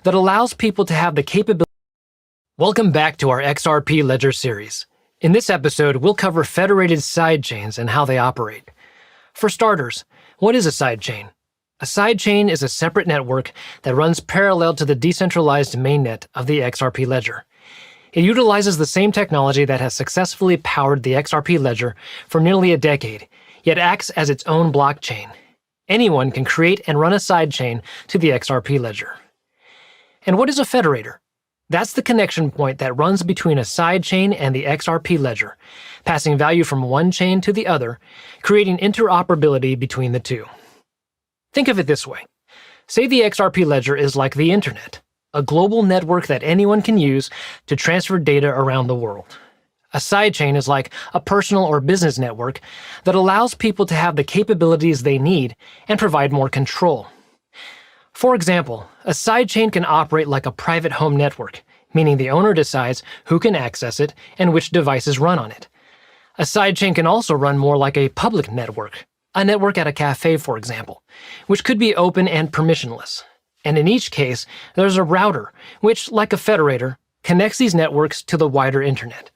that allows people to have the capability. Welcome back to our XRP Ledger series. In this episode, we'll cover federated sidechains and how they operate. For starters, what is a sidechain? A sidechain is a separate network that runs parallel to the decentralized mainnet of the XRP Ledger. It utilizes the same technology that has successfully powered the XRP Ledger for nearly a decade, yet acts as its own blockchain. Anyone can create and run a sidechain to the XRP Ledger. And what is a federator? That's the connection point that runs between a sidechain and the XRP Ledger, passing value from one chain to the other, creating interoperability between the two. Think of it this way. Say the XRP Ledger is like the internet, a global network that anyone can use to transfer data around the world. A sidechain is like a personal or business network that allows people to have the capabilities they need and provide more control. For example, a sidechain can operate like a private home network, meaning the owner decides who can access it and which devices run on it. A sidechain can also run more like a public network, a network at a cafe, for example, which could be open and permissionless. And in each case, there's a router, which, like a federator, connects these networks to the wider internet.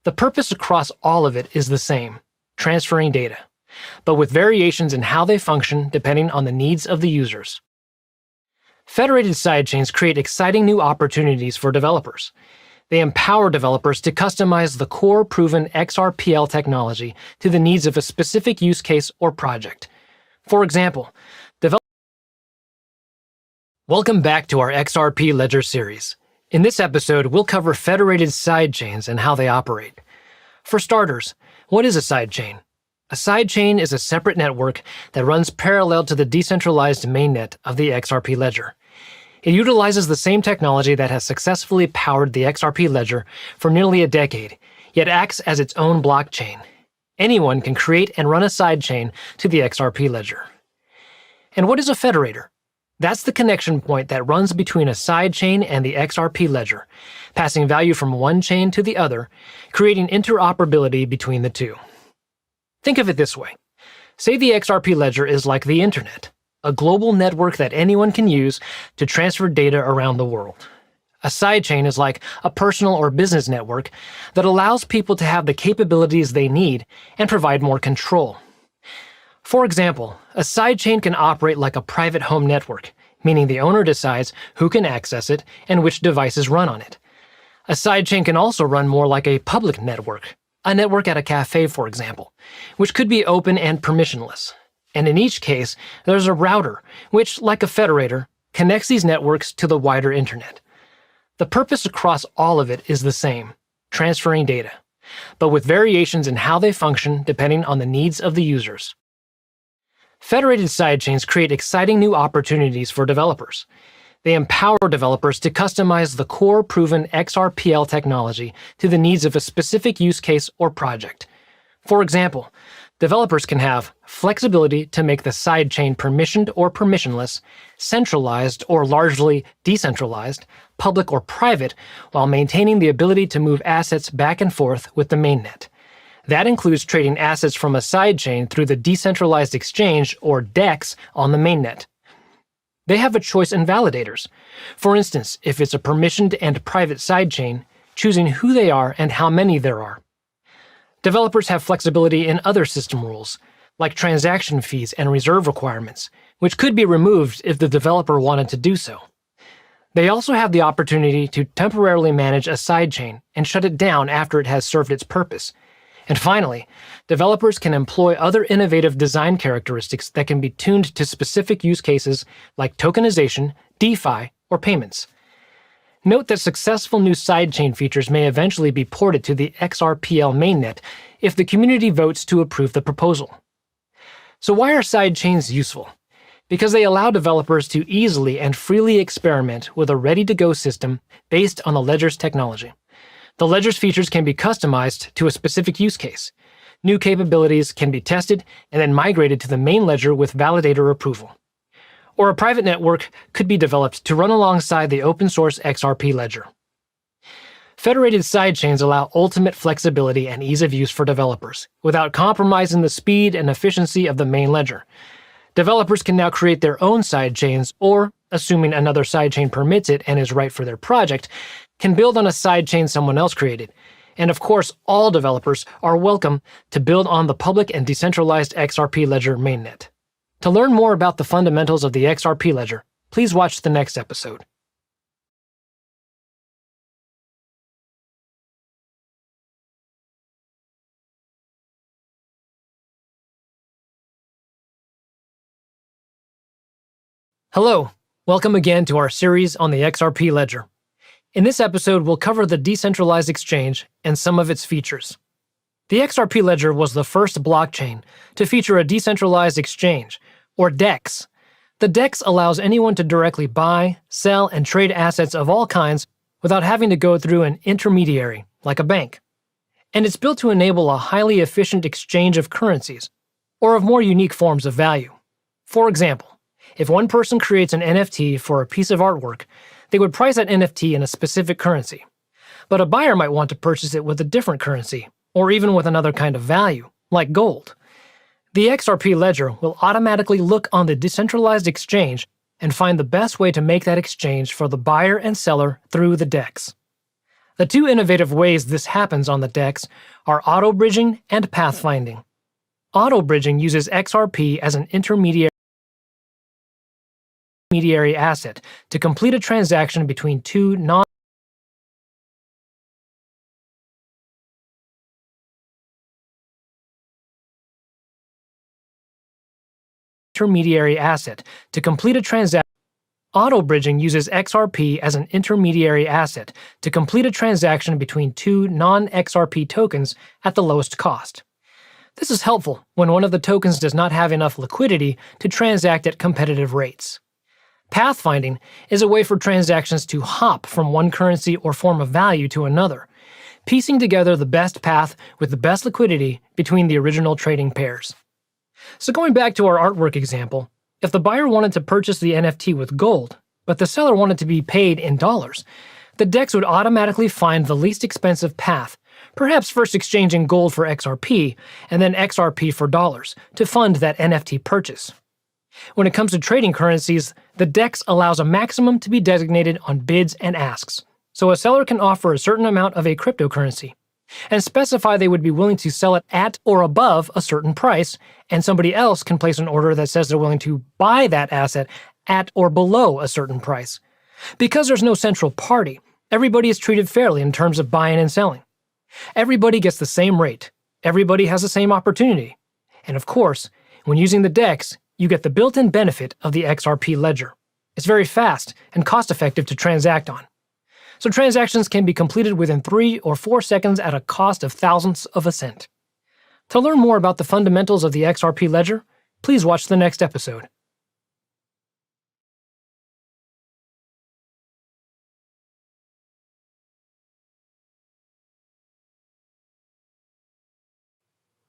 The purpose across all of it is the same, transferring data, but with variations in how they function depending on the needs of the users. Federated sidechains create exciting new opportunities for developers. They empower developers to customize the core proven XRPL technology to the needs of a specific use case or project. For example, Welcome back to our XRP Ledger series. In this episode, we'll cover federated sidechains and how they operate. For starters, what is a sidechain? A sidechain is a separate network that runs parallel to the decentralized mainnet of the XRP Ledger. It utilizes the same technology that has successfully powered the XRP Ledger for nearly a decade, yet acts as its own blockchain. Anyone can create and run a sidechain to the XRP Ledger. And what is a federator? That's the connection point that runs between a sidechain and the XRP Ledger, passing value from one chain to the other, creating interoperability between the two. Think of it this way. Say the XRP Ledger is like the internet, a global network that anyone can use to transfer data around the world. A sidechain is like a personal or business network that allows people to have the capabilities they need and provide more control. For example, a sidechain can operate like a private home network, meaning the owner decides who can access it and which devices run on it. A sidechain can also run more like a public network, a network at a cafe, for example, which could be open and permissionless. And in each case, there's a router, which, like a federator, connects these networks to the wider internet. The purpose across all of it is the same, transferring data, but with variations in how they function depending on the needs of the users. Federated sidechains create exciting new opportunities for developers. They empower developers to customize the core proven XRPL technology to the needs of a specific use case or project. For example, developers can have flexibility to make the sidechain permissioned or permissionless, centralized or largely decentralized, public or private, while maintaining the ability to move assets back and forth with the mainnet. That includes trading assets from a sidechain through the decentralized exchange, or DEX, on the mainnet. They have a choice in validators. For instance, if it's a permissioned and private sidechain, choosing who they are and how many there are. Developers have flexibility in other system rules, like transaction fees and reserve requirements, which could be removed if the developer wanted to do so. They also have the opportunity to temporarily manage a sidechain and shut it down after it has served its purpose. And finally, developers can employ other innovative design characteristics that can be tuned to specific use cases like tokenization, DeFi, or payments. Note that successful new sidechain features may eventually be ported to the XRPL mainnet if the community votes to approve the proposal. So why are sidechains useful? Because they allow developers to easily and freely experiment with a ready-to-go system based on the Ledger's technology. The Ledger's features can be customized to a specific use case. New capabilities can be tested and then migrated to the main ledger with validator approval. Or a private network could be developed to run alongside the open-source XRP ledger. Federated sidechains allow ultimate flexibility and ease of use for developers, without compromising the speed and efficiency of the main ledger. Developers can now create their own sidechains or assuming another sidechain permits it and is right for their project, can build on a sidechain someone else created. And of course, all developers are welcome to build on the public and decentralized XRP ledger mainnet. To learn more about the fundamentals of the XRP ledger, please watch the next episode. Hello, welcome again to our series on the XRP ledger. In this episode, we'll cover the decentralized exchange and some of its features. The XRP ledger was the first blockchain to feature a decentralized exchange, or DEX. The DEX allows anyone to directly buy, sell, and trade assets of all kinds without having to go through an intermediary, like a bank. And it's built to enable a highly efficient exchange of currencies, or of more unique forms of value. For example, if one person creates an NFT for a piece of artwork, they would price that NFT in a specific currency. But a buyer might want to purchase it with a different currency, or even with another kind of value, like gold. The XRP ledger will automatically look on the decentralized exchange and find the best way to make that exchange for the buyer and seller through the DEX. The two innovative ways this happens on the DEX are auto-bridging and pathfinding. Auto-bridging uses XRP as an intermediary asset to complete a transaction between two intermediary asset to complete a transaction. Auto-bridging uses XRP as an intermediary asset to complete a transaction between two non-XRP tokens at the lowest cost. This is helpful when one of the tokens does not have enough liquidity to transact at competitive rates. Pathfinding is a way for transactions to hop from one currency or form of value to another, piecing together the best path with the best liquidity between the original trading pairs. So going back to our artwork example, if the buyer wanted to purchase the NFT with gold, but the seller wanted to be paid in dollars, the DEX would automatically find the least expensive path, perhaps first exchanging gold for XRP and then XRP for dollars to fund that NFT purchase. When it comes to trading currencies, the DEX allows a maximum to be designated on bids and asks, so a seller can offer a certain amount of a cryptocurrency and specify they would be willing to sell it at or above a certain price, and somebody else can place an order that says they're willing to buy that asset at or below a certain price. Because there's no central party, everybody is treated fairly in terms of buying and selling. Everybody gets the same rate, everybody has the same opportunity, and of course, when using the DEX, you get the built-in benefit of the XRP ledger. It's very fast and cost-effective to transact on. So transactions can be completed within 3 or 4 seconds at a cost of thousandths of a cent. To learn more about the fundamentals of the XRP ledger, please watch the next episode.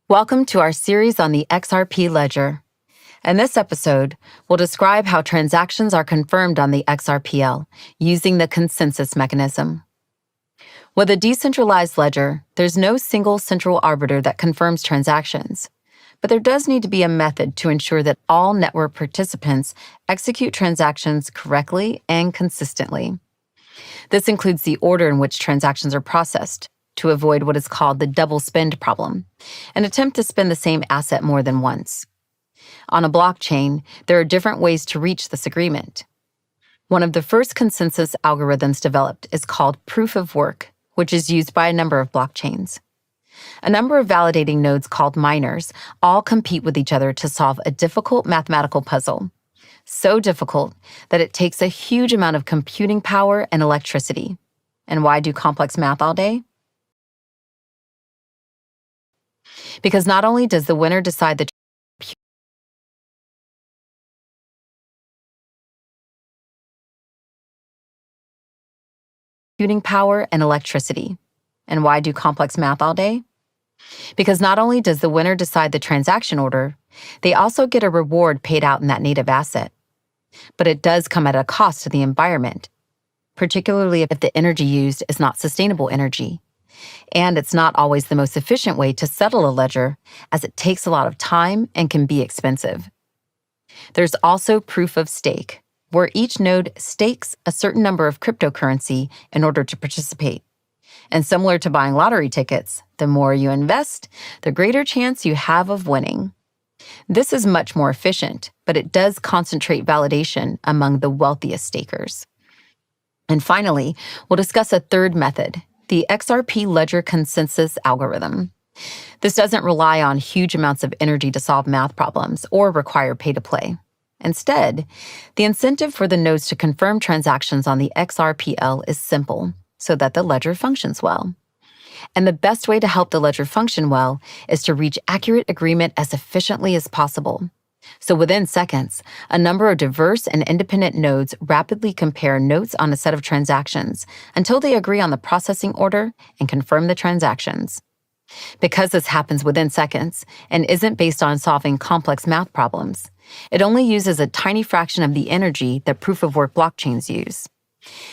Welcome to our series on the XRP ledger. In this episode, we'll describe how transactions are confirmed on the XRPL using the consensus mechanism. With a decentralized ledger, there's no single central arbiter that confirms transactions, but there does need to be a method to ensure that all network participants execute transactions correctly and consistently. This includes the order in which transactions are processed to avoid what is called the double spend problem, an attempt to spend the same asset more than once. On a blockchain, there are different ways to reach this agreement. One of the first consensus algorithms developed is called proof of work, which is used by a number of blockchains. A number of validating nodes called miners all compete with each other to solve a difficult mathematical puzzle. So difficult that it takes a huge amount of computing power and electricity. And why do complex math all day? Because not only does the winner decide the computing power and electricity. And why do complex math all day? Because not only does the winner decide the transaction order, they also get a reward paid out in that native asset. But it does come at a cost to the environment, particularly if the energy used is not sustainable energy. And it's not always the most efficient way to settle a ledger, as it takes a lot of time and can be expensive. There's also proof of stake, where each node stakes a certain number of cryptocurrency in order to participate. And similar to buying lottery tickets, the more you invest, the greater chance you have of winning. This is much more efficient, but it does concentrate validation among the wealthiest stakers. And finally, we'll discuss a third method, the XRP ledger consensus algorithm. This doesn't rely on huge amounts of energy to solve math problems or require pay-to-play. Instead, the incentive for the nodes to confirm transactions on the XRPL is simple, so that the ledger functions well. And the best way to help the ledger function well is to reach accurate agreement as efficiently as possible. So within seconds, a number of diverse and independent nodes rapidly compare notes on a set of transactions until they agree on the processing order and confirm the transactions. Because this happens within seconds and isn't based on solving complex math problems, it only uses a tiny fraction of the energy that proof-of-work blockchains use.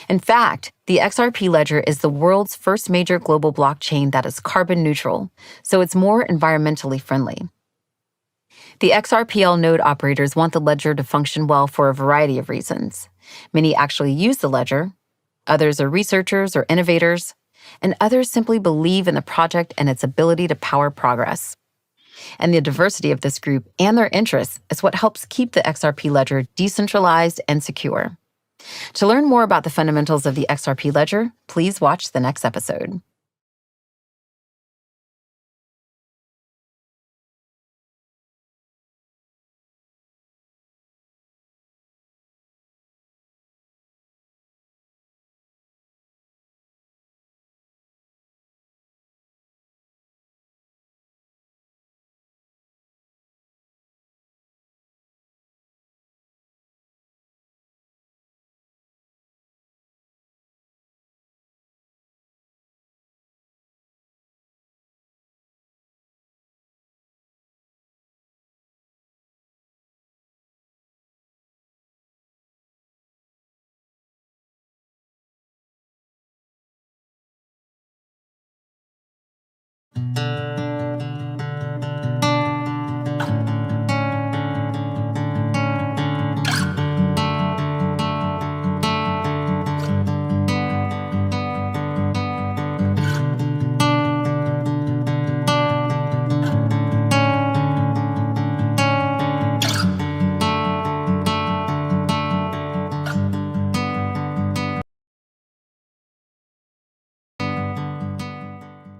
In fact, the XRP ledger is the world's first major global blockchain that is carbon neutral, so it's more environmentally friendly. The XRPL node operators want the ledger to function well for a variety of reasons. Many actually use the ledger, others are researchers or innovators, and others simply believe in the project and its ability to power progress. And the diversity of this group and their interests is what helps keep the XRP ledger decentralized and secure. To learn more about the fundamentals of the XRP ledger, please watch the next episode.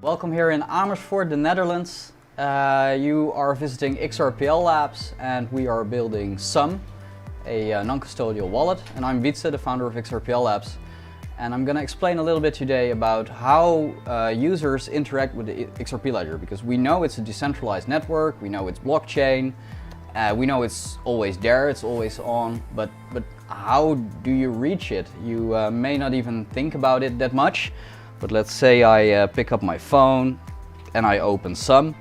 Welcome here in Amersfoort, the Netherlands. You are visiting XRPL Labs and we are building Sum, a non-custodial wallet. And I'm Wietse, the founder of XRPL Labs. And I'm going to explain a little bit today about how users interact with the XRP ledger, because we know it's a decentralized network, we know it's blockchain, we know it's always there, it's always on, but how do you reach it? You may not even think about it that much. But let's say I pick up my phone and I open Sum.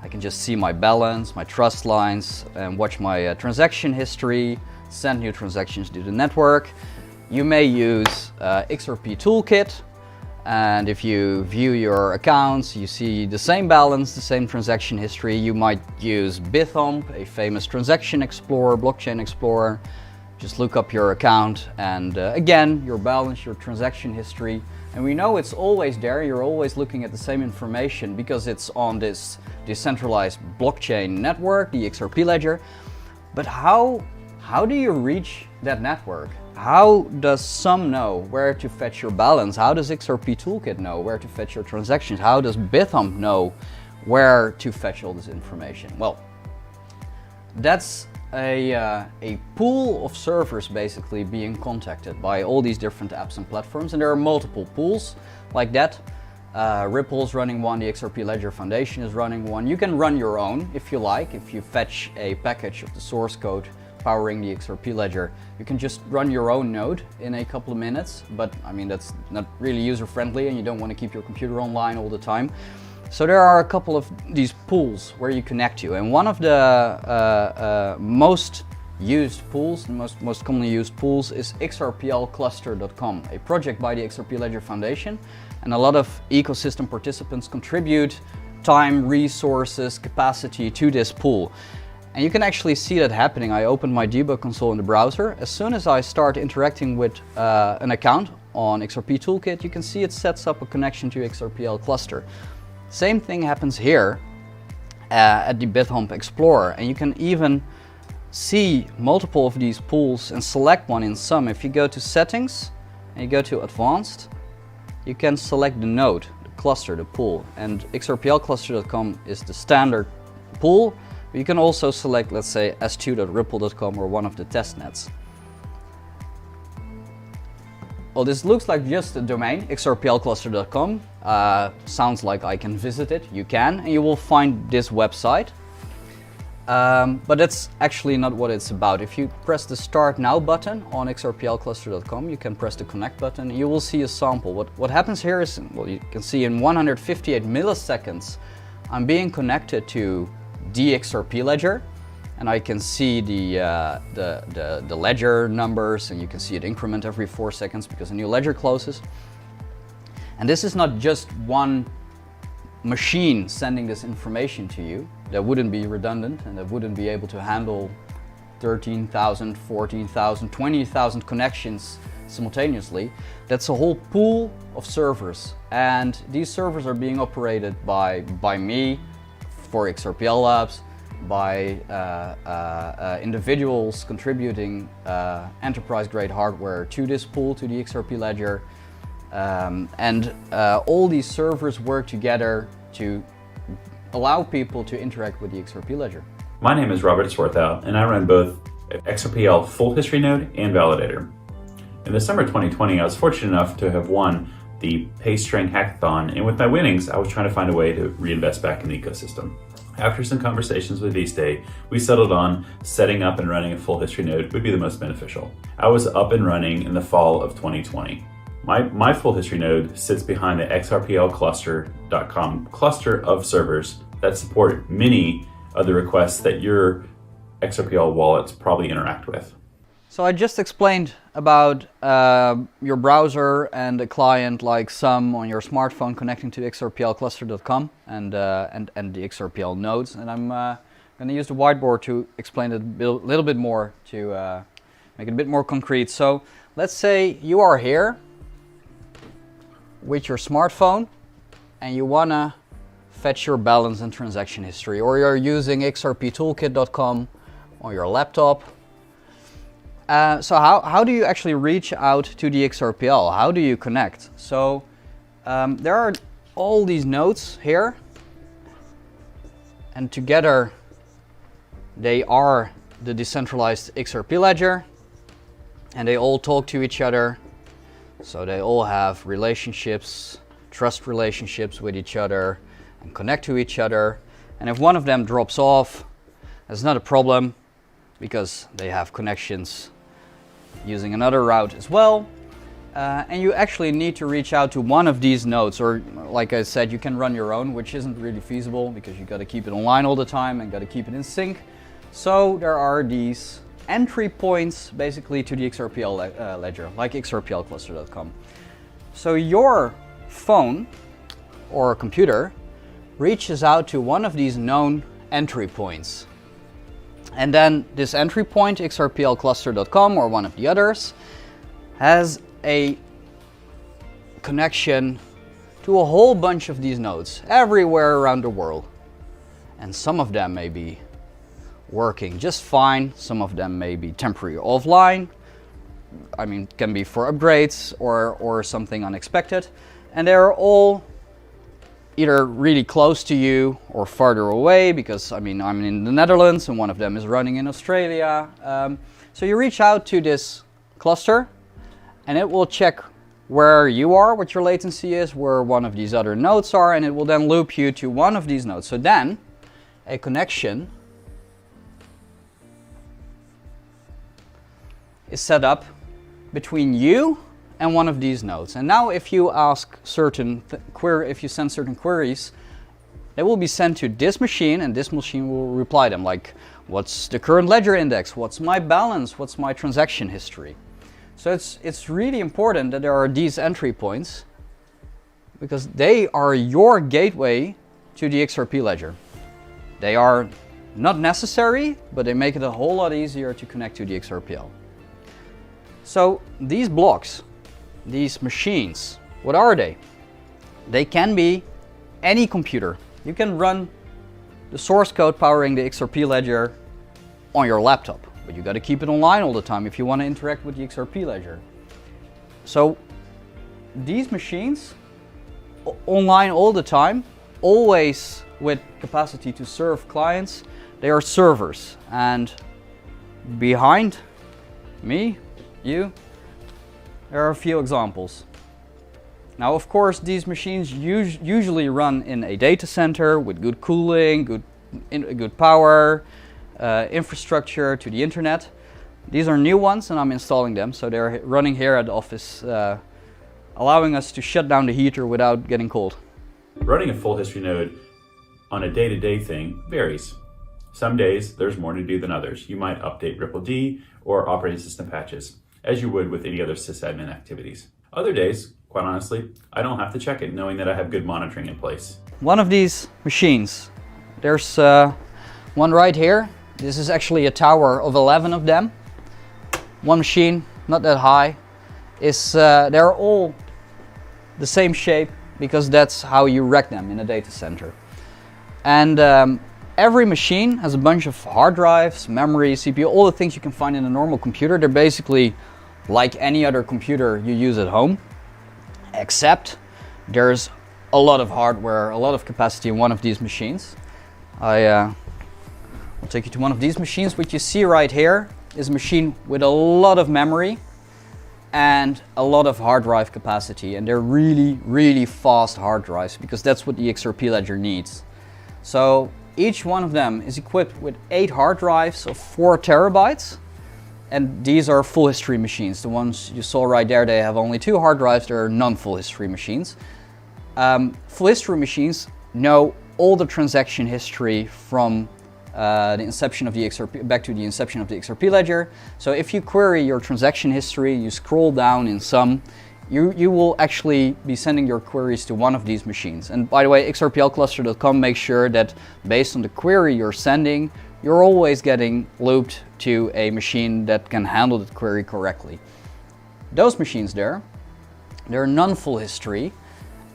I can just see my balance, my trust lines, and watch my transaction history, send new transactions to the network. You may use XRP toolkit, and if you view your accounts, you see the same balance, the same transaction history. You might use Bithump, a famous transaction explorer, blockchain explorer. Just look up your account and again, your balance, your transaction history. And we know it's always there, you're always looking at the same information because it's on this decentralized blockchain network, the XRP ledger. But how do you reach that network? How does Sum know where to fetch your balance? How does XRP Toolkit know where to fetch your transactions? How does Bithump know where to fetch all this information? Well, that's a pool of servers basically being contacted by all these different apps and platforms, and there are multiple pools like that. Ripple's running one, the XRP Ledger Foundation is running one. You can run your own if you like. If you fetch a package of the source code powering the XRP Ledger, you can just run your own node in a couple of minutes, but I mean that's not really user friendly and you don't want to keep your computer online all the time. So there are a couple of these pools where you connect to, and one of the most used pools, the most commonly used pools, is xrplcluster.com, a project by the XRP Ledger Foundation, and a lot of ecosystem participants contribute time, resources, capacity to this pool. And you can actually see that happening. I opened my debug console in the browser. As soon as I start interacting with an account on XRP Toolkit, you can see it sets up a connection to XRPL cluster. Same thing happens here at the Bithump Explorer, and you can even see multiple of these pools and select one in Sum. If you go to Settings and you go to Advanced, you can select the node, the cluster, the pool, and XRPLcluster.com is the standard pool. You can also select, let's say, s2.ripple.com or one of the testnets. Well, this looks like just a domain, xrplcluster.com. Sounds like I can visit it. You can, and you will find this website. But that's actually not what it's about. If you press the Start Now button on xrplcluster.com, you can press the Connect button. You will see a sample. What happens here is, well, you can see in 158 milliseconds, I'm being connected to the XRP ledger, and I can see the ledger numbers, and you can see it increment every 4 seconds because a new ledger closes. And this is not just one machine sending this information to you. That wouldn't be redundant, and that wouldn't be able to handle 13,000, 14,000, 20,000 connections simultaneously. That's a whole pool of servers, and these servers are being operated by me for XRPL Labs, by individuals contributing enterprise-grade hardware to this pool, to the XRP ledger, and all these servers work together to allow people to interact with the XRP ledger. My name is Robert Swarthout, and I run both XRPL Full History Node and Validator. In the summer 2020, I was fortunate enough to have won the PayString Hackathon, and with my winnings, I was trying to find a way to reinvest back in the ecosystem. After some conversations with Jeudi, we settled on setting up and running a full history node would be the most beneficial. I was up and running in the fall of 2020. My full history node sits behind the XRPLcluster.com cluster of servers that support many of the requests that your XRPL wallets probably interact with. So I just explained about your browser and a client like Sum on your smartphone connecting to xrplcluster.com and the XRPL nodes, and I'm going to use the whiteboard to explain it a little bit more to make it a bit more concrete. So let's say you are here with your smartphone and you want to fetch your balance and transaction history, or you're using xrptoolkit.com on your laptop. So how do you actually reach out to the XRPL? How do you connect? So there are all these nodes here, and together they are the decentralized XRP ledger, and they all talk to each other. So they all have relationships, trust relationships with each other, and connect to each other. And if one of them drops off, that's not a problem, because they have connections using another route as well. And you actually need to reach out to one of these nodes, or like I said, you can run your own, which isn't really feasible because you got to keep it online all the time and got to keep it in sync. So there are these entry points basically to the XRPL ledger, like xrplcluster.com. So your phone or computer reaches out to one of these known entry points. And then this entry point, xrplcluster.com or one of the others, has a connection to a whole bunch of these nodes everywhere around the world. And some of them may be working just fine, some of them may be temporarily offline. I mean, can be for upgrades or something unexpected. And they're all either really close to you or farther away, because I mean, I'm in the Netherlands and one of them is running in Australia. So you reach out to this cluster and it will check where you are, what your latency is, where one of these other nodes are, and it will then loop you to one of these nodes. So then a connection is set up between you and one of these nodes. And now if you ask if you send certain queries, they will be sent to this machine, and this machine will reply them, like, what's the current ledger index? What's my balance? What's my transaction history? So it's really important that there are these entry points, because they are your gateway to the XRP ledger. They are Not necessary, but they make it a whole lot easier to connect to the XRPL. So these blocks, these machines, what are they? They can be any computer. You can run the source code powering the XRP ledger on your laptop, but you got to keep it online all the time if you want to interact with the XRP ledger. So these machines, online all the time, always with capacity to serve clients, they are servers. And behind me, you, there are a few examples. Now, of course, these machines usually run in a data center with good cooling, good power, infrastructure to the internet. These are new ones and I'm installing them, so they're running here at the office, allowing us to shut down the heater without getting cold. Running a full history node on a day-to-day thing varies. Some days there's more to do than others. You might update RippleD or operating system patches, as you would with any other sysadmin activities. Other days, quite honestly, I don't have to check it, knowing that I have good monitoring in place. One of these machines, there's one right here. This is actually a tower of 11 of them. One machine, not that high, they're all the same shape because that's how you rack them in a data center. And every machine has a bunch of hard drives, memory, CPU, all the things you can find in a normal computer. They're basically like any other computer you use at home, except there's a lot of hardware, a lot of capacity in one of these machines. I'll take you to one of these machines. What you see right here is a machine with a lot of memory and a lot of hard drive capacity, and they're really, really fast hard drives because that's what the XRP ledger needs. So each one of them is equipped with 8 hard drives of 4 terabytes. And these are full history machines. The ones you saw right there, they have only 2 hard drives. They're non-full history machines. Full history machines know all the transaction history from the inception of the XRP, back to the inception of the XRP ledger. So if you query your transaction history, you scroll down in Sum, you will actually be sending your queries to one of these machines. And by the way, XRPLcluster.com makes sure that based on the query you're sending, you're always getting looped to a machine that can handle the query correctly. Those machines they're non-full history,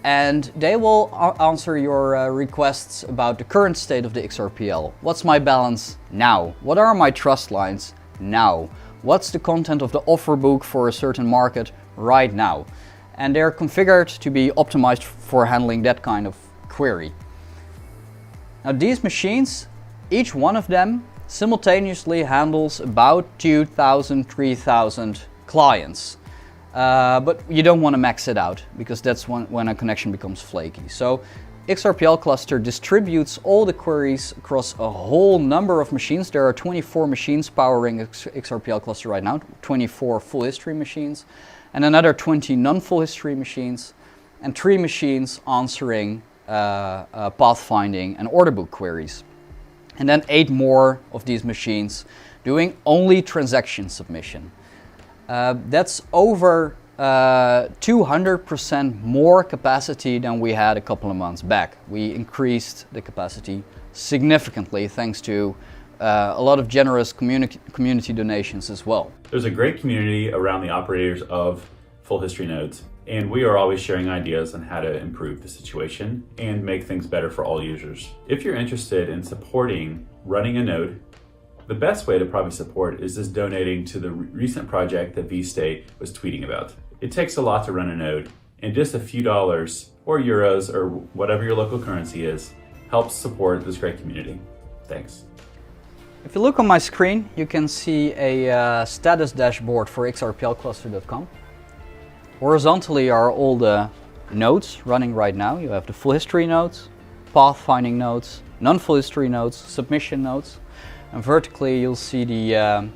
and they will answer your requests about the current state of the XRPL. What's my balance now? What are my trust lines now? What's the content of the offer book for a certain market right now? And they're configured to be optimized for handling that kind of query. Now these machines, each one of them simultaneously handles about 2,000, 3,000 clients. But you don't want to max it out because that's when a connection becomes flaky. So XRPL cluster distributes all the queries across a whole number of machines. There are 24 machines powering XRPL cluster right now, 24 full history machines, and another 20 non-full history machines, and 3 machines answering pathfinding and order book queries. And then 8 more of these machines doing only transaction submission. That's over 200% more capacity than we had a couple of months back. We increased the capacity significantly thanks to a lot of generous community donations as well. There's a great community around the operators of full history nodes, and we are always sharing ideas on how to improve the situation and make things better for all users. If you're interested in supporting running a node, the best way to probably support is just donating to the recent project that vState was tweeting about. It takes a lot to run a node, and just a few dollars or euros or whatever your local currency is helps support this great community. Thanks. If you look on my screen, you can see a status dashboard for XRPLcluster.com. Horizontally are all the nodes running right now. You have the full history nodes, pathfinding nodes, non-full history nodes, submission nodes. And vertically you'll see the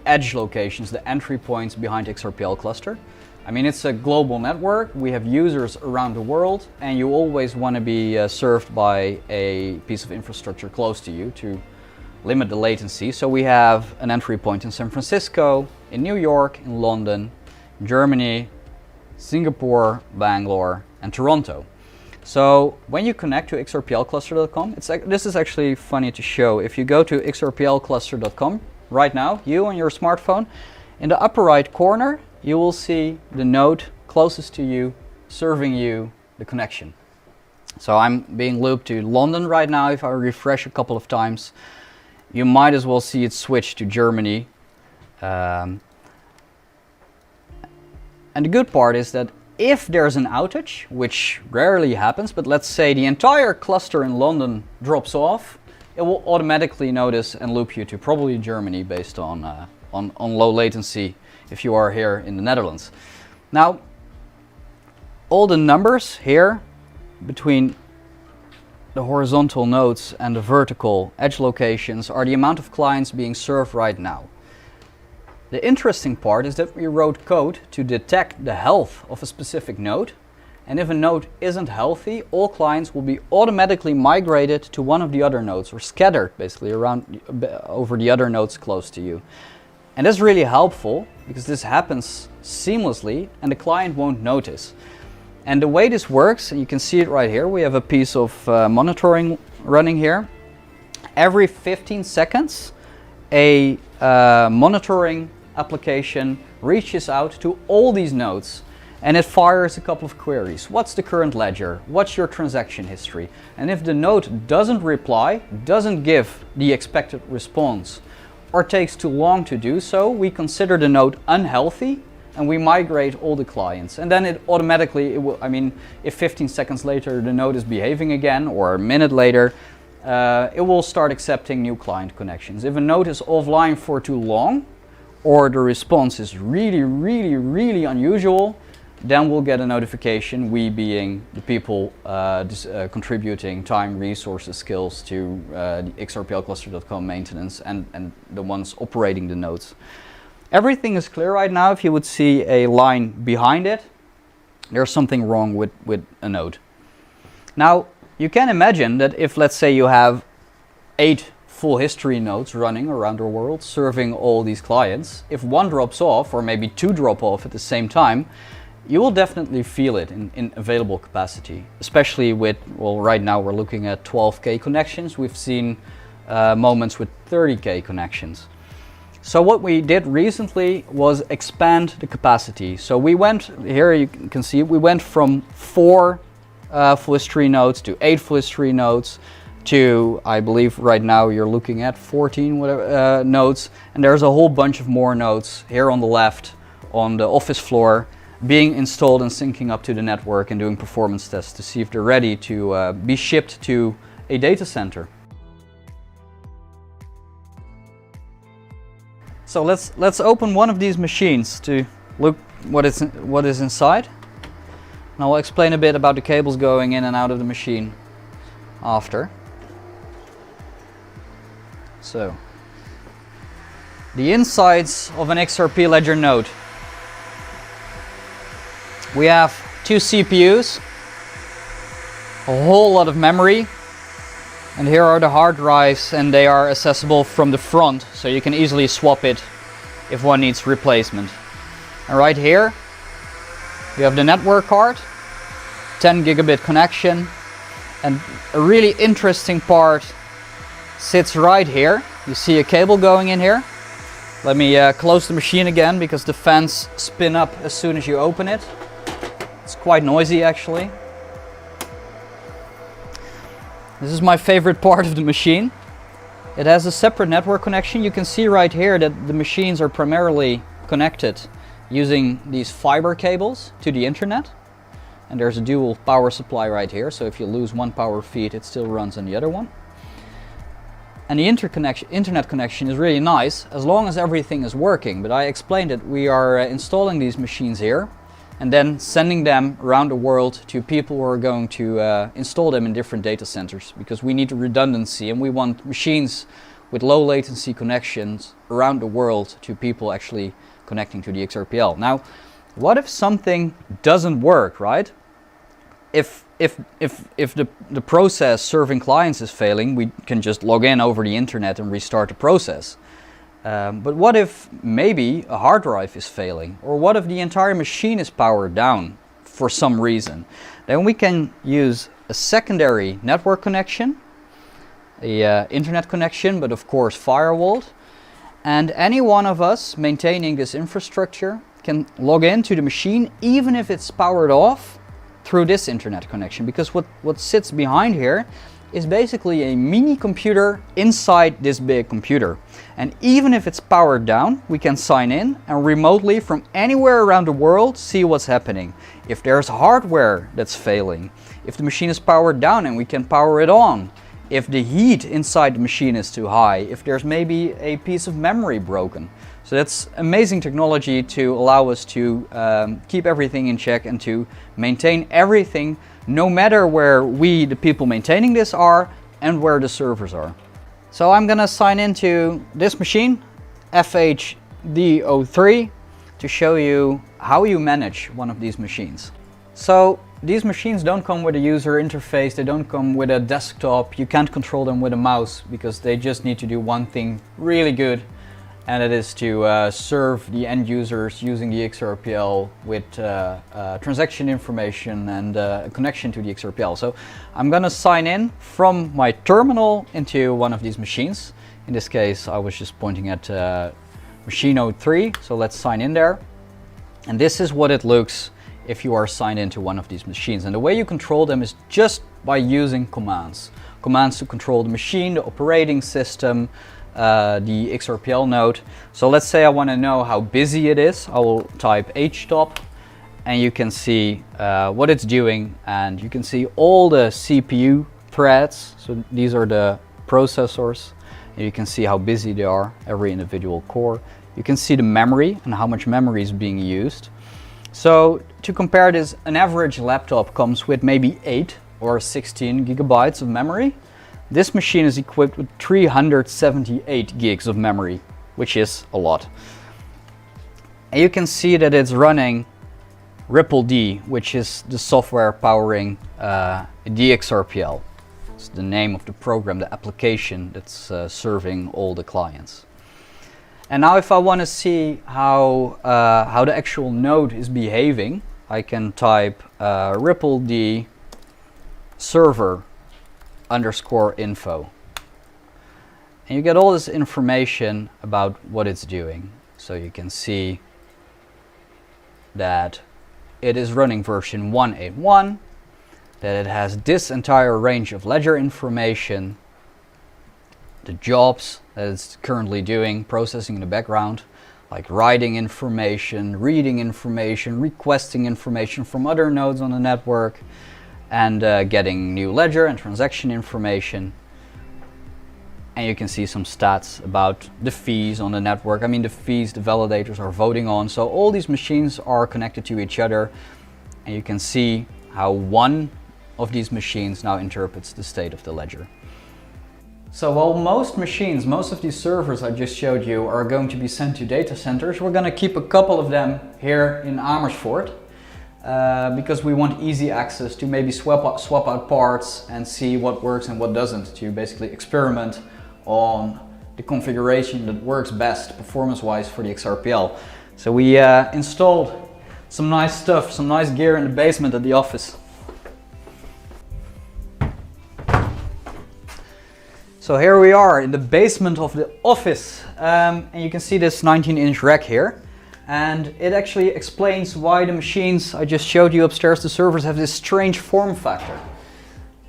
edge locations, the entry points behind XRPL cluster. I mean, it's a global network. We have users around the world, and you always want to be served by a piece of infrastructure close to you to limit the latency. So we have an entry point in San Francisco, in New York, in London, Germany, Singapore, Bangalore, and Toronto. So when you connect to xrplcluster.com, this is actually funny to show. If you go to xrplcluster.com right now, you on your smartphone, in the upper right corner, you will see the node closest to you, serving you the connection. So I'm being looped to London right now. If I refresh a couple of times, you might as well see it switch to Germany. And the good part is that if there's an outage, which rarely happens, but let's say the entire cluster in London drops off, it will automatically notice and loop you to probably Germany based on low latency if you are here in the Netherlands. Now, all the numbers here between the horizontal nodes and the vertical edge locations are the amount of clients being served right now. The interesting part is that we wrote code to detect the health of a specific node, and if a node isn't healthy, all clients will be automatically migrated to one of the other nodes, or scattered basically around over the other nodes close to you. And that's really helpful because this happens seamlessly and the client won't notice. And the way this works, and you can see it right here, we have a piece of monitoring running here. Every 15 seconds, a monitoring application reaches out to all these nodes and it fires a couple of queries. What's the current ledger? What's your transaction history? And if the node doesn't reply, doesn't give the expected response, or takes too long to do so, we consider the node unhealthy and we migrate all the clients. And then it automatically, if 15 seconds later the node is behaving again, or a minute later, it will start accepting new client connections. If a node is offline for too long, or the response is really unusual, then we'll get a notification, we being the people contributing time, resources, skills to the xrplcluster.com maintenance and the ones operating the nodes. Everything is clear right now. If you would see a line behind it, there's something wrong with a node. Now, you can imagine that if, let's say, you have 8 full history nodes running around the world, serving all these clients, if one drops off, or maybe 2 drop off at the same time, you will definitely feel it in available capacity, especially with, well, right now we're looking at 12K connections. We've seen moments with 30K connections. So what we did recently was expand the capacity. So we went, here you can see, we went from 4 full history nodes to 8 full history nodes to, I believe right now you're looking at 14 nodes, and there's a whole bunch of more nodes here on the left on the office floor being installed and syncing up to the network and doing performance tests to see if they're ready to be shipped to a data center. So let's open one of these machines to look what is inside. And I'll explain a bit about the cables going in and out of the machine after. So, the insides of an XRP ledger node. We have 2 CPUs, a whole lot of memory, and here are the hard drives, and they are accessible from the front, so you can easily swap it if one needs replacement. And right here, you have the network card, 10 gigabit connection, and a really interesting part sits right here. You see a cable going in here. Let me close the machine again because the fans spin up as soon as you open it. It's quite noisy actually. This is my favorite part of the machine. It has a separate network connection. You can see right here that the machines are primarily connected using these fiber cables to the internet. And there's a dual power supply right here, so if you lose one power feed, it still runs on the other one. And the internet connection is really nice as long as everything is working. But I explained that we are installing these machines here and then sending them around the world to people who are going to install them in different data centers, because we need redundancy and we want machines with low latency connections around the world to people actually connecting to the XRPL. Now, what if something doesn't work, right? If the process serving clients is failing, we can just log in over the internet and restart the process. But what if maybe a hard drive is failing? Or what if the entire machine is powered down for some reason? Then we can use a secondary network connection, a internet connection, but of course firewalled. And any one of us maintaining this infrastructure can log into the machine even if it's powered off through this internet connection, because what sits behind here is basically a mini computer inside this big computer. And even if it's powered down, we can sign in and remotely from anywhere around the world see what's happening. If there's hardware that's failing, if the machine is powered down and we can power it on, if the heat inside the machine is too high, if there's maybe a piece of memory broken. So that's amazing technology to allow us to keep everything in check and to maintain everything, no matter where we, the people maintaining this, are and where the servers are. So I'm gonna sign into this machine, FHD03, to show you how you manage one of these machines. So these machines don't come with a user interface, they don't come with a desktop, you can't control them with a mouse because they just need to do one thing really good, and it is to serve the end users using the XRPL with transaction information and a connection to the XRPL. So I'm gonna sign in from my terminal into one of these machines. In this case I was just pointing at machine 03, so let's sign in there. And this is what it looks if you are signed into one of these machines. And the way you control them is just by using commands. Commands to control the machine, the operating system, the XRPL node. So let's say I want to know how busy it is. I will type htop and you can see what it's doing, and you can see all the CPU threads. So these are the processors. And you can see how busy they are, every individual core. You can see the memory and how much memory is being used. So to compare this, an average laptop comes with maybe 8 or 16 gigabytes of memory. This machine is equipped with 378 gigs of memory, which is a lot. And you can see that it's running RippleD, which is the software powering the XRPL. It's the name of the program, the application that's serving all the clients. And now if I want to see how the actual node is behaving, I can type RippleD server _info. And you get all this information about what it's doing. So you can see that it is running version 181, that it has this entire range of ledger information, the jobs that it's currently doing, processing in the background, like writing information, reading information, requesting information from other nodes on the network, and getting new ledger and transaction information. And you can see some stats about the fees on the network. I mean, the fees the validators are voting on. So all these machines are connected to each other, and you can see how one of these machines now interprets the state of the ledger. So while most machines, most of these servers I just showed you are going to be sent to data centers, we're going to keep a couple of them here in Amersfoort because we want easy access to maybe swap out parts and see what works and what doesn't, to basically experiment on the configuration that works best performance-wise for the XRPL. So we installed some nice stuff, some nice gear in the basement at the office. So here we are in the basement of the office, and you can see this 19-inch rack here, and it actually explains why the machines I just showed you upstairs, the servers, have this strange form factor.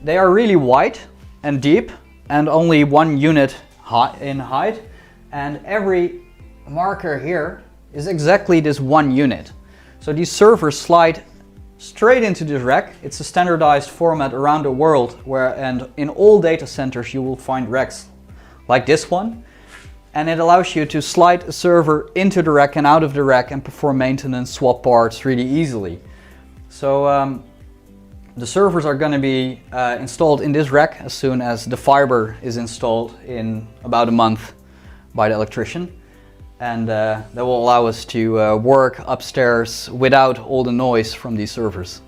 They are really wide and deep and only 1 unit in height, and every marker here is exactly this 1 unit. So these servers slide straight into this rack. It's a standardized format around the world, and in all data centers you will find racks like this one, and it allows you to slide a server into the rack and out of the rack and perform maintenance, swap parts really easily. So the servers are going to be installed in this rack as soon as the fiber is installed in about a month by the electrician. And that will allow us to work upstairs without all the noise from these servers.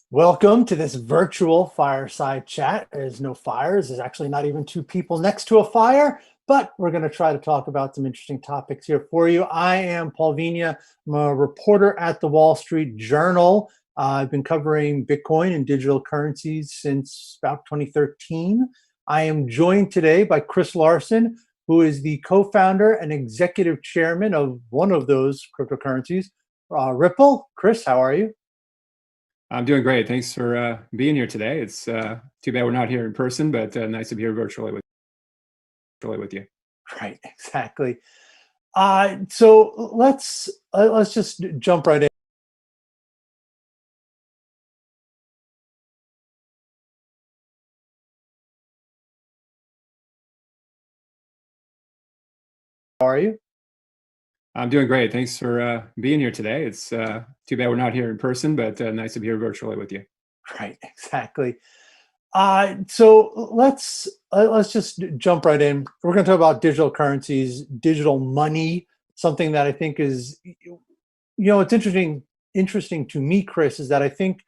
Welcome to this virtual fireside chat. There's no fires. There's actually not even 2 people next to a fire, but we're going to try to talk about some interesting topics here for you. I am Paul Vigna. I'm a reporter at the Wall Street Journal. I've been covering Bitcoin and digital currencies since about 2013. I am joined today by Chris Larson, who is the co-founder and executive chairman of one of those cryptocurrencies, Ripple. Chris, how are you? I'm doing great. Thanks for being here today. It's too bad we're not here in person, but nice to be here virtually with you. Right, exactly. So let's just jump right in. How are you? I'm doing great. Thanks for being here today. It's too bad we're not here in person, but nice to be here virtually with you. Right, exactly. So let's just jump right in. We're going to talk about digital currencies, digital money, something that I think is, it's interesting to me, Chris, is that I think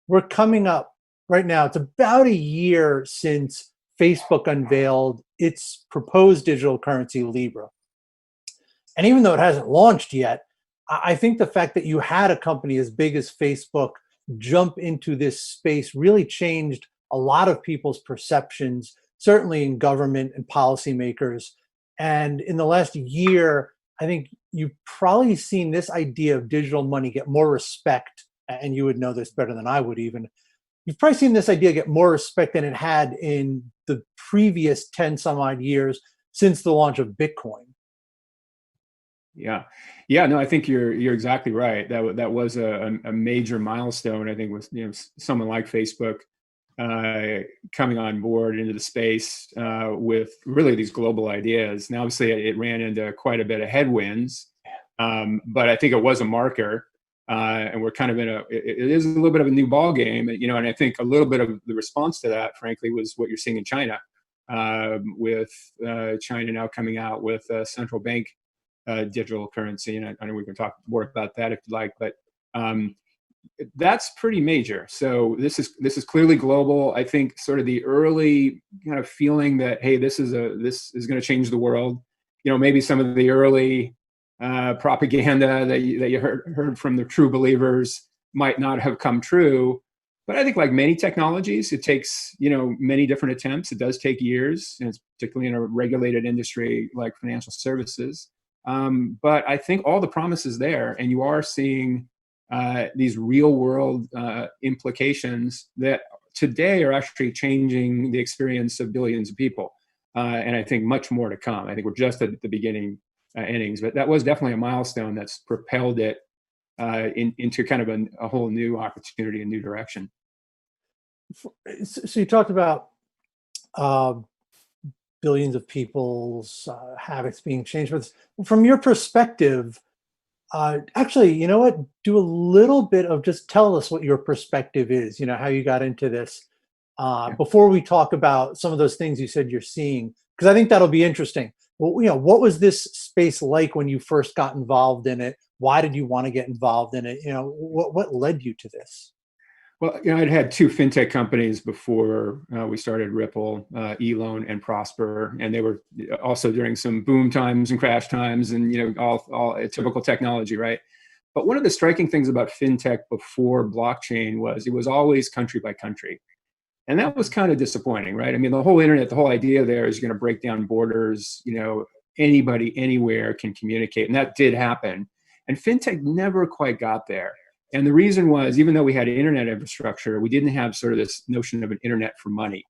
we're coming up right now. It's about a year since Facebook unveiled its proposed digital currency, Libra. And even though it hasn't launched yet, I think the fact that you had a company as big as Facebook jump into this space really changed a lot of people's perceptions, certainly in government and policymakers. And in the last year, I think you've probably seen this idea of digital money get more respect, and you would know this better than I would even. You've probably seen this idea get more respect than it had in the previous 10 some odd years since the launch of Bitcoin. Yeah. No, I think you're exactly right. That was a major milestone. I think with someone like Facebook coming on board into the space with really these global ideas. Now, obviously, it ran into quite a bit of headwinds, but I think it was a marker. And we're kind of it is a little bit of a new ball game, and I think a little bit of the response to that, frankly, was what you're seeing in China, with China now coming out with a central bank digital currency, and I know we can talk more about that if you'd like, but that's pretty major. So this is clearly global. I think sort of the early kind of feeling that, hey, this is going to change the world. Maybe some of the early propaganda that you heard from the true believers might not have come true. But I think, like many technologies, it takes many different attempts. It does take years, and it's particularly in a regulated industry like financial services. But I think all the promise is there, and you are seeing these real world implications that today are actually changing the experience of billions of people. And I think much more to come. I think we're just at the beginning innings, but that was definitely a milestone that's propelled it into kind of a whole new opportunity, a new direction. So you talked about billions of people's habits being changed. But from your perspective, actually, you know what? Do a little bit of just tell us what your perspective is, how you got into this before we talk about some of those things you said you're seeing, because I think that'll be interesting. Well, what was this space like when you first got involved in it? Why did you want to get involved in it? What led you to this? Well, I'd had two fintech companies before we started Ripple, eLoan and Prosper, and they were also during some boom times and crash times, and all typical technology, right? But one of the striking things about fintech before blockchain was it was always country by country, and that was kind of disappointing, right? I mean, the whole internet, the whole idea there is you're going to break down borders. Anybody anywhere can communicate, and that did happen, and fintech never quite got there. And the reason was, even though we had internet infrastructure, we didn't have sort of this notion of an internet for money,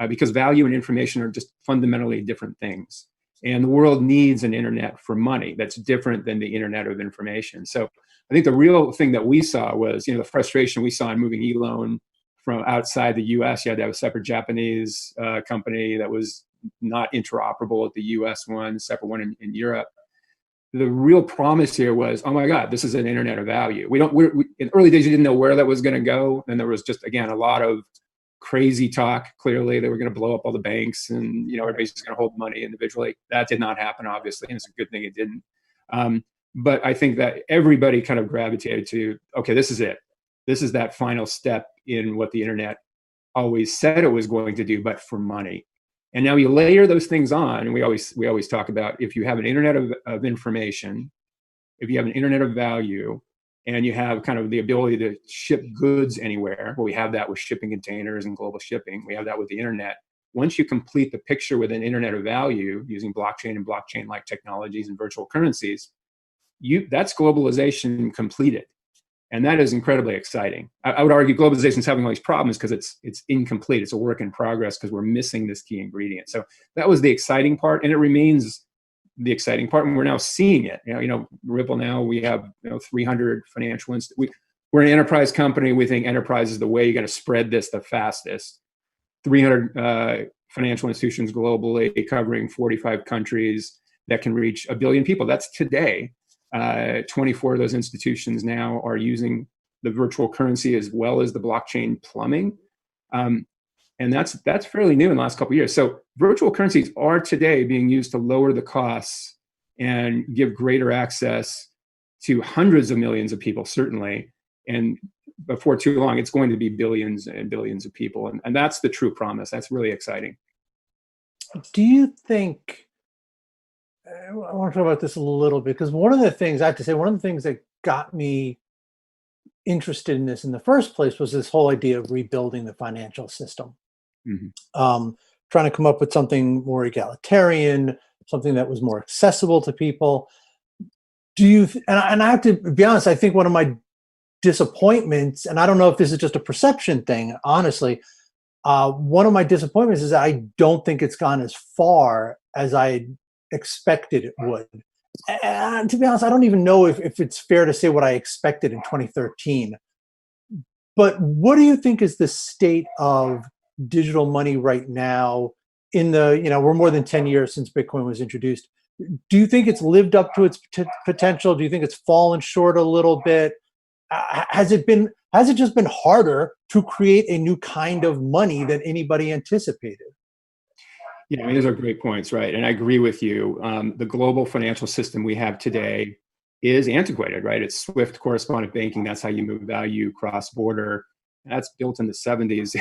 because value and information are just fundamentally different things. And the world needs an internet for money that's different than the internet of information. So I think the real thing that we saw was, the frustration we saw in moving eLoan from outside the US. You had to have a separate Japanese company that was not interoperable with the US one, separate one in Europe. The real promise here was, oh my God, this is an internet of value. We in early days, you didn't know where that was going to go. And there was just, again, a lot of crazy talk. Clearly, they were going to blow up all the banks and, everybody's just going to hold money individually. That did not happen, obviously. And it's a good thing it didn't. But I think that everybody kind of gravitated to, okay, this is it. This is that final step in what the internet always said it was going to do, but for money. And now you layer those things on, and we always talk about, if you have an internet of information, if you have an internet of value, and you have kind of the ability to ship goods anywhere, well, we have that with shipping containers and global shipping. We have that with the internet. Once you complete the picture with an internet of value using blockchain and blockchain-like technologies and virtual currencies, that's globalization completed. And that is incredibly exciting. I would argue globalization is having all these problems because it's incomplete. It's a work in progress because we're missing this key ingredient. So that was the exciting part, and it remains the exciting part. And we're now seeing it. Ripple now, we have 300 financial institutions. We're an enterprise company. We think enterprise is the way you're going to spread this the fastest. 300 financial institutions globally, covering 45 countries that can reach 1 billion people. That's today. 24 of those institutions now are using the virtual currency as well as the blockchain plumbing. And that's fairly new in the last couple of years. So virtual currencies are today being used to lower the costs and give greater access to hundreds of millions of people, certainly. And before too long, it's going to be billions and billions of people. And that's the true promise. That's really exciting. Do you think, I want to talk about this a little bit, because one of the things that got me interested in this in the first place was this whole idea of rebuilding the financial system. Mm-hmm. Trying to come up with something more egalitarian, something that was more accessible to people. And I have to be honest, I think one of my disappointments, and I don't know if this is just a perception thing, honestly, one of my disappointments is that I don't think it's gone as far as I expected it would. And to be honest, I don't even know if it's fair to say what I expected in 2013. But what do you think is the state of digital money right now we're more than 10 years since Bitcoin was introduced. Do you think it's lived up to its potential? Do you think it's fallen short a little bit? Has it just been harder to create a new kind of money than anybody anticipated? Yeah, I mean, those are great points, right? And I agree with you. The global financial system we have today is antiquated, right? It's SWIFT correspondent banking. That's how you move value cross-border. That's built in the 70s.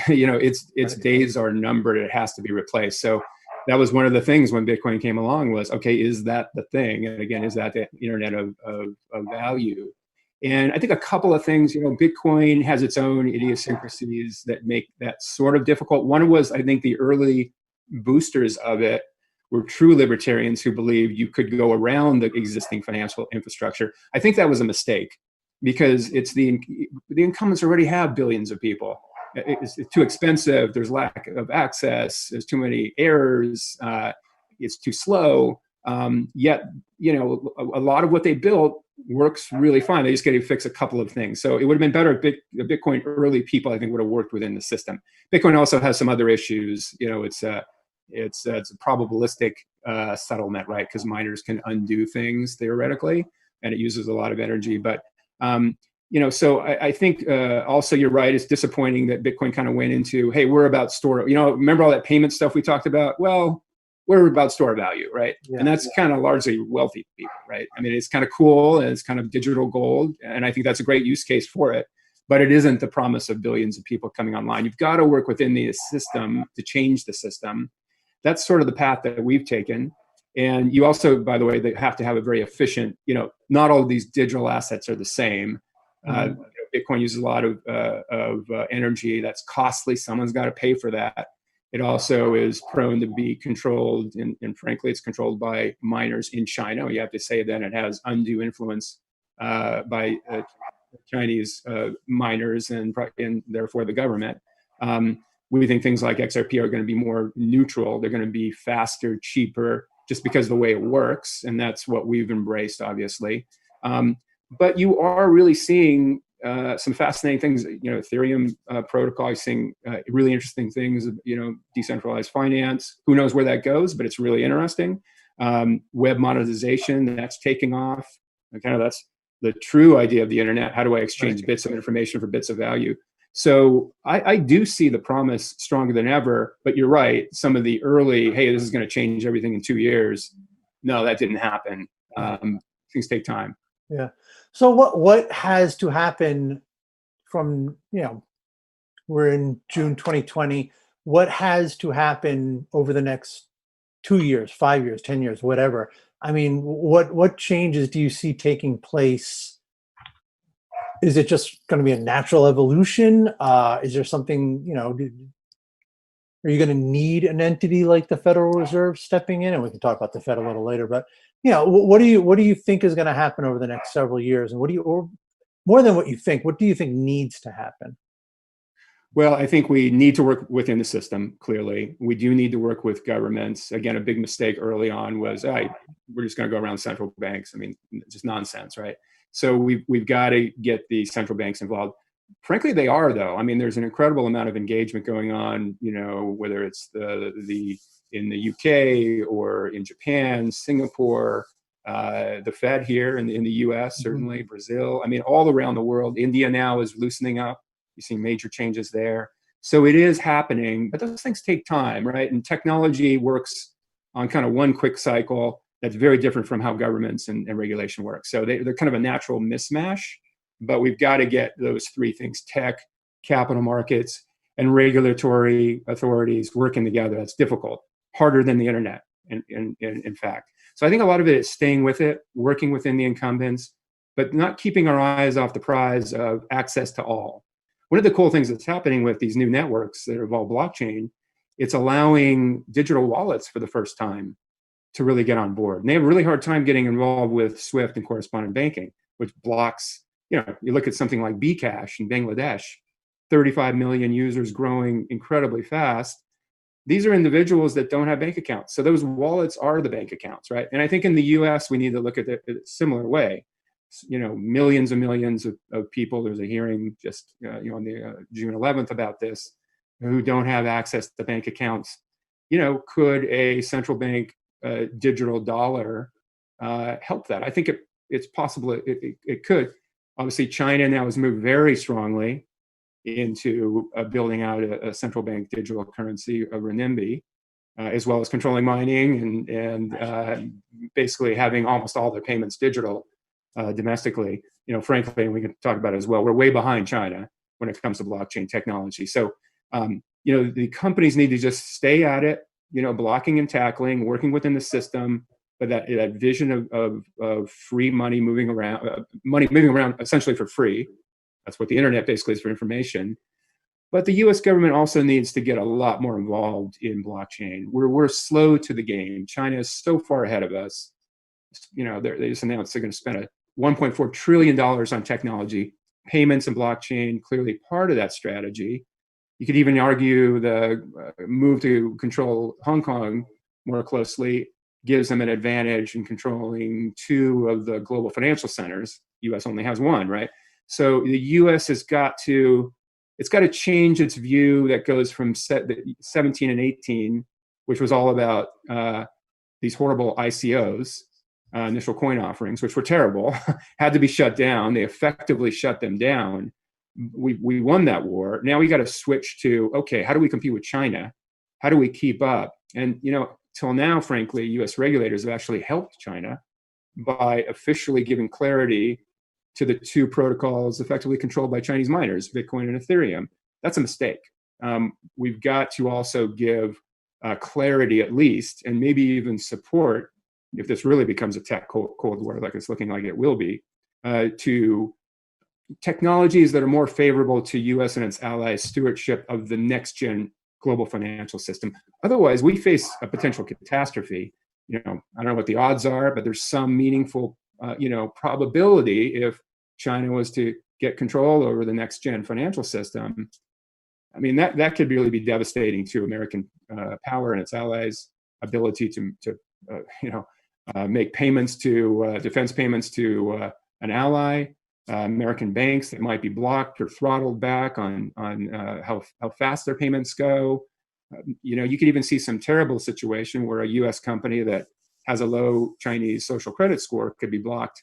Its days are numbered. It has to be replaced. So that was one of the things when Bitcoin came along was, okay, is that the thing? And again, is that the internet of value? And I think a couple of things, Bitcoin has its own idiosyncrasies that make that sort of difficult. One was, I think, the early boosters of it were true libertarians who believed you could go around the existing financial infrastructure. I think that was a mistake because it's the incumbents already have billions of people. It's too expensive. There's lack of access. There's too many errors. It's too slow. Yet, a lot of what they built works really fine. They just got to fix a couple of things. So it would have been better if Bitcoin early people, I think, would have worked within the system. Bitcoin also has some other issues. It's a probabilistic settlement, right? Because miners can undo things theoretically, and it uses a lot of energy. But so I think also you're right. It's disappointing that Bitcoin kind of went into, hey, we're about store. Remember all that payment stuff we talked about? Well, we're about store value, right? Yeah, and that's kind of largely wealthy people, right? I mean, it's kind of cool and it's kind of digital gold, and I think that's a great use case for it. But it isn't the promise of billions of people coming online. You've got to work within the system to change the system. That's sort of the path that we've taken. And you also, by the way, they have to have a very efficient, not all of these digital assets are the same. Mm-hmm. Bitcoin uses a lot of energy that's costly. Someone's got to pay for that. It also is prone to be controlled, and frankly, it's controlled by miners in China. You have to say that it has undue influence by Chinese miners and therefore the government. We think things like XRP are going to be more neutral. They're going to be faster, cheaper, just because of the way it works. And that's what we've embraced, obviously. But you are really seeing some fascinating things. Ethereum protocol is seeing really interesting things. Decentralized finance. Who knows where that goes? But it's really interesting. Web monetization, that's taking off. That's the true idea of the internet. How do I exchange bits of information for bits of value? So I do see the promise stronger than ever. But you're right. Some of the early, hey, this is going to change everything in 2 years. No, that didn't happen. Things take time. Yeah. So what has to happen from, we're in June 2020. what has to happen over the next 2 years, 5 years, 10 years, whatever? I mean, what changes do you see taking place? Is it just going to be a natural evolution? Is there something, are you going to need an entity like the Federal Reserve stepping in? And we can talk about the Fed a little later, but what do you think is going to happen over the next several years? And or more than what you think, what do you think needs to happen? Well, I think we need to work within the system, clearly. We do need to work with governments. Again, a big mistake early on was, we're just going to go around central banks. I mean, just nonsense, right? So we've got to get the central banks involved. Frankly, they are, though. I mean, there's an incredible amount of engagement going on, whether it's in the UK or in Japan, Singapore, the Fed here in the US, certainly, Brazil. I mean, all around the world. India now is loosening up. You see major changes there. So it is happening, but those things take time, right? And technology works on kind of one quick cycle that's very different from how governments and regulation work. So they're kind of a natural mismatch, but we've got to get those three things: tech, capital markets, and regulatory authorities working together. That's difficult, harder than the internet, in fact. So I think a lot of it is staying with it, working within the incumbents, but not keeping our eyes off the prize of access to all. One of the cool things that's happening with these new networks that involve blockchain, it's allowing digital wallets for the first time to really get on board. And they have a really hard time getting involved with SWIFT and correspondent banking, which blocks, you look at something like Bcash in Bangladesh, 35 million users growing incredibly fast. These are individuals that don't have bank accounts. So those wallets are the bank accounts, right? And I think in the US, we need to look at it a similar way. Millions and millions of people. There's a hearing just on the June 11th about this, who don't have access to bank accounts. Could a central bank digital dollar help that? I think it's possible it could. Obviously, China now has moved very strongly into building out a central bank digital currency, a renminbi, as well as controlling mining and basically having almost all their payments digital. Domestically, frankly, and we can talk about it as well, we're way behind China when it comes to blockchain technology. So, the companies need to just stay at it, blocking and tackling, working within the system, but that vision of free money moving around essentially for free. That's what the internet basically is for information. But the U.S. government also needs to get a lot more involved in blockchain. We're slow to the game. China is so far ahead of us. They just announced they're going to spend $1.4 trillion on technology. Payments and blockchain, clearly part of that strategy. You could even argue the move to control Hong Kong more closely gives them an advantage in controlling two of the global financial centers. U.S. only has one, right? So the U.S. it's got to change its view that goes from 17 and 18, which was all about these horrible ICOs, initial coin offerings, which were terrible, had to be shut down. They effectively shut them down. We won that war. Now we got to switch to, okay, how do we compete with China? How do we keep up? And, till now, frankly, US regulators have actually helped China by officially giving clarity to the two protocols effectively controlled by Chinese miners, Bitcoin and Ethereum. That's a mistake. We've got to also give clarity at least, and maybe even support, if this really becomes a tech cold war like it's looking like it will be, to technologies that are more favorable to US and its allies' stewardship of the next gen global financial system. Otherwise, we face a potential catastrophe. I don't know what the odds are, but there's some meaningful probability if China was to get control over the next gen financial system. I mean, that could really be devastating to American power and its allies' ability to make payments to defense payments to an ally. American banks that might be blocked or throttled back on how fast their payments go. You could even see some terrible situation where a U.S. company that has a low Chinese social credit score could be blocked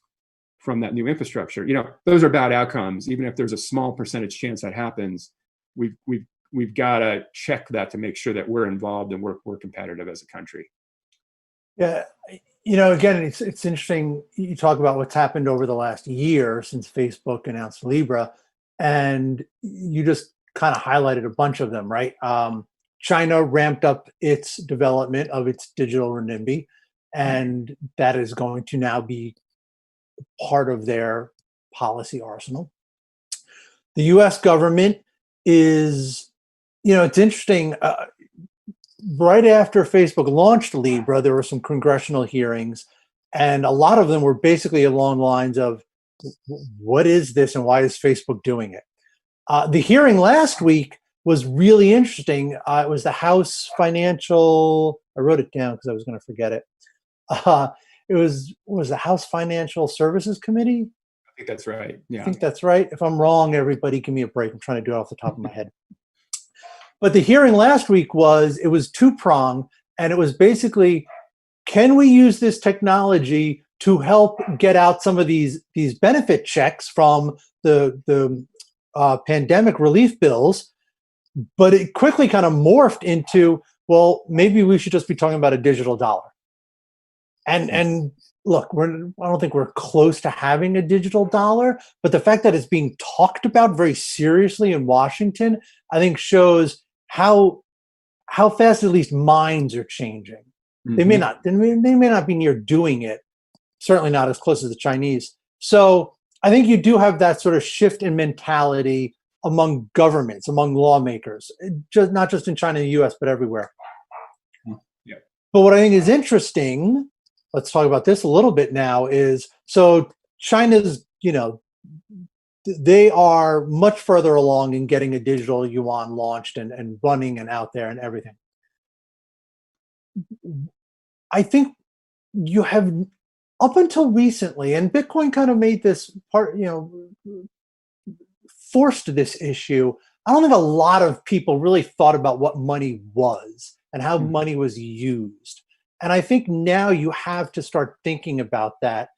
from that new infrastructure. Those are bad outcomes. Even if there's a small percentage chance that happens, we've got to check that to make sure that we're involved and we're competitive as a country. Yeah. Again, it's interesting. You talk about what's happened over the last year since Facebook announced Libra, and you just kind of highlighted a bunch of them, right? China ramped up its development of its digital renminbi, and that is going to now be part of their policy arsenal. The US government is, it's interesting. Right after Facebook launched Libra, there were some congressional hearings, and a lot of them were basically along the lines of, what is this and why is Facebook doing it? The hearing last week was really interesting. It was the House Financial, I wrote it down because I was going to forget it. It was the House Financial Services Committee? I think that's right. Yeah. I think that's right. If I'm wrong, everybody give me a break. I'm trying to do it off the top of my head. But the hearing last week it was two-pronged, and it was basically, can we use this technology to help get out some of these benefit checks from the pandemic relief bills? But it quickly kind of morphed into, well, maybe we should just be talking about a digital dollar. And look, I don't think we're close to having a digital dollar, but the fact that it's being talked about very seriously in Washington, I think shows how fast at least minds are changing. Mm-hmm. They may not be near doing it, certainly not as close as the Chinese. So I think you do have that sort of shift in mentality among governments, among lawmakers, not just in China and the US, but everywhere. Yeah. But what I think is interesting, let's talk about this a little bit now, is so China's, they are much further along in getting a digital yuan launched and running and out there and everything. I think you have, up until recently, and Bitcoin kind of made this part, forced this issue. I don't think a lot of people really thought about what money was and how money was used. And I think now you have to start thinking about that.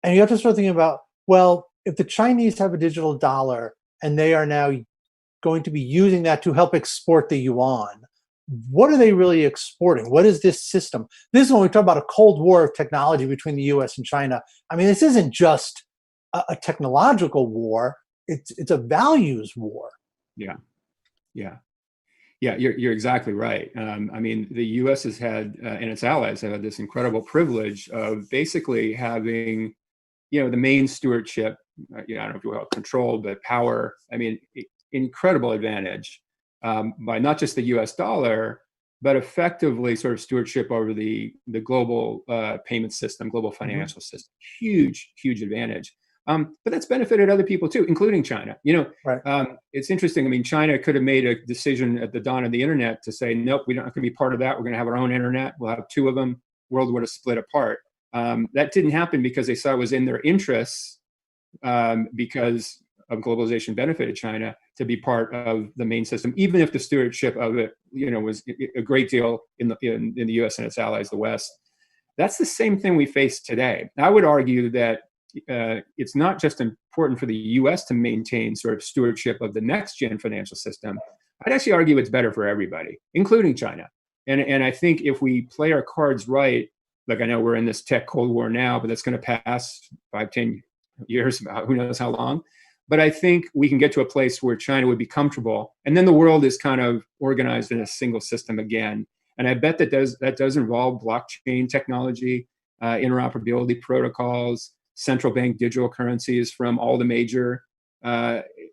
And you have to start thinking about, well, if the Chinese have a digital dollar and they are now going to be using that to help export the yuan, what are they really exporting? What is this system? This is when we talk about a Cold War of technology between the US and China. I mean, this isn't just a technological war. It's a values war. Yeah. You're exactly right. I mean, the U.S. has had, and its allies have had this incredible privilege of basically having, the main stewardship. I don't know if you will control, but power. I mean, incredible advantage by not just the U.S. dollar, but effectively sort of stewardship over the global payment system, global financial system. Huge advantage. But that's benefited other people too, including China. Right. It's interesting. I mean, China could have made a decision at the dawn of the internet to say, nope, we're not going to be part of that. We're going to have our own internet. We'll have two of them. World would have split apart. That didn't happen because they saw it was in their interests, because of globalization benefited China to be part of the main system, even if the stewardship of it, was a great deal in the U.S. and its allies, the West. That's the same thing we face today. I would argue that it's not just important for the U.S. to maintain sort of stewardship of the next gen financial system. I'd actually argue it's better for everybody, including China. And I think if we play our cards right, like I know we're in this tech Cold War now, but that's going to pass 5-10 years, who knows how long. But I think we can get to a place where China would be comfortable, and then the world is kind of organized in a single system again. And I bet that does involve blockchain technology, interoperability protocols, central bank digital currencies from all the major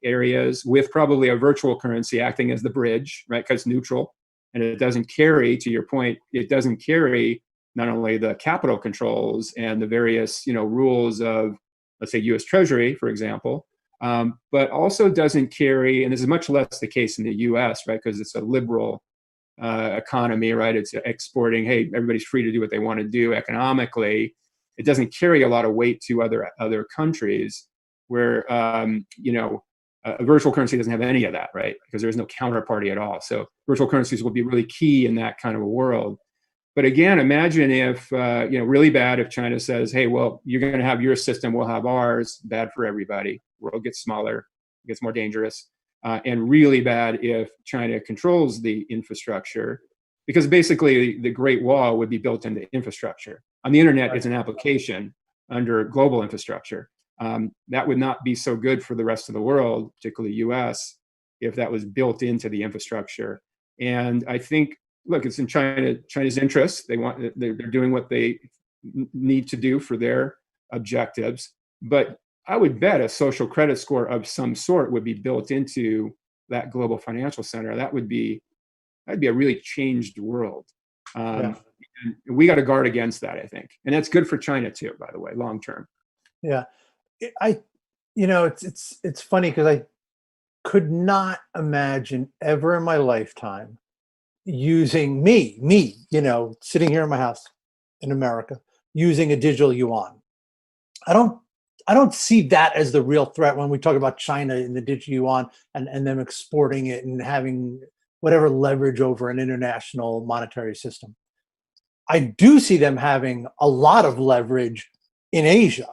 areas, with probably a virtual currency acting as the bridge, right? Because it's neutral, and it doesn't carry, to your point, it doesn't carry not only the capital controls and the various rules of, let's say, U.S. Treasury, for example, but also doesn't carry, and this is much less the case in the U.S., right? Because it's a liberal economy, right? It's exporting. Hey, everybody's free to do what they want to do economically. It doesn't carry a lot of weight to other countries where a virtual currency doesn't have any of that, right? Because there's no counterparty at all. So virtual currencies will be really key in that kind of a world. But again, imagine if really bad if China says, "Hey, well, you're going to have your system, we'll have ours." Bad for everybody. World gets smaller, gets more dangerous, and really bad if China controls the infrastructure, because basically the Great Wall would be built into infrastructure. On the internet, it's an application under global infrastructure. That would not be so good for the rest of the world, particularly the US, if that was built into the infrastructure. And I think, look, it's in China's interest. They're doing what they need to do for their objectives. But I would bet a social credit score of some sort would be built into that global financial center. That'd be a really changed world. Yeah. And we got to guard against that, I think. And that's good for China too, by the way, long term. Yeah. It's funny because I could not imagine ever in my lifetime using sitting here in my house in America, using a digital yuan. I don't see that as the real threat when we talk about China and the digital yuan and them exporting it and having whatever leverage over an international monetary system. I do see them having a lot of leverage in Asia,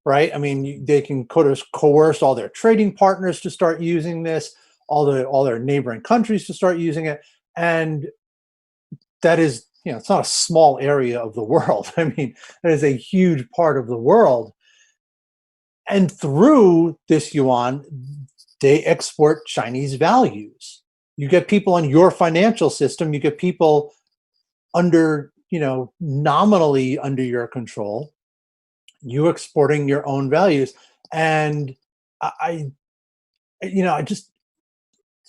right? I mean, they can coerce all their trading partners to start using this, all their neighboring countries to start using it. And that is, it's not a small area of the world. I mean, that is a huge part of the world. And through this yuan, they export Chinese values. You get people on your financial system, you get people under, nominally under your control, you exporting your own values. And it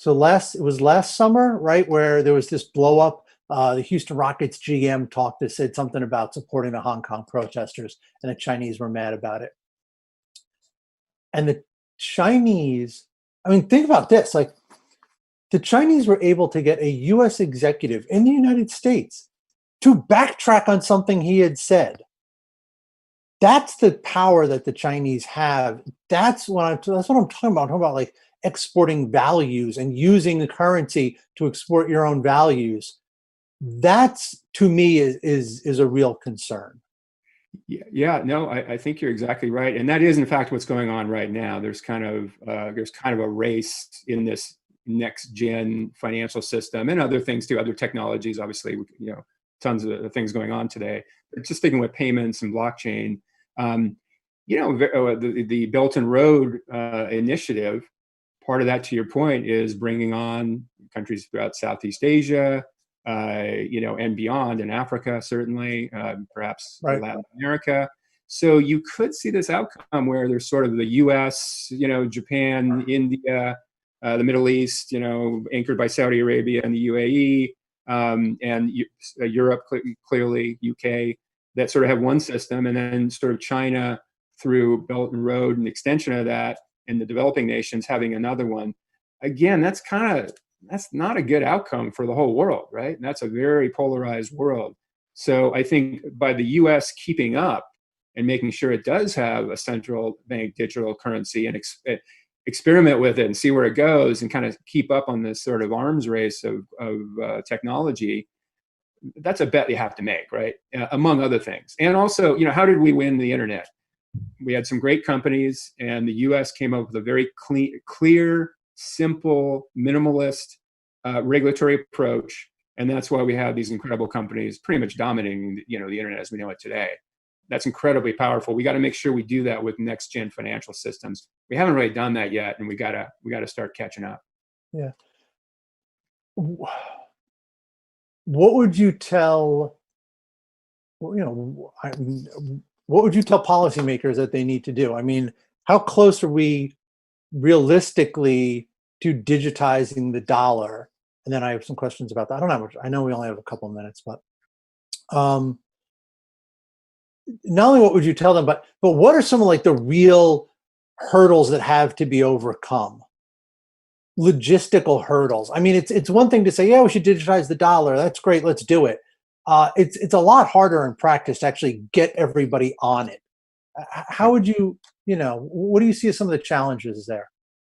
was last summer, right, where there was this blow up. The Houston Rockets GM said something about supporting the Hong Kong protesters, and the Chinese were mad about it. And the Chinese, think about this, like the Chinese were able to get a US executive in the United States to backtrack on something he had said. That's the power that the Chinese have. That's what I'm talking about. I'm talking about like exporting values and using the currency to export your own values. That's, to me, is a real concern. I think you're exactly right, and that is in fact what's going on right now. There's kind of a race in this next gen financial system and other things too, other technologies. Obviously, tons of things going on today. But just sticking with payments and blockchain, the Belt and Road initiative. Part of that, to your point, is bringing on countries throughout Southeast Asia, and beyond, in Africa, certainly, perhaps Right. Latin America. So you could see this outcome where there's sort of the U.S., Japan, India, the Middle East, anchored by Saudi Arabia and the UAE, and Europe, clearly UK, that sort of have one system, and then sort of China through Belt and Road and extension of that, and the developing nations having another one. Again, that's not a good outcome for the whole world, right? And that's a very polarized world. So I think by the US keeping up and making sure it does have a central bank digital currency and experiment with it and see where it goes and kind of keep up on this sort of arms race of technology, that's a bet you have to make, right? Among other things. And also, how did we win the internet? We had some great companies, and the US came up with a very clear, simple, minimalist regulatory approach, and that's why we have these incredible companies pretty much dominating the internet as we know it today. That's incredibly powerful. We got to make sure we do that with next gen financial systems. We haven't really done that yet, and we got to start catching up. Yeah. What would you tell policymakers that they need to do? I mean, how close are we realistically to digitizing the dollar? And then I have some questions about that. I don't have much. I know we only have a couple of minutes, but not only what would you tell them, but what are some of like the real hurdles that have to be overcome? Logistical hurdles. I mean, it's one thing to say, yeah, we should digitize the dollar. That's great. Let's do it. It's a lot harder in practice to actually get everybody on it. How would you, what do you see as some of the challenges there?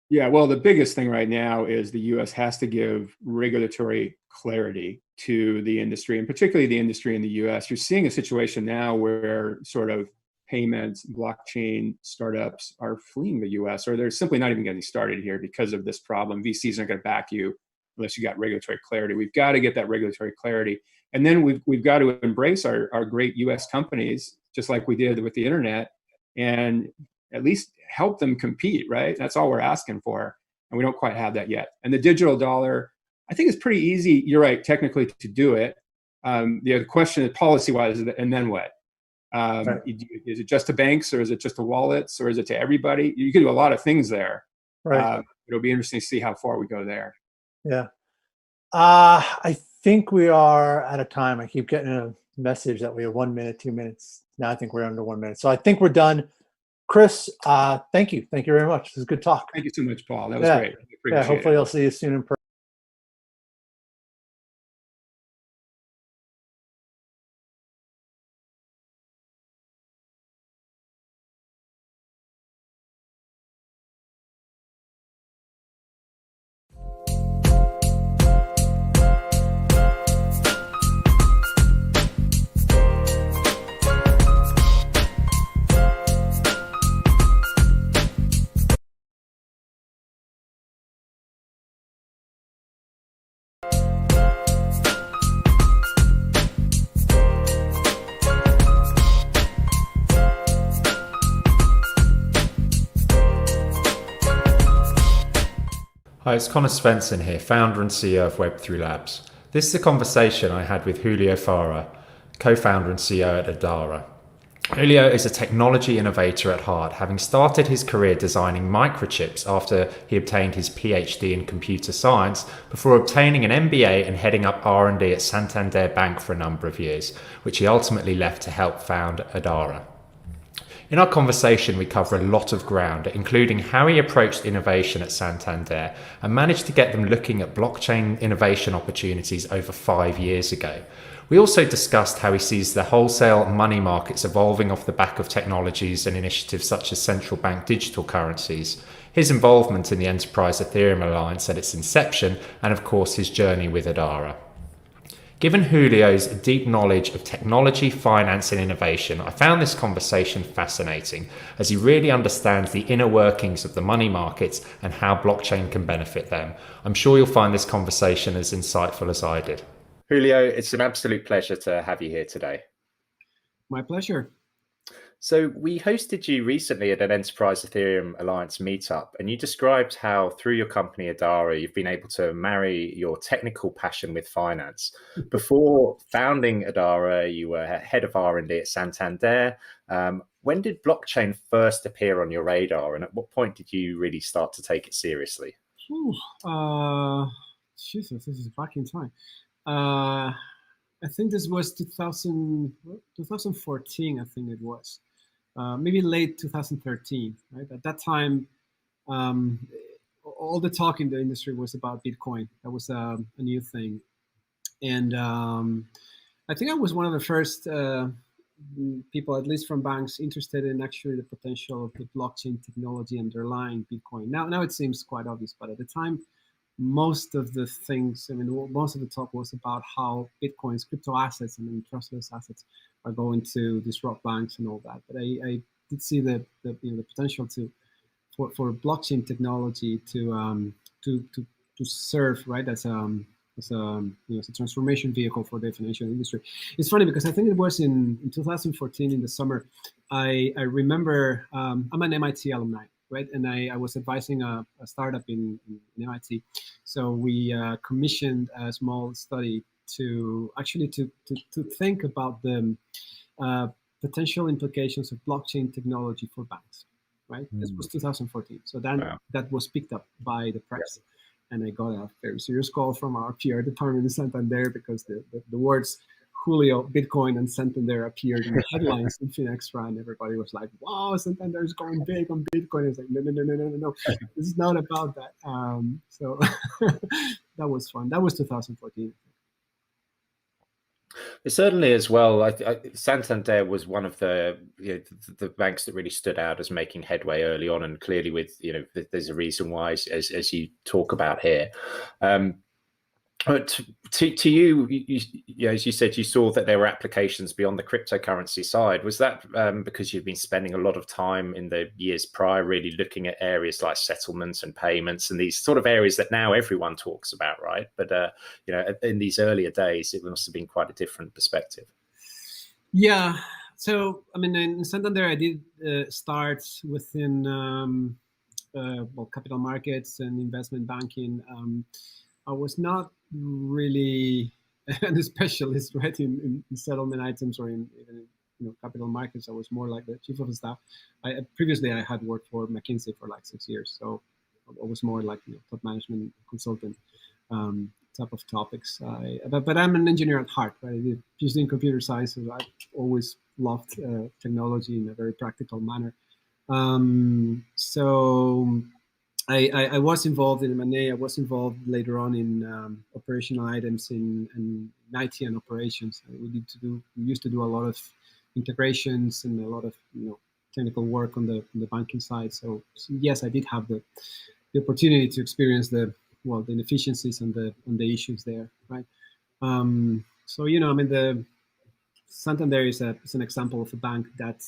Yeah, well, the biggest thing right now is the U.S. has to give regulatory clarity to the industry, and particularly the industry in the U.S. You're seeing a situation now where sort of payments, blockchain startups are fleeing the U.S., or they're simply not even getting started here because of this problem. VCs aren't going to back you unless you got regulatory clarity. We've got to get that regulatory clarity. And then we've got to embrace our great U.S. companies, just like we did with the internet, and at least help them compete, right? That's all we're asking for. And we don't quite have that yet. And the digital dollar, I think it's pretty easy. You're right, technically, to do it. The question is policy-wise, and then what? Right. Is it just to banks, or is it just to wallets, or is it to everybody? You can do a lot of things there. Right. It'll be interesting to see how far we go there. Yeah. I think we are out of time. I keep getting a message that we have 1 minute, 2 minutes. Now I think we're under 1 minute. So I think we're done. Chris, thank you. Thank you very much. This is a good talk. Thank you so much, Paul. That was great. Yeah, hopefully I'll see you soon in person. Hi, it's Connor Svensson here, founder and CEO of Web3 Labs. This is a conversation I had with Julio Farah, co-founder and CEO at Adresse. Julio is a technology innovator at heart, having started his career designing microchips after he obtained his PhD in computer science before obtaining an MBA and heading up R&D at Santander Bank for a number of years, which he ultimately left to help found Adresse. In our conversation, we cover a lot of ground, including how he approached innovation at Santander and managed to get them looking at blockchain innovation opportunities over 5 years ago. We also discussed how he sees the wholesale money markets evolving off the back of technologies and initiatives such as central bank digital currencies, his involvement in the Enterprise Ethereum Alliance at its inception, and of course his journey with Adresse. Given Julio's deep knowledge of technology, finance, and innovation, I found this conversation fascinating as he really understands the inner workings of the money markets and how blockchain can benefit them. I'm sure you'll find this conversation as insightful as I did. Julio, it's an absolute pleasure to have you here today. My pleasure. So we hosted you recently at an Enterprise Ethereum Alliance meetup, and you described how through your company Adresse, you've been able to marry your technical passion with finance. Before founding Adresse, you were head of R&D at Santander. When did blockchain first appear on your radar, and at what point did you really start to take it seriously? Jesus, this is back in time. I think this was 2014, I think it was. Maybe late 2013, right? At that time, all the talk in the industry was about Bitcoin. That was a new thing. And I think I was one of the first people, at least from banks, interested in actually the potential of the blockchain technology underlying Bitcoin. Now it seems quite obvious, but at the time, most of the things, most of the talk was about how Bitcoin's crypto assets and trustless assets are going to disrupt banks and all that. But I did see the potential for blockchain technology to serve, right, as a transformation vehicle for the financial industry. It's funny because I think it was in 2014 in the summer. I remember I'm an MIT alumni. Right, and I was advising a startup in MIT, so we commissioned a small study to think about the potential implications of blockchain technology for banks. Right, this was 2014. So then that was picked up by the press, and I got a very serious call from our PR department in Santander because the words Julio, Bitcoin, and Santander appeared in the headlines in FinExtra, and everybody was like, wow, Santander is going big on Bitcoin. It's like, no. This is not about that. So that was fun. That was 2014. Certainly as well, Santander was one of the banks that really stood out as making headway early on, and clearly with, there's a reason why, as you talk about here. But to you, as you said, you saw that there were applications beyond the cryptocurrency side. Was that because you've been spending a lot of time in the years prior really looking at areas like settlements and payments and these sort of areas that now everyone talks about, right? But in these earlier days, it must have been quite a different perspective. Yeah. So in Santander, I did start within capital markets and investment banking. I was not really a specialist, right, in settlement items or in even capital markets. I was more like the chief of staff. Previously I had worked for McKinsey for like 6 years, so I was more like top management consultant type of topics. But I'm an engineer at heart. Right? I did PhD in computer science, and I always loved technology in a very practical manner. So I was involved in M&A. I was involved later on in operational items in IT and operations. We used to do a lot of integrations and a lot of technical work on the banking side. So yes, I did have the opportunity to experience the inefficiencies and the issues there, right? So the Santander is an example of a bank that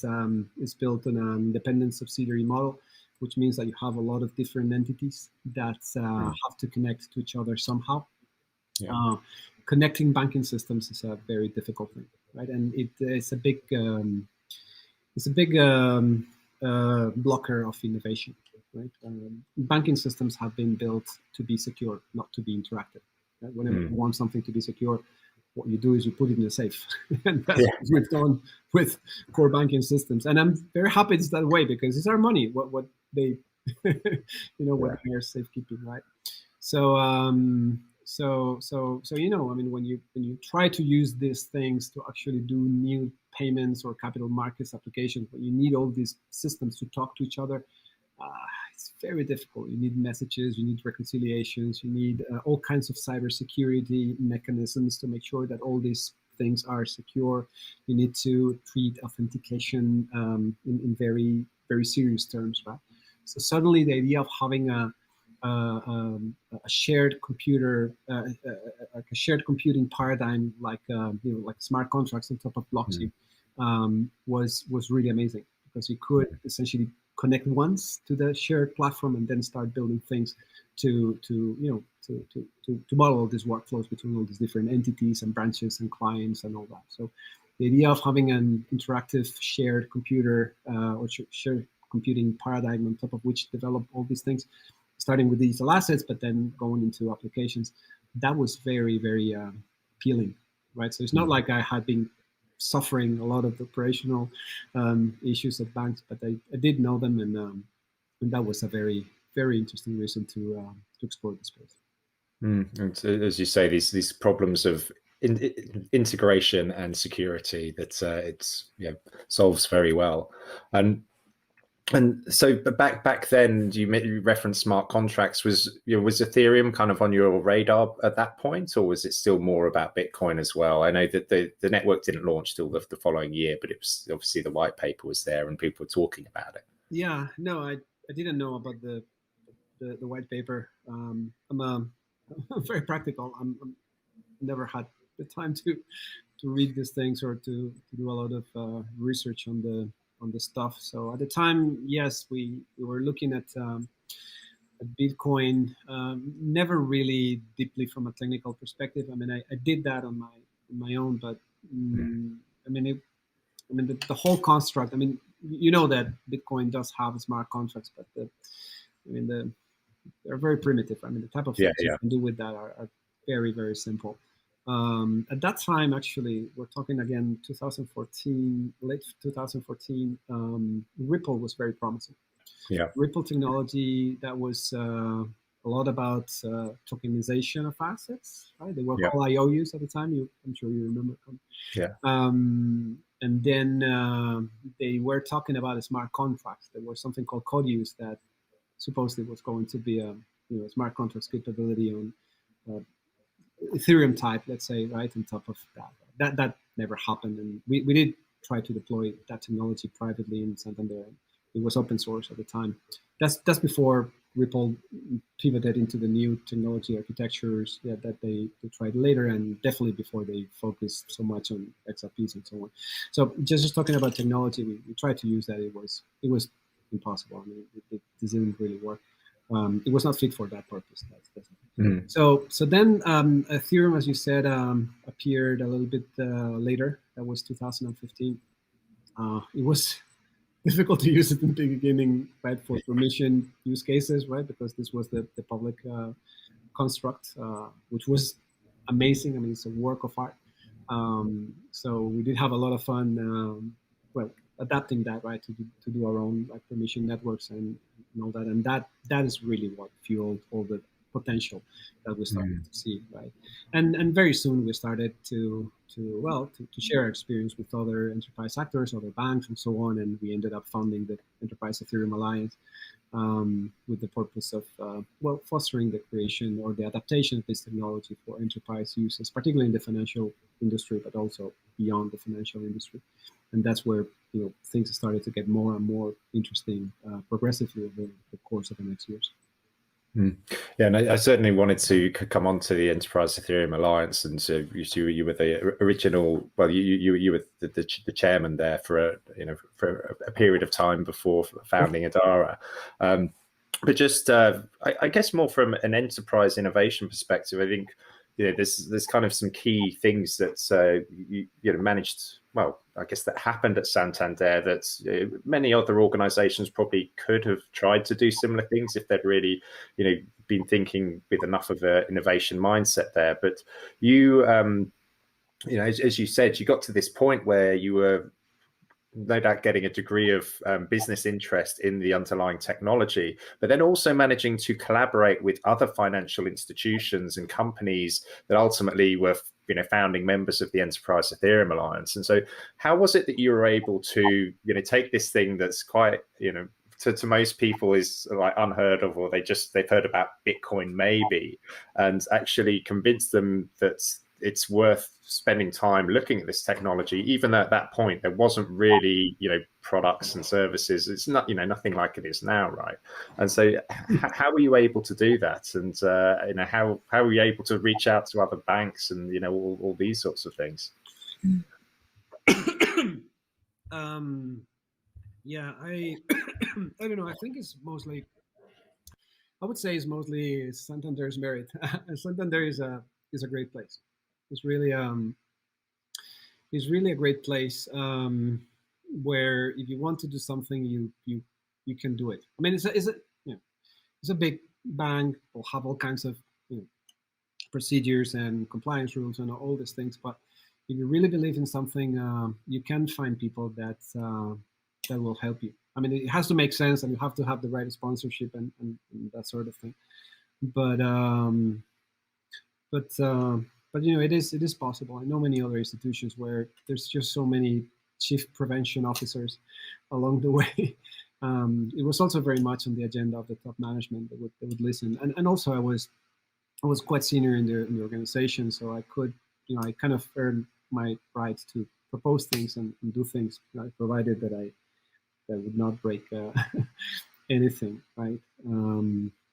is built on an independent subsidiary model, which means that you have a lot of different entities that have to connect to each other somehow. Yeah. Connecting banking systems is a very difficult thing, right? And it's a big blocker of innovation, right? Banking systems have been built to be secure, not to be interactive. Right? Whenever you want something to be secure, what you do is you put it in a safe. And that's what we've done with core banking systems. And I'm very happy it's that way because it's our money, what they, what they're safekeeping, right? So, when you try to use these things to actually do new payments or capital markets applications, but you need all these systems to talk to each other, it's very difficult. You need messages, you need reconciliations, you need all kinds of cybersecurity mechanisms to make sure that all these things are secure. You need to treat authentication in very, very serious terms, right? So suddenly the idea of having a shared computer, like a shared computing paradigm, like like smart contracts on top of blockchain, was really amazing because you could essentially connect once to the shared platform and then start building things to model all these workflows between all these different entities and branches and clients and all that. So the idea of having an interactive shared computer or shared computing paradigm on top of which develop all these things, starting with digital assets, but then going into applications, that was very, very appealing, right? So it's not like I had been suffering a lot of the operational issues at banks, but I did know them, and that was a very, very interesting reason to explore the space. And as you say, these problems of integration and security that it's solves very well. And so, but back then, you referenced smart contracts. Was Ethereum kind of on your radar at that point, or was it still more about Bitcoin as well? I know that the network didn't launch till the following year, but it was obviously the white paper was there and people were talking about it. Yeah, no, I didn't know about the white paper. I'm very practical. I'm never had the time to read these things or to do a lot of research on the stuff. So at the time, yes, we were looking at Bitcoin, never really deeply from a technical perspective. I mean, I did that on my own, but the whole construct. I mean, that Bitcoin does have smart contracts, but they're very primitive. I mean, the type of things you can do with that are very, very simple. At that time, actually, we're talking again 2014, late 2014, Ripple was very promising. Yeah. Ripple technology, that was a lot about tokenization of assets, right? They were called IOUs at the time. I'm sure you remember. Yeah. And then they were talking about smart contracts. There was something called CODUs that supposedly was going to be a smart contracts capability on Ethereum type, let's say, right on top of that. That never happened, and we did try to deploy that technology privately in Santander. It was open source at the time. That's before Ripple pivoted into the new technology architectures that they tried later, and definitely before they focused so much on XRPs and so on. So just talking about technology, we tried to use that. It was impossible. I mean, it didn't really work. It was not fit for that purpose. So then Ethereum, as you said, appeared a little bit later. That was 2015. It was difficult to use it in the beginning, right, for permission use cases, right, because this was the public construct, which was amazing. I mean, it's a work of art. So we did have a lot of fun, adapting that, right, to do our own like permission networks and all that. And that is really what fueled all the potential that we started to see, right? And very soon we started to share our experience with other enterprise actors, other banks, and so on. And we ended up founding the Enterprise Ethereum Alliance, with the purpose of fostering the creation or the adaptation of this technology for enterprise uses, particularly in the financial industry, but also beyond the financial industry. And that's where things started to get more and more interesting progressively over the course of the next years. Yeah, and I certainly wanted to come on to the Enterprise Ethereum Alliance, and so you were the original. Well, you were the chairman there for a period of time before founding Adara. But just I guess more from an enterprise innovation perspective, I think there's kind of some key things that you managed. Well, I guess that happened at Santander that many other organizations probably could have tried to do similar things if they'd really, been thinking with enough of an innovation mindset there. But you, as you said, you got to this point where you were no doubt getting a degree of business interest in the underlying technology, but then also managing to collaborate with other financial institutions and companies that ultimately were founding members of the Enterprise Ethereum Alliance. And so how was it that you were able to take this thing that's quite to most people is like unheard of, or they've heard about Bitcoin maybe, and actually convince them that it's worth spending time looking at this technology. Even at that point, there wasn't really, products and services. It's not, nothing like it is now, right? And so, how were you able to do that? And how were you able to reach out to other banks and all these sorts of things? Yeah, I don't know. I think it's mostly, I would say, it's mostly Santander's merit. Santander is a great place. It's really a great place where if you want to do something, you can do it. I mean, it's a big bank. Will have all kinds of procedures and compliance rules and all these things. But if you really believe in something, you can find people that will help you. I mean, it has to make sense, and you have to have the right sponsorship and that sort of thing. But it is possible. I know many other institutions where there's just so many chief prevention officers along the way. It was also very much on the agenda of the top management that would listen. And also I was quite senior in the organization, so I could, I kind of earned my right to propose things and do things, provided that I would not break anything, right?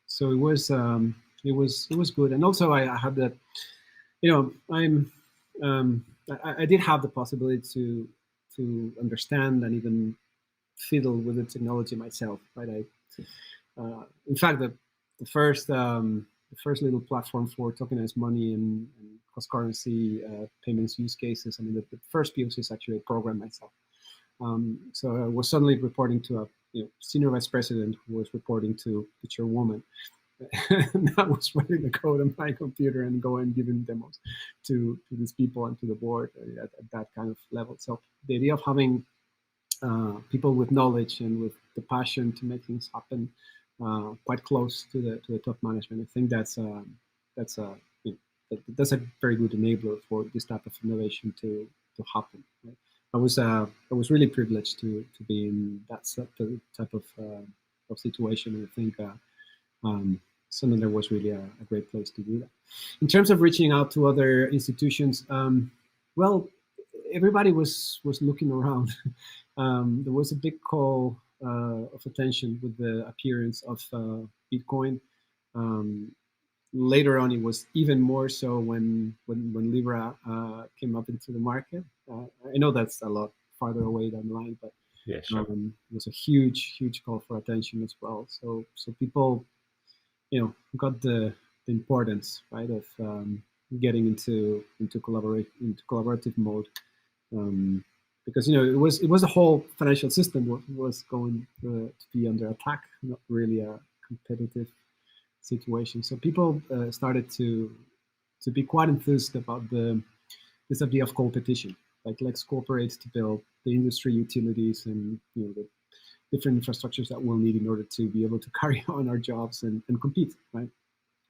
So it was good. And also I had that, I did have the possibility to understand and even fiddle with the technology myself, right? In fact, the first little platform for tokenized money and cross-currency payments use cases, I mean, the first POCs actually I programmed myself. So I was suddenly reporting to a senior vice president who was reporting to the chairwoman. And I was writing the code on my computer and going giving demos to these people and to the board at that kind of level. So the idea of having people with knowledge and with the passion to make things happen quite close to the top management, I think that's a very good enabler for this type of innovation to happen. Right? I was really privileged to be in that type of situation, and I think Santander was really a great place to do that. In terms of reaching out to other institutions, well, everybody was looking around. There was a big call of attention with the appearance of Bitcoin. Later on, it was even more so when Libra came up into the market. I know that's a lot farther away down the line, but yeah, sure. It was a huge call for attention as well. So people, got the importance, right, of getting into collaborative mode, because it was the whole financial system was going to be under attack, not really a competitive situation. So people started to be quite enthused about this idea of competition. Like, let's cooperate to build the industry utilities and the different infrastructures that we'll need in order to be able to carry on our jobs and compete, right?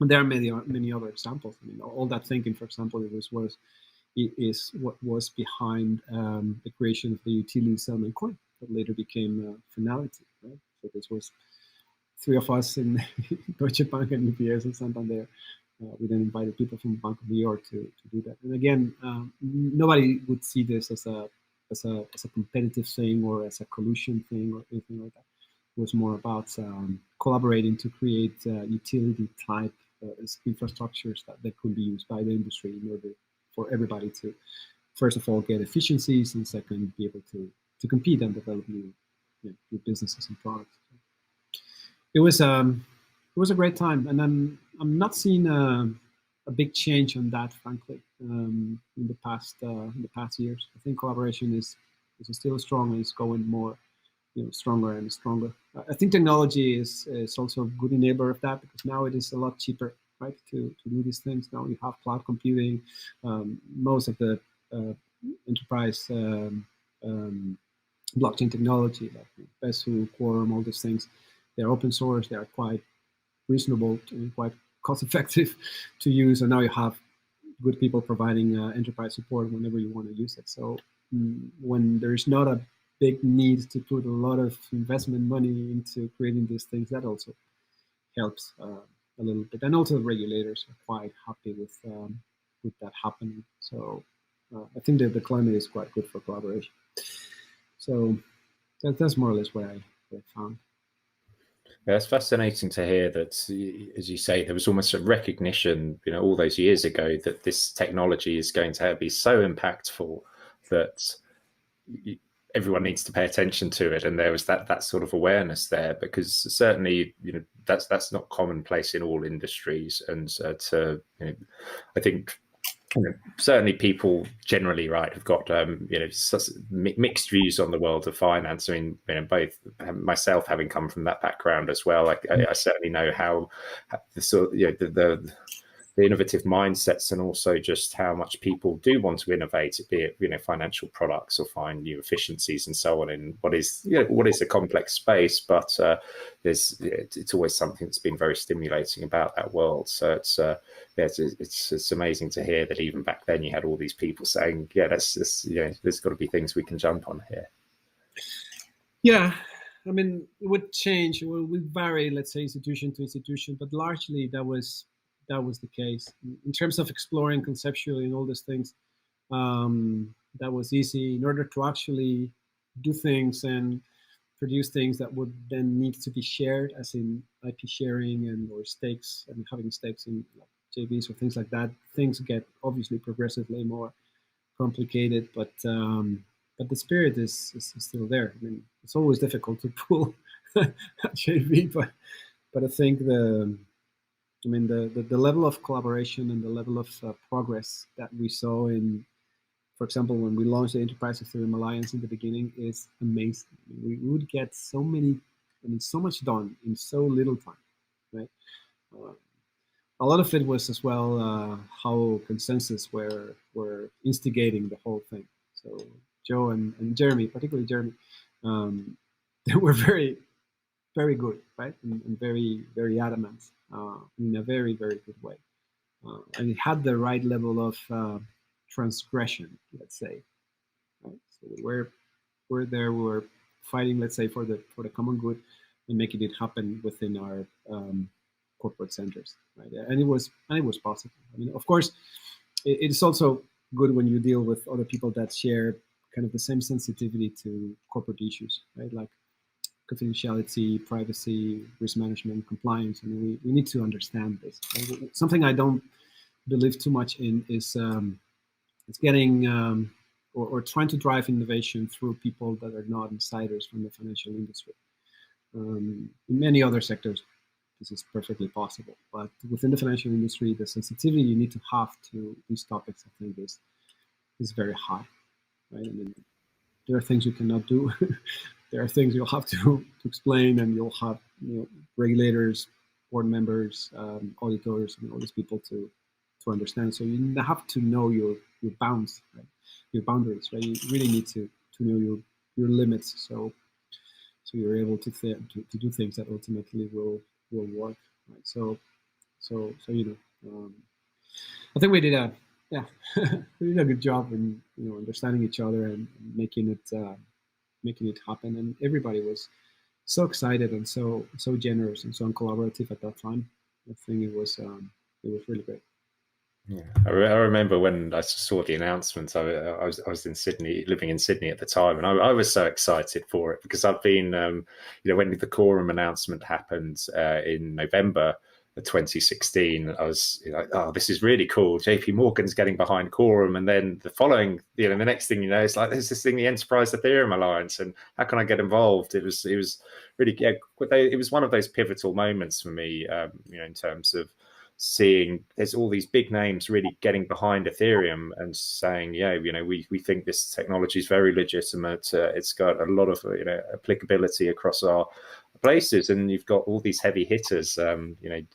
And there are many other examples. I mean, all that thinking, for example, is what was behind the creation of the utility settlement coin that later became finality, right? So this was three of us in Deutsche Bank and UPS and Santander. We then invited people from Bank of New York to do that. And again, nobody would see this as a competitive thing or as a collusion thing or anything like that. It was more about collaborating to create utility type infrastructures that could be used by the industry in order for everybody to, first of all, get efficiencies, and second, be able to compete and develop new businesses and products. It was a great time, and I'm not seeing a big change on that, frankly, in the past years. I think collaboration is still strong and is going more stronger and stronger. I think technology is also a good enabler of that, because now it is a lot cheaper, right, to do these things. Now you have cloud computing. Most of the enterprise blockchain technology, like basez, Quorum, all these things, they're open source. They are quite reasonable and quite cost effective to use. And now you have good people providing enterprise support whenever you want to use it. So when there's not a big need to put a lot of investment money into creating these things, that also helps a little bit. And also the regulators are quite happy with that happening. So I think that the climate is quite good for collaboration. So that's more or less what I found. Yeah, it's fascinating to hear that, as you say, there was almost a recognition, all those years ago, that this technology is going to be so impactful that everyone needs to pay attention to it, and there was that sort of awareness there, because certainly that's not commonplace in all industries, and I think certainly people generally, right, have got mixed views on the world of finance. I mean, both myself having come from that background as well, I certainly know how the sort of the innovative mindsets, and also just how much people do want to innovate, be it financial products or find new efficiencies and so on in what is a complex space. But it's always something that's been very stimulating about that world. So it's amazing to hear that even back then you had all these people saying, there's got to be things we can jump on here. Yeah, I mean, it would change. It would vary, let's say, institution to institution, but largely that was the case. In terms of exploring conceptually and all these things, that was easy. In order to actually do things and produce things that would then need to be shared, as in IP sharing or stakes, and having stakes in JVs or things like that, things get obviously progressively more complicated, but the spirit is still there. I mean, it's always difficult to pull a JV, but I think the level of collaboration and the level of progress that we saw in, for example, when we launched the Enterprise Ethereum Alliance in the beginning, is amazing. We would get so much done in so little time, right? A lot of it was as well how consensus were instigating the whole thing. So Joe and Jeremy, particularly Jeremy, they were very, very good, right? And very, very adamant in a very, very good way. And it had the right level of transgression, let's say. Right? So we're there, we were fighting, let's say, for the common good and making it happen within our corporate centers, right? And it was possible. I mean, of course, it's also good when you deal with other people that share kind of the same sensitivity to corporate issues, right? Like confidentiality, privacy, risk management, compliance. I mean, we need to understand this. Right? Something I don't believe too much in is it's getting or trying to drive innovation through people that are not insiders from the financial industry. In many other sectors, this is perfectly possible. But within the financial industry, the sensitivity you need to have to these topics, I think, is very high. Right? I mean, there are things you cannot do. There are things you'll have to explain, and you'll have regulators board members, auditors, and all these people to understand. So you have to know your bounds, right? Your boundaries, right? You really need to know your limits. So you're able to do things that ultimately will work, right? So I think we did we did a good job in understanding each other and making it happen. And everybody was so excited and so generous and so collaborative at that time. I think it was really great. Yeah, I remember when I saw the announcement. I was in Sydney, living in Sydney at the time, and I was so excited for it because I've been, when the quorum announcement happened in November of 2016, I was oh, this is really cool. JP Morgan's getting behind quorum, and then the following, the next thing it's like there's this thing, the Enterprise Ethereum Alliance, and how can I get involved? It was really it was one of those pivotal moments for me, in terms of seeing there's all these big names really getting behind Ethereum and saying, we think this technology is very legitimate. It's got a lot of applicability across our places, and you've got all these heavy hitters,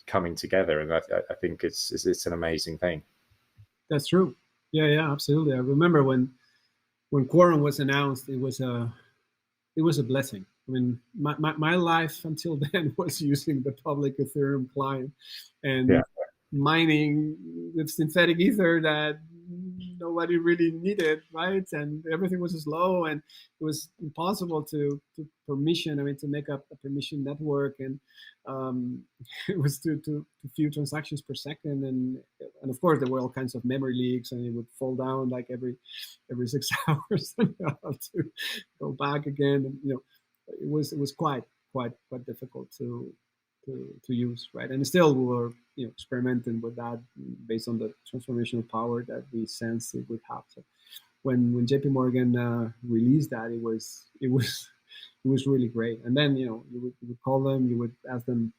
coming together, and I think it's an amazing thing. That's true. Yeah, absolutely. I remember when quorum was announced, it was a blessing. I mean, my life until then was using the public Ethereum client and mining with synthetic ether that nobody really needed, right? And everything was slow, and it was impossible to permission. I mean, to make up a permission network, and it was to few transactions per second, and of course there were all kinds of memory leaks, and it would fall down like every 6 hours, and you have to go back again, and it was quite difficult to use, right? And still we were experimenting with that based on the transformational power that we sensed it would have. So when JP Morgan released that, it was really great. And then you would call them, you would ask them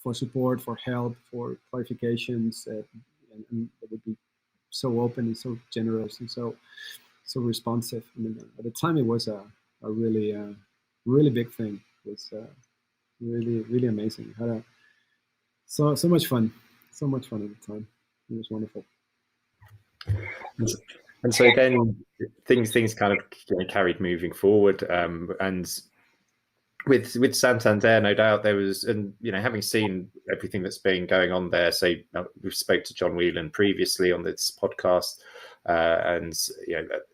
for support, for help, for clarifications, and they would be so open and so generous and so responsive. I mean, at the time it was a really big thing. It was really amazing. Had so much fun at the time. It was wonderful. And so then things kind of carried moving forward, and with Santander, no doubt there was, and having seen everything that's been going on there. So we spoke to John Whelan previously on this podcast, and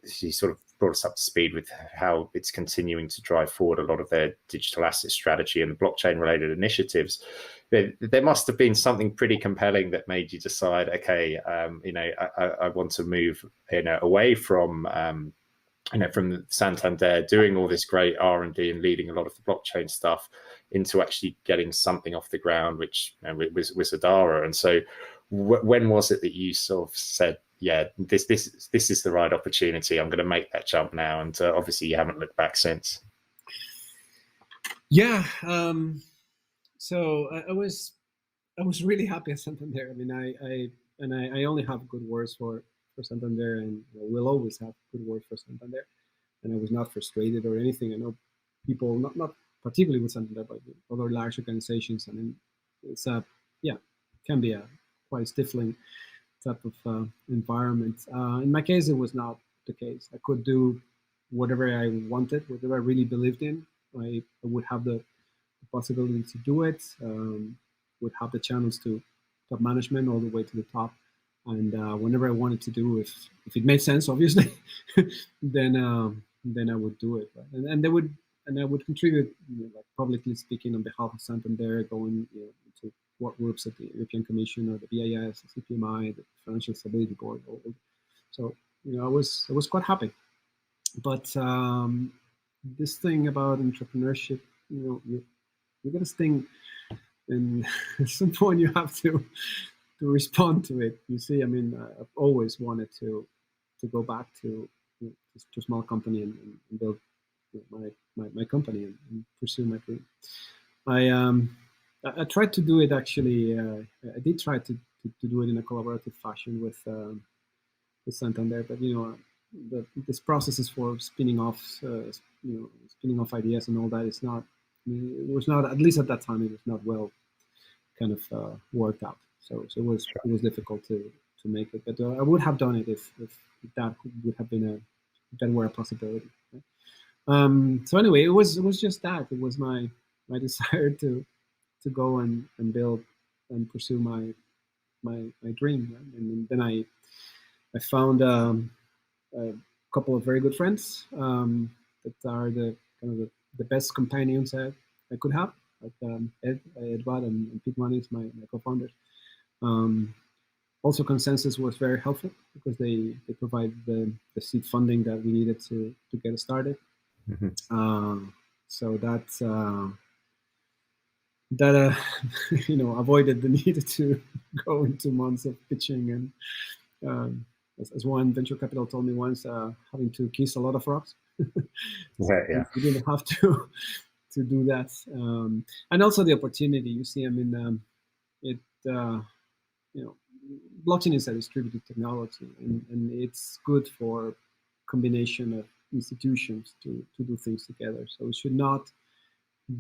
he sort of brought us up to speed with how it's continuing to drive forward a lot of their digital asset strategy and the blockchain related initiatives. There must have been something pretty compelling that made you decide, okay, I want to move away from from Santander doing all this great R&D and leading a lot of the blockchain stuff into actually getting something off the ground, which was Adara. And so when was it that you sort of said, yeah, this is the right opportunity, I'm going to make that jump now? And obviously you haven't looked back since. Yeah. So I was really happy at Santander. I mean, I only have good words for Santander, and will always have good words for Santander. And I was not frustrated or anything. I know people, not particularly with Santander, but with other large organizations. I mean, it's can be a quite stifling type of environment. In my case, it was not the case. I could do whatever I wanted, whatever I really believed in. I would have the possibility to do it. Would have the channels to top management all the way to the top. And whenever I wanted to do, if it made sense, obviously, then I would do it. Right? And I would contribute, like publicly speaking on behalf of Santander, going to work groups at the European Commission or the BIS, the CPMI, the Financial Stability Board. So I was quite happy. But this thing about entrepreneurship, you got to sting, and at some point you have to respond to it. You see, I mean, I've always wanted to go back to a small company and build my company and pursue my dream. I tried to do it actually. I did try to do it in a collaborative fashion with Santander, but this processes for spinning off ideas and all that is not. It was not, at least at that time, it was not well kind of worked out. So it was difficult to make it, but I would have done it if that would have been that were a possibility. Right? So anyway, it was just that. It was my desire to go and build and pursue my dream. Right? And then I found a couple of very good friends that are the kind of the best companions I could have. Like Edward and Pete Money is my co-founders. Also, Consensus was very helpful because they provide the seed funding that we needed to get started. Mm-hmm. So that's that avoided the need to go into months of pitching and as one venture capital told me once, having to kiss a lot of rocks. Yeah. You didn't have to do that, and also the opportunity. You see, I mean, blockchain is a distributed technology, and it's good for combination of institutions to do things together. So it should not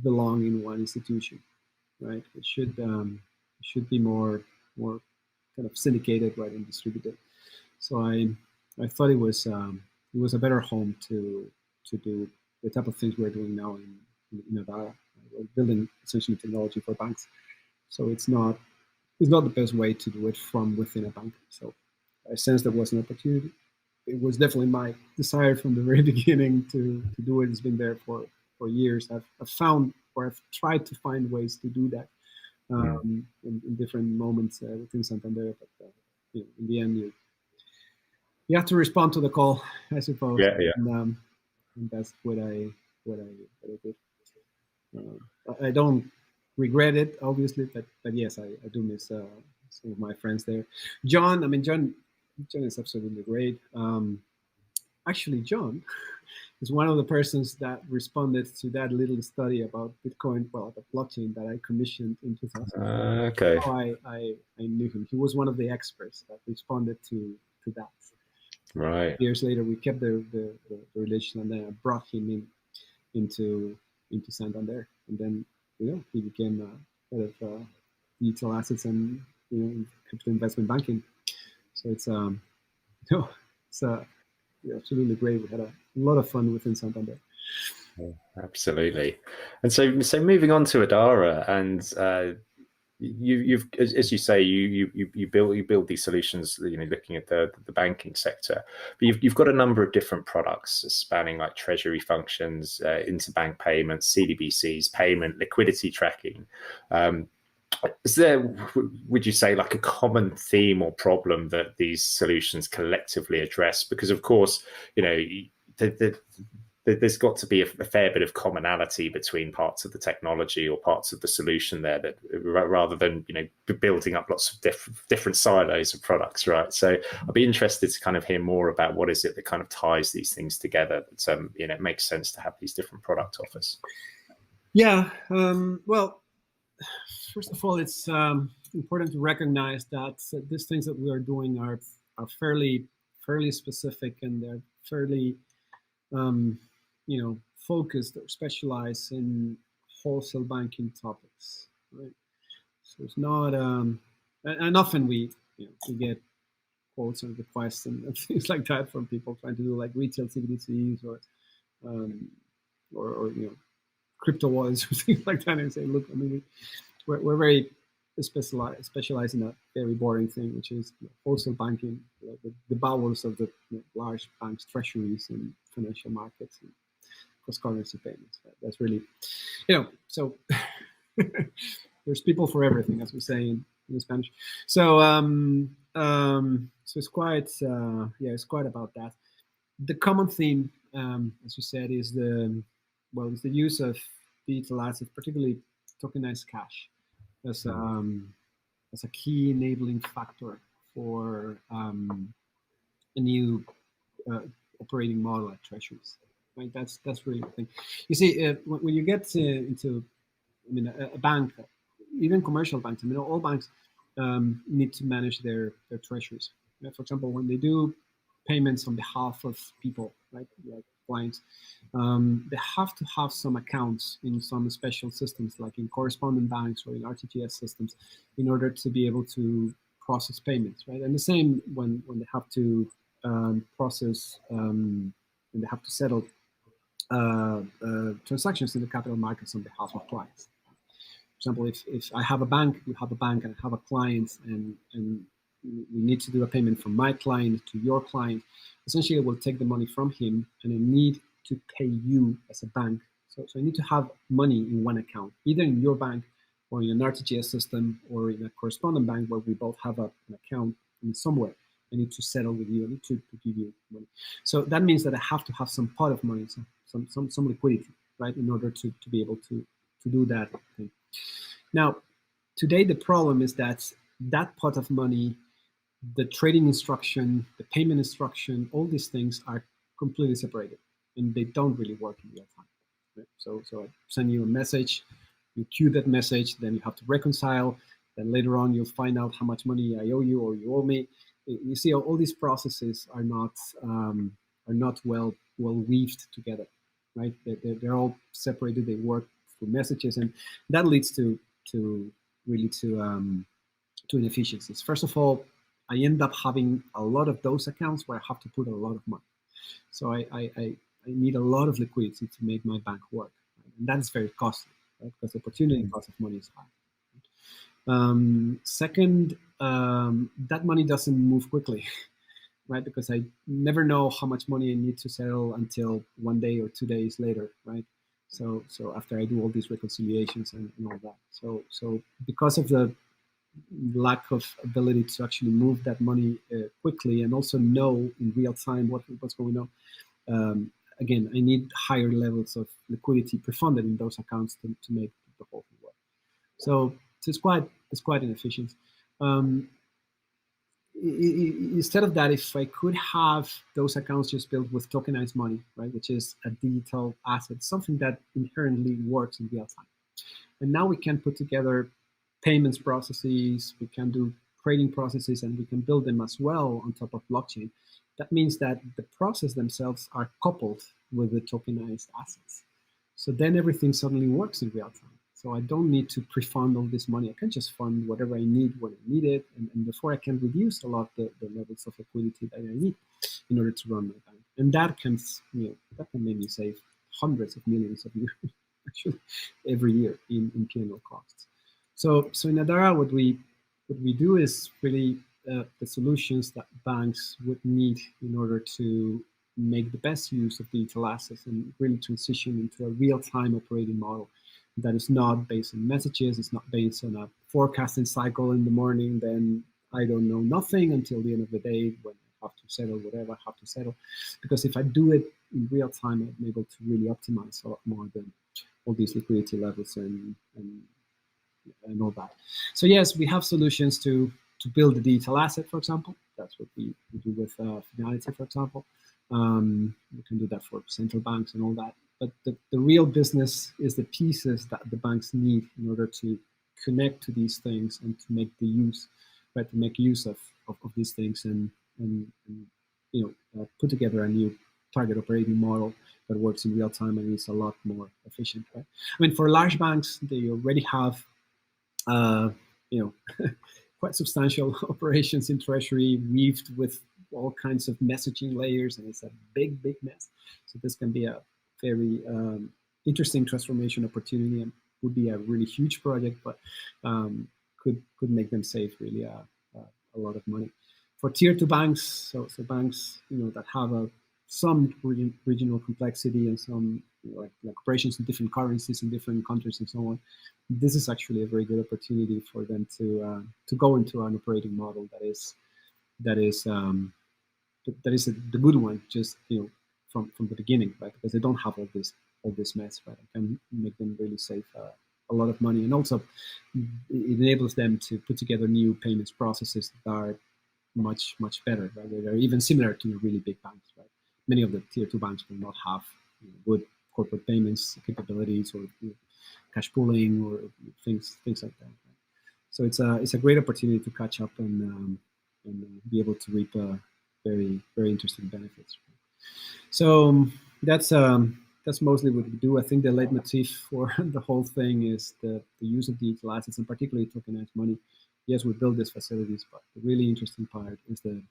belong in one institution, right? It should be more kind of syndicated, right, and distributed. So I thought it was a better home to do the type of things we're doing now in Adresse. We're building essentially technology for banks. So it's not the best way to do it from within a bank. So I sensed there was an opportunity. It was definitely my desire from the very beginning to do it. It's been there for years. I've found, or I've tried to find ways to do that in different moments within Santander. But in the end, you have to respond to the call, I suppose. Yeah. And that's what I did. I don't regret it, obviously, but yes, I do miss some of my friends there. John is absolutely great. Actually, John is one of the persons that responded to that little study about Bitcoin, the blockchain that I commissioned in 2000. Okay. So I knew him. He was one of the experts that responded to that. Right. Years later, we kept the relation, and then I brought him into Santander, and then he became head of digital assets and crypto investment banking. So it's absolutely great. We had a lot of fun within Santander. Yeah, absolutely. And so moving on to Adara, and you've, as you say, you build these solutions, looking at the banking sector, but you've got a number of different products spanning like treasury functions, interbank payments, CDBCs, payment, liquidity tracking. Is there, would you say, like a common theme or problem that these solutions collectively address? Because of course, there's got to be a fair bit of commonality between parts of the technology or parts of the solution there, that rather than building up lots of different silos of products, right? So I'd be interested to kind of hear more about what is it that kind of ties these things together, that it makes sense to have these different product offers. Yeah, well, first of all, it's important to recognize that these things that we are doing are fairly specific, and they're fairly focused or specialized in wholesale banking topics, right? So it's not, and often we get quotes and requests and things like that from people trying to do like retail CBDCs or crypto wallets or things like that, and say, look, I mean, we're very specialized in a very boring thing, which is wholesale banking, the bowels of the large banks' treasuries and financial markets and cross-currency payments. That's really, so there's people for everything, as we say in Spanish. So so it's quite it's quite about that. The common theme, as you said, is the use of digital assets, particularly tokenized cash, as a key enabling factor for a new operating model at treasuries. Right, that's really the thing. You see, when you get into, a bank, even commercial banks, all banks need to manage their treasuries. For example, when they do payments on behalf of people, right, like clients, they have to have some accounts in some special systems, like in correspondent banks or in RTGS systems, in order to be able to process payments, right? And the same when they have to process, when they have to settle transactions in the capital markets on behalf of clients. For example, if I have a bank, you have a bank, and I have a client, and we need to do a payment from my client to your client, essentially I will take the money from him, and I need to pay you as a bank. So I need to have money in one account, either in your bank or in an RTGS system or in a correspondent bank where we both have an account in somewhere. I need to settle with you. I need to give you money. So that means that I have to have some pot of money, some liquidity, right, in order to be able to do that thing. Now, today the problem is that that pot of money, the trading instruction, the payment instruction, all these things are completely separated, and they don't really work in real time. Right? So I send you a message, you queue that message, then you have to reconcile, then later on you'll find out how much money I owe you or you owe me. You see, all these processes are not well weaved together, right? They're all separated. They work through messages, and that leads to inefficiencies. First of all, I end up having a lot of those accounts where I have to put a lot of money. So I need a lot of liquidity to make my bank work, right? And that is very costly, right? Because the opportunity cost of money is high. Second, that money doesn't move quickly, right? Because I never know how much money I need to settle until 1 day or 2 days later, right? So after I do all these reconciliations and all that. So because of the lack of ability to actually move that money quickly and also know in real time what's going on, again, I need higher levels of liquidity pre-funded in those accounts to make the whole thing work. So it's quite inefficient. Instead of that, if I could have those accounts just built with tokenized money, right, which is a digital asset, something that inherently works in real time. And now we can put together payments processes, we can do trading processes, and we can build them as well on top of blockchain. That means that the process themselves are coupled with the tokenized assets. So then everything suddenly works in real time. So I don't need to pre-fund all this money. I can just fund whatever I need when I need it, and therefore I can reduce a lot the levels of liquidity that I need in order to run my bank. And that can, that can make me save hundreds of millions of euros actually every year in P&L costs. So in Adara, what we do is really the solutions that banks would need in order to make the best use of digital assets and really transition into a real-time operating model that is not based on messages, it's not based on a forecasting cycle in the morning, then I don't know nothing until the end of the day when I have to settle whatever I have to settle. Because if I do it in real time, I'm able to really optimize a lot more than all these liquidity levels and all that. So yes, we have solutions to build a digital asset, for example. That's what we do with Fidelity, for example. We can do that for central banks and all that. But the real business is the pieces that the banks need in order to connect to these things and to make the use, right? To make use of these things and put together a new target operating model that works in real time and is a lot more efficient, right? I mean, for large banks, they already have quite substantial operations in treasury weaved with all kinds of messaging layers, and it's a big mess. So this can be a very interesting transformation opportunity and would be a really huge project, but could make them save really a lot of money. For tier 2 banks, so banks that have some regional complexity and some like operations in different currencies in different countries and so on, this is actually a very good opportunity for them to go into an operating model that is the good one, just from the beginning, right? Because they don't have all this mess, right? It can make them really save a lot of money, and also it enables them to put together new payments processes that are much better, right? They're even similar to really big banks, right? Many of the tier 2 banks will not have good corporate payments capabilities or cash pooling or things like that. Right? So it's a great opportunity to catch up and be able to reap very interesting benefits. Right? So that's mostly what we do. I think the leitmotif for the whole thing is the use of digital assets, and particularly tokenized money. Yes, we build these facilities, but the really interesting part is the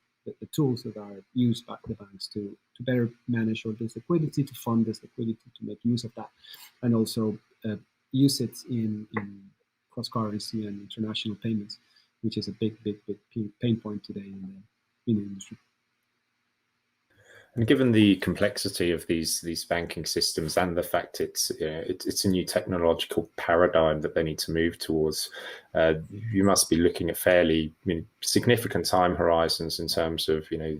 tools that are used by the banks to better manage all this liquidity, to fund this liquidity, to make use of that, and also use it in cross-currency and international payments, which is a big pain point today in the industry. And given the complexity of these banking systems and the fact it's a new technological paradigm that they need to move towards, you must be looking at fairly significant time horizons in terms of you're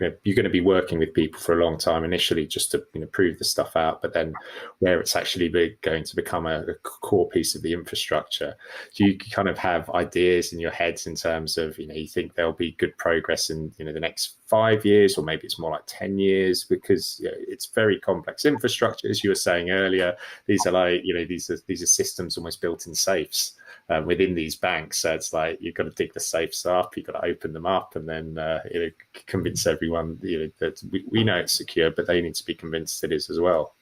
going to be working with people for a long time initially just to prove the stuff out, but then where it's actually going to become a core piece of the infrastructure. Do you kind of have ideas in your heads in terms of you think there'll be good progress in the next 5 years, or maybe it's more like 10 years, because it's very complex infrastructure, as you were saying earlier. These are like these are systems almost built in safes within these banks. So it's like you've got to dig the safes up, you've got to open them up, and then convince everyone that we know it's secure, but they need to be convinced it is as well.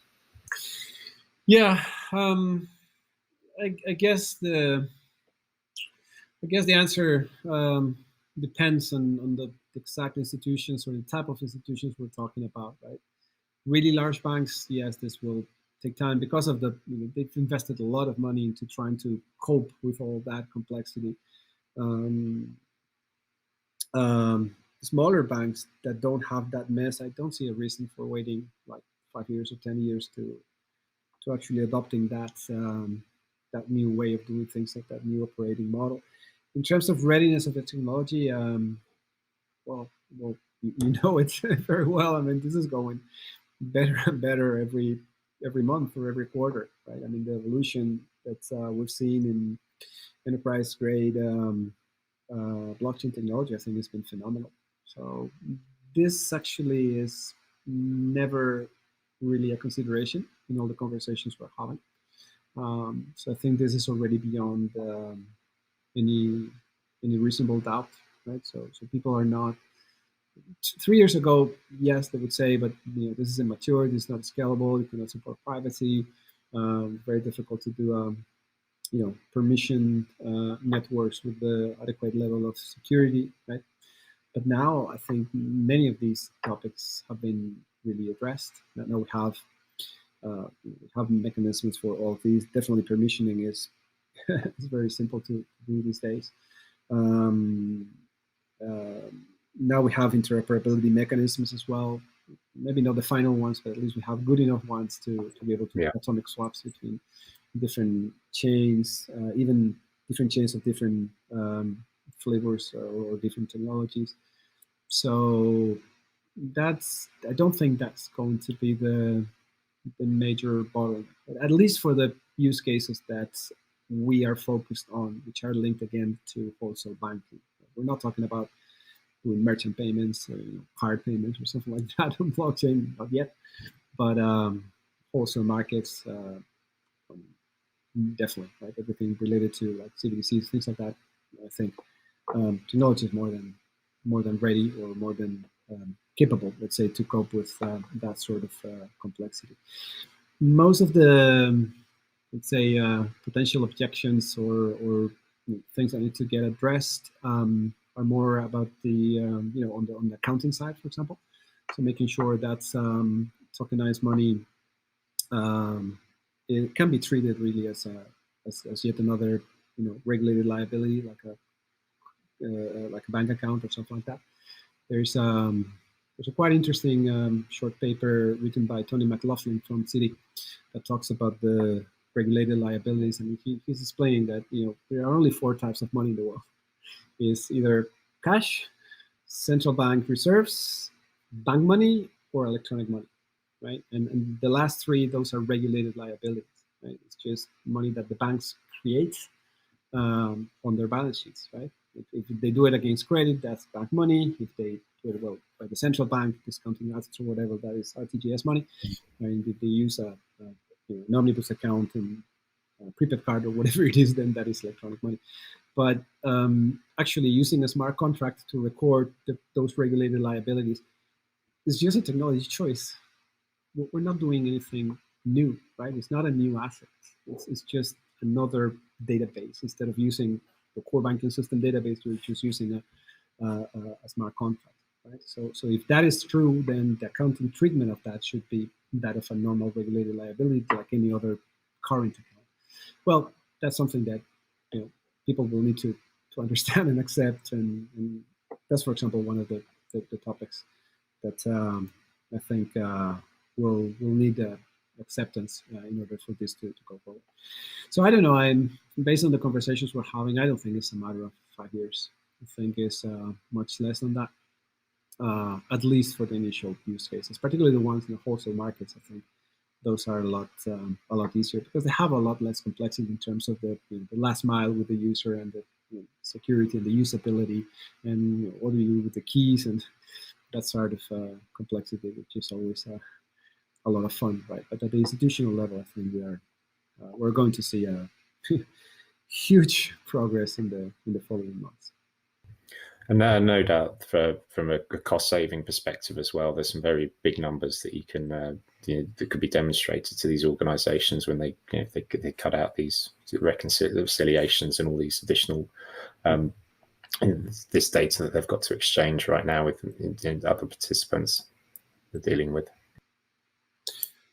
Yeah, I guess the answer depends on the exact institutions or the type of institutions we're talking about, right? Really large banks, yes, this will take time because of they've invested a lot of money into trying to cope with all that complexity. Smaller banks that don't have that mess, I don't see a reason for waiting like 5 years or 10 years to actually adopting that new way of doing things, like that new operating model. In terms of readiness of the technology, well, you know it very well. I mean, this is going better and better every month or every quarter, right? I mean, the evolution that we've seen in enterprise grade blockchain technology, I think, has been phenomenal. So this actually is never really a consideration in all the conversations we're having. So I think this is already beyond any reasonable doubt, right? So people are not. 3 years ago, yes, they would say, but this is immature, this is not scalable, you cannot support privacy, very difficult to do permission networks with the adequate level of security, right? But now I think many of these topics have been really addressed. Now we have mechanisms for all of these. Definitely permissioning is it's very simple to do these days. Now we have interoperability mechanisms as well. Maybe not the final ones, but at least we have good enough ones to be able to do atomic swaps between different chains, even different chains of different flavors or different technologies. So I don't think that's going to be the major bottleneck, at least for the use cases that we are focused on, which are linked again to wholesale banking. We're not talking about doing merchant payments, or, card payments, or something like that on blockchain, not yet. But wholesale markets, definitely, right? Everything related to like CBDCs, things like that. I think technology is more than ready, or more than capable, let's say, to cope with that sort of complexity. Most of the, let's say, potential objections or things that need to get addressed are more about the on the accounting side, for example. So making sure that tokenized money it can be treated really as yet another regulated liability, like a bank account or something like that. There's a quite interesting short paper written by Tony McLaughlin from Citi that talks about the regulated liabilities, and he's explaining that there are only 4 types of money in the world. Is either cash, central bank reserves, bank money, or electronic money, right? And the last 3, those are regulated liabilities, right? It's just money that the banks create on their balance sheets, right? If they do it against credit, that's bank money. If they do it by the central bank, discounting assets or whatever, that is RTGS money. And if they use an omnibus account and prepaid card or whatever it is, then that is electronic money. But actually using a smart contract to record those regulated liabilities is just a technology choice, we're not doing anything new, right? It's not a new asset. It's just another database. Instead of using the core banking system database, we're just using a smart contract, right? So if that is true, then the accounting treatment of that should be that of a normal regulated liability, like any other current account. Well, that's something that people will need to understand and accept, and that's, for example, one of the topics that I think will need acceptance in order for this to go forward. So I don't know. I'm based on the conversations we're having. I don't think it's a matter of 5 years. I think it's much less than that, at least for the initial use cases, particularly the ones in the wholesale markets. I think those are a lot easier because they have a lot less complexity in terms of the last mile with the user and the security and the usability, and what do you do with the keys and that sort of complexity, which is always a lot of fun, right? But at the institutional level, I think we're going to see a huge progress in the following months. And no doubt, from a cost-saving perspective as well, there's some very big numbers that you can that could be demonstrated to these organisations when they they cut out these reconciliations and all these additional this data that they've got to exchange right now with other participants they're dealing with.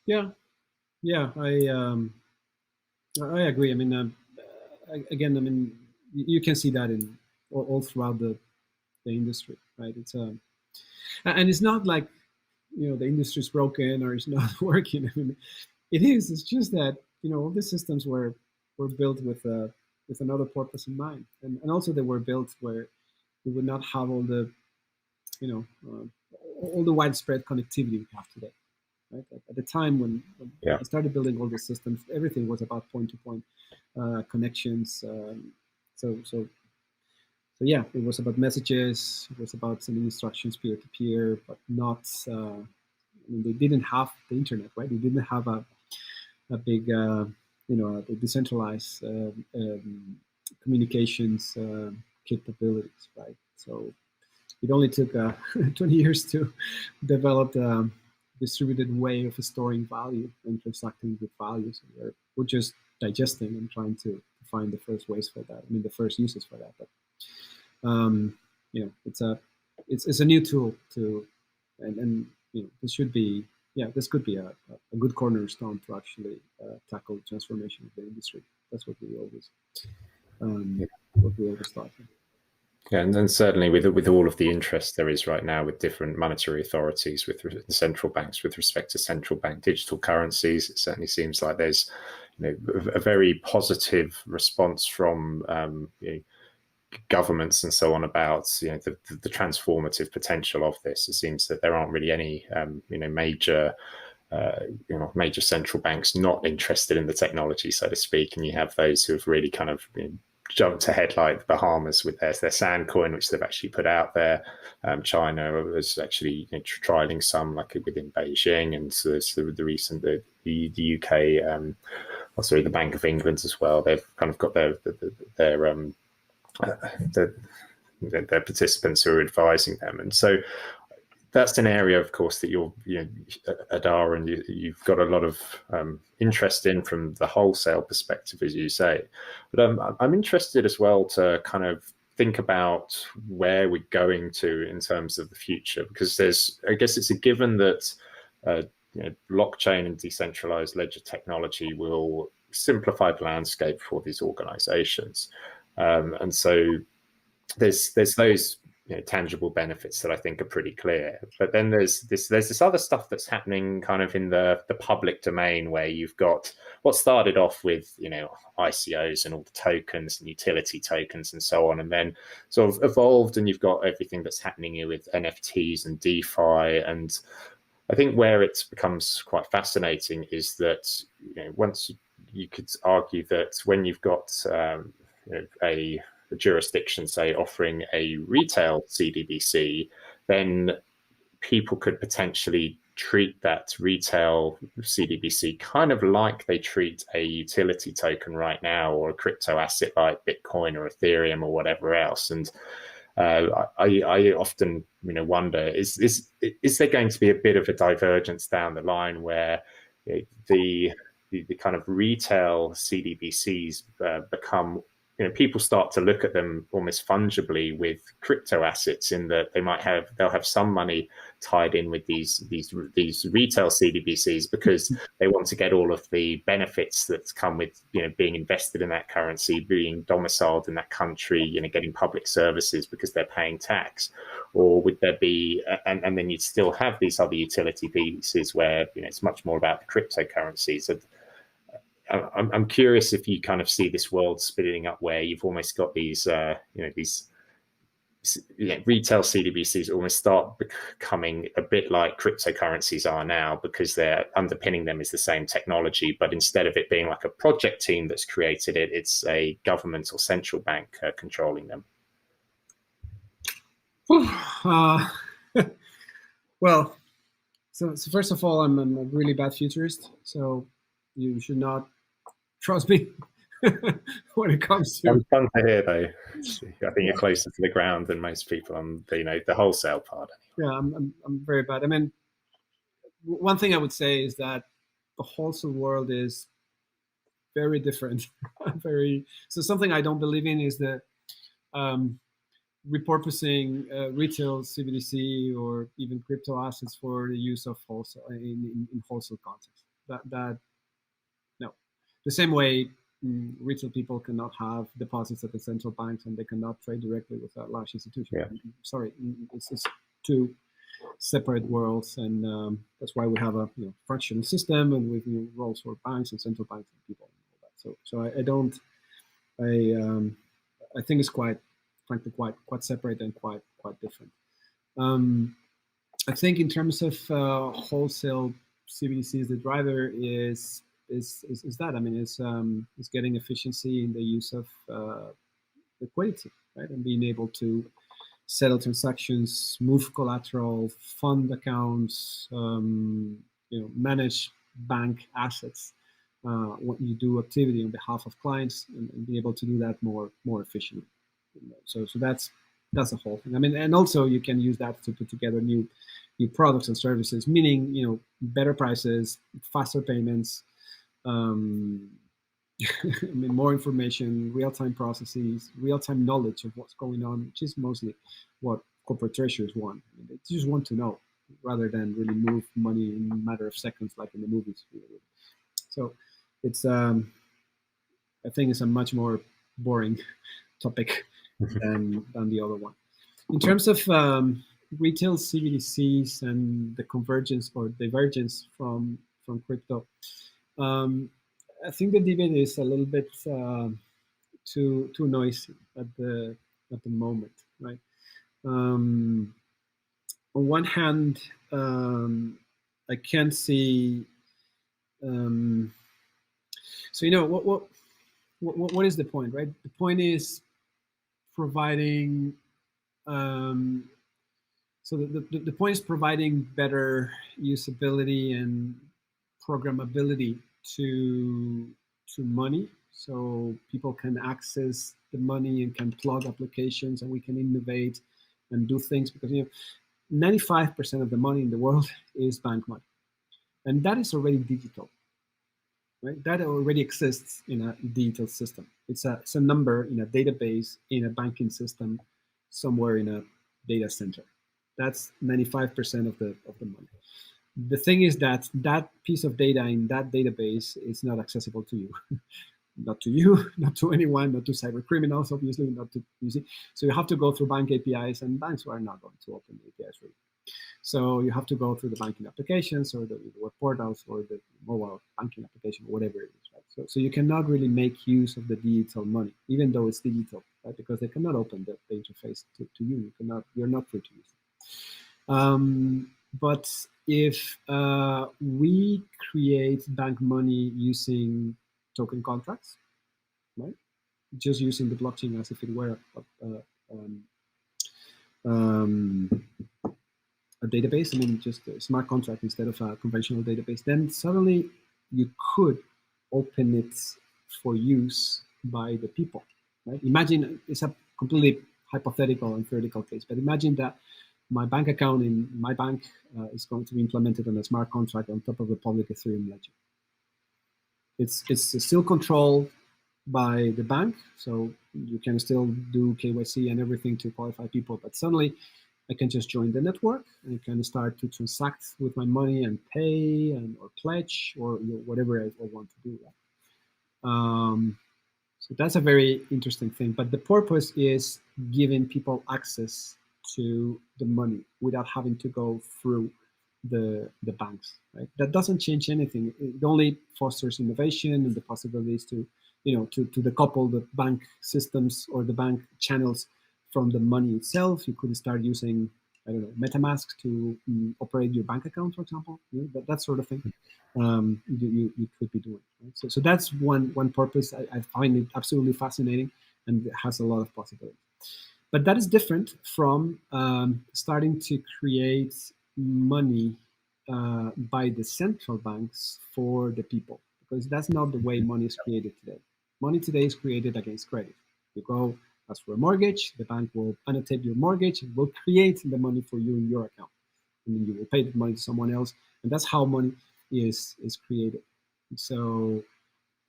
Yeah, I agree. I mean, again, I mean, you can see that in all throughout the industry, right? It's and it's not like the industry is broken or it's not working. I mean, it is. It's just that all the systems were built with another purpose in mind, and also they were built where we would not have all the all the widespread connectivity we have today. Right? At the time when I started building all the systems, everything was about point-to-point connections. So yeah, it was about messages. It was about sending instructions peer-to-peer, but not. I mean, they didn't have the internet, right? They didn't have a big, decentralized communications capabilities, right? So it only took 20 years to develop the distributed way of storing value and transacting with values. We're just digesting and trying to find the first ways for that. I mean, the first uses for that. But it's a new tool to, and this should be this could be a good cornerstone to actually tackle the transformation of the industry. That's what we always thought. Yeah, and then certainly with all of the interest there is right now with different monetary authorities, with central banks, with respect to central bank digital currencies, it certainly seems like there's a very positive response from governments and so on about the transformative potential of this. It seems that there aren't really any major central banks not interested in the technology, so to speak, and you have those who have really kind of jumped ahead, like the Bahamas with their sand coin, which they've actually put out there. China was actually trialing some, like within Beijing, and so the recent the UK, the Bank of England as well. They've kind of got their participants who are advising them, and so that's an area, of course, that you're Adara, and you've got a lot of interest in from the wholesale perspective, as you say. But I'm interested as well to kind of think about where we're going to in terms of the future, because I guess it's a given that blockchain and decentralized ledger technology will simplify the landscape for these organizations, and so there's those tangible benefits that I think are pretty clear. But then there's this other stuff that's happening kind of in the public domain, where you've got what started off with ICOs and all the tokens and utility tokens and so on, and then sort of evolved, and you've got everything that's happening here with NFTs and DeFi. And I think where it becomes quite fascinating is that once you could argue that when you've got a jurisdiction, say, offering a retail CDBC, then people could potentially treat that retail CDBC kind of like they treat a utility token right now, or a crypto asset like Bitcoin or Ethereum or whatever else. And I often wonder, is there going to be a bit of a divergence down the line where the kind of retail CDBCs become, people start to look at them almost fungibly with crypto assets, in that they'll have some money tied in with these retail CDBCs because they want to get all of the benefits that come with being invested in that currency, being domiciled in that country, getting public services because they're paying tax. Or would there be, and then you'd still have these other utility pieces where it's much more about the cryptocurrencies. So I'm curious if you kind of see this world spinning up where you've almost got these retail CDBCs almost start becoming a bit like cryptocurrencies are now, because they're underpinning them is the same technology, but instead of it being like a project team that's created it, it's a government or central bank controlling them. Well, so first of all, I'm a really bad futurist, so you should not trust me when it comes to. I'm fun to hear, though. I think you're closer to the ground than most people on the wholesale part. Yeah, I'm very bad. I mean, one thing I would say is that the wholesale world is very different. So something I don't believe in is the repurposing retail CBDC or even crypto assets for the use of wholesale in wholesale context. That no, the same way retail people cannot have deposits at the central banks and they cannot trade directly with a large institution. Yeah. Sorry, it's two separate worlds, and that's why we have a fractional system and with roles for banks and central banks and people and all that. So I think it's frankly quite separate and quite different. I think in terms of wholesale CBDCs, the driver is that. I mean, it's getting efficiency in the use of liquidity, right, and being able to settle transactions, move collateral, fund accounts, manage bank assets when you do activity on behalf of clients, and be able to do that more efficiently. So that's the whole thing. I mean, and also you can use that to put together new products and services, meaning better prices, faster payments, I mean, more information, real-time processes, real-time knowledge of what's going on, which is mostly what corporate treasurers want. They just want to know, rather than really move money in a matter of seconds, like in the movies. So it's, I think it's a much more boring topic than the other one. In terms of retail CBDCs and the convergence or divergence from crypto, I think the debate is a little bit too noisy at the moment, right? On one hand, I can see. So what is the point, right? The point is providing. So the point is providing better usability and programmability to money, so people can access the money and can plug applications, and we can innovate and do things, because 95% of the money in the world is bank money, and that is already digital, right? That already exists in a digital system. It's a number in a database in a banking system somewhere in a data center. That's 95% of the money. The thing is that piece of data in that database is not accessible to you. Not to you, not to anyone, not to cyber criminals, obviously, not to you see. So you have to go through bank APIs, and banks are not going to open APIs for you. So you have to go through the banking applications or the web portals or the mobile banking application, whatever it is, right? So you cannot really make use of the digital money, even though it's digital, right? Because they cannot open the interface to you. You're not free to use it. But if we create bank money using token contracts, right? Just using the blockchain as if it were a database, I mean, just a smart contract instead of a conventional database, then suddenly you could open it for use by the people, right? Imagine it's a completely hypothetical and theoretical case. But imagine that my bank account in my bank is going to be implemented on a smart contract on top of the public Ethereum ledger. It's still controlled by the bank, so you can still do KYC and everything to qualify people, but suddenly I can just join the network and I can start to transact with my money and pay or pledge or whatever I want to do. So that's a very interesting thing. But the purpose is giving people access to the money without having to go through the banks. Right? That doesn't change anything. It only fosters innovation and the possibilities to decouple the bank systems or the bank channels from the money itself. You could start using, I don't know, MetaMask to operate your bank account, for example. That sort of thing. You could be doing. Right? So that's one purpose. I find it absolutely fascinating, and it has a lot of possibilities. But that is different from starting to create money by the central banks for the people, because that's not the way money is created today. Money today is created against credit. You go ask for a mortgage, the bank will annotate your mortgage and will create the money for you in your account. And then you will pay the money to someone else, and that's how money is created. So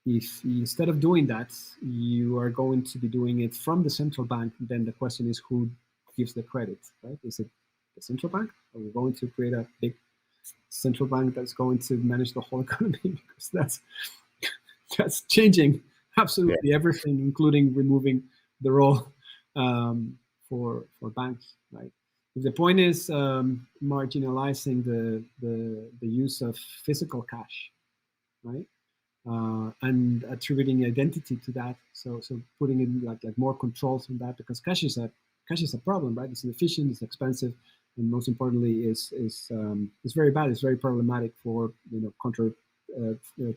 if instead of doing that, you are going to be doing it from the central bank, then the question is who gives the credit, right? Is it the central bank? Are we going to create a big central bank that's going to manage the whole economy? Because that's changing absolutely everything, including removing the role for banks, right? If the point is marginalizing the use of physical cash, right, and attributing identity to that, so putting in like more controls on that, because cash is a problem, right? It's inefficient, it's expensive, and most importantly, is very bad. It's very problematic for counter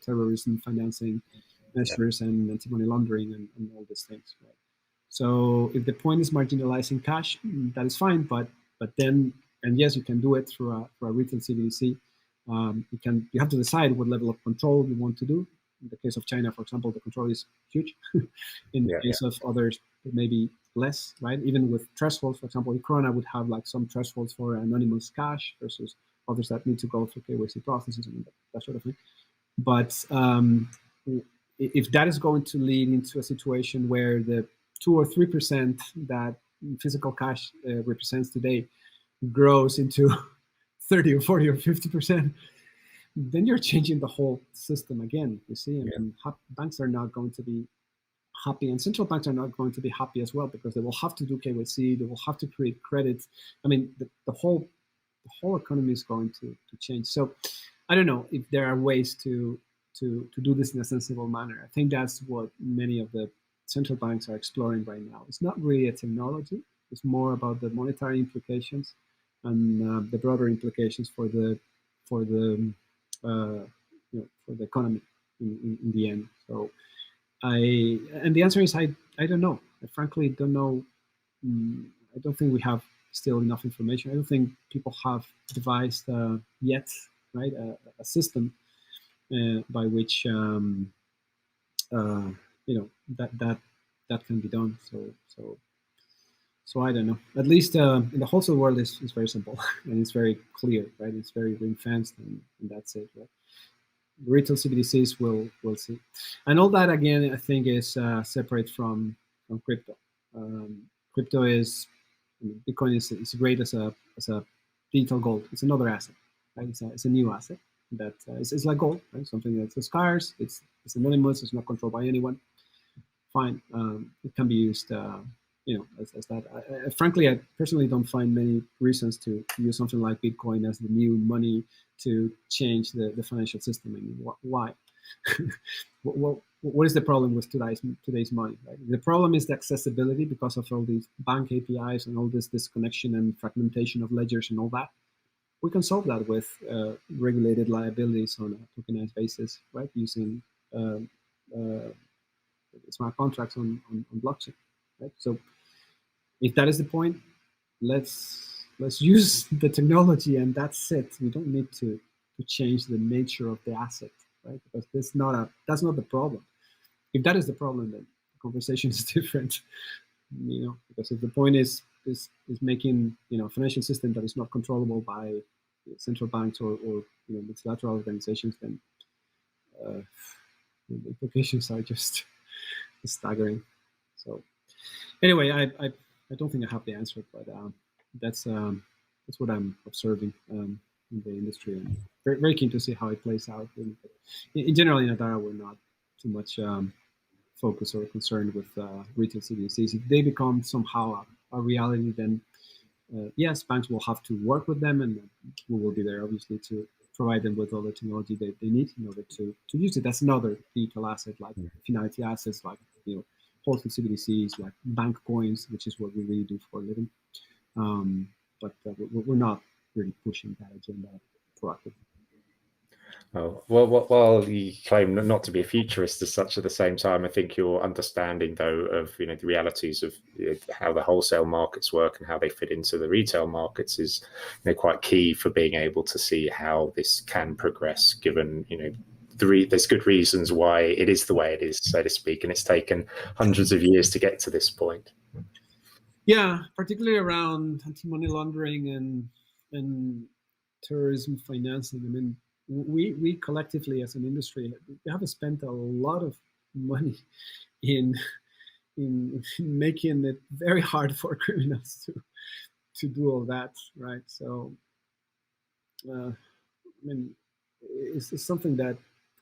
terrorism financing measures and anti-money laundering and all these things, right? So if the point is marginalizing cash, that is fine, but then, and yes, you can do it through a retail CBDC. You have to decide what level of control you want to do. In the case of China, for example, the control is huge. In the case of others, maybe less, right? Even with thresholds, for example, Corona would have like some thresholds for anonymous cash versus others that need to go through KYC processes and that sort of thing. But if that is going to lead into a situation where the 2 or 3% that physical cash represents today grows into 30 or 40 or 50%, then you're changing the whole system again, you see, and banks are not going to be happy, and central banks are not going to be happy as well, because they will have to do KYC, they will have to create credit. I mean, the whole economy is going to change. So I don't know if there are ways to do this in a sensible manner. I think that's what many of the central banks are exploring right now. It's not really a technology. It's more about the monetary implications and the broader implications for the economy in the end. So and the answer is I don't know. I frankly don't know. I don't think we have still enough information. I don't think people have devised yet, right, a system by which that can be done. So I don't know. At least in the wholesale world, it's very simple and it's very clear, right? It's very ring fenced, and that's it, right? Retail CBDCs we'll see, and all that again I think is separate from crypto. Crypto is, Bitcoin is great as a digital gold. It's another asset, right? It's a new asset that it's like gold, right? Something that's scarce. It's anonymous. It's not controlled by anyone. Fine, it can be used, as that. Frankly, I personally don't find many reasons to use something like Bitcoin as the new money to change the financial system. I mean, why? What is the problem with today's money? Right? The problem is the accessibility because of all these bank APIs and all this disconnection and fragmentation of ledgers and all that. We can solve that with regulated liabilities on a tokenized basis, right? Using smart contracts on blockchain, right? So if that is the point, let's use the technology, and that's it. We don't need to change the nature of the asset, right? Because that's not the problem. If that is the problem, then the conversation is different. because if the point is making a financial system that is not controllable by central banks or multilateral organizations, then the implications are just staggering. So anyway, I don't think I have the answer, but that's what I'm observing in the industry, and very, very keen to see how it plays out. In general, in Adara, we're not too much focused or concerned with retail CBDCs. If they become somehow a reality, then yes, banks will have to work with them, and we will be there, obviously, to provide them with all the technology they need in order to use it. That's another digital asset, like finality assets, like wholesale CBDCs, like bank coins, which is what we really do for a living. But we're not really pushing that agenda proactively. Oh, well, while you claim not to be a futurist as such, at the same time, I think your understanding, though, of the realities of how the wholesale markets work and how they fit into the retail markets is quite key for being able to see how this can progress. Given there's good reasons why it is the way it is, so to speak, and it's taken hundreds of years to get to this point. Yeah, particularly around anti-money laundering and terrorism financing. I mean, we collectively as an industry have spent a lot of money in making it very hard for criminals to do all that, right? So I mean, it's something that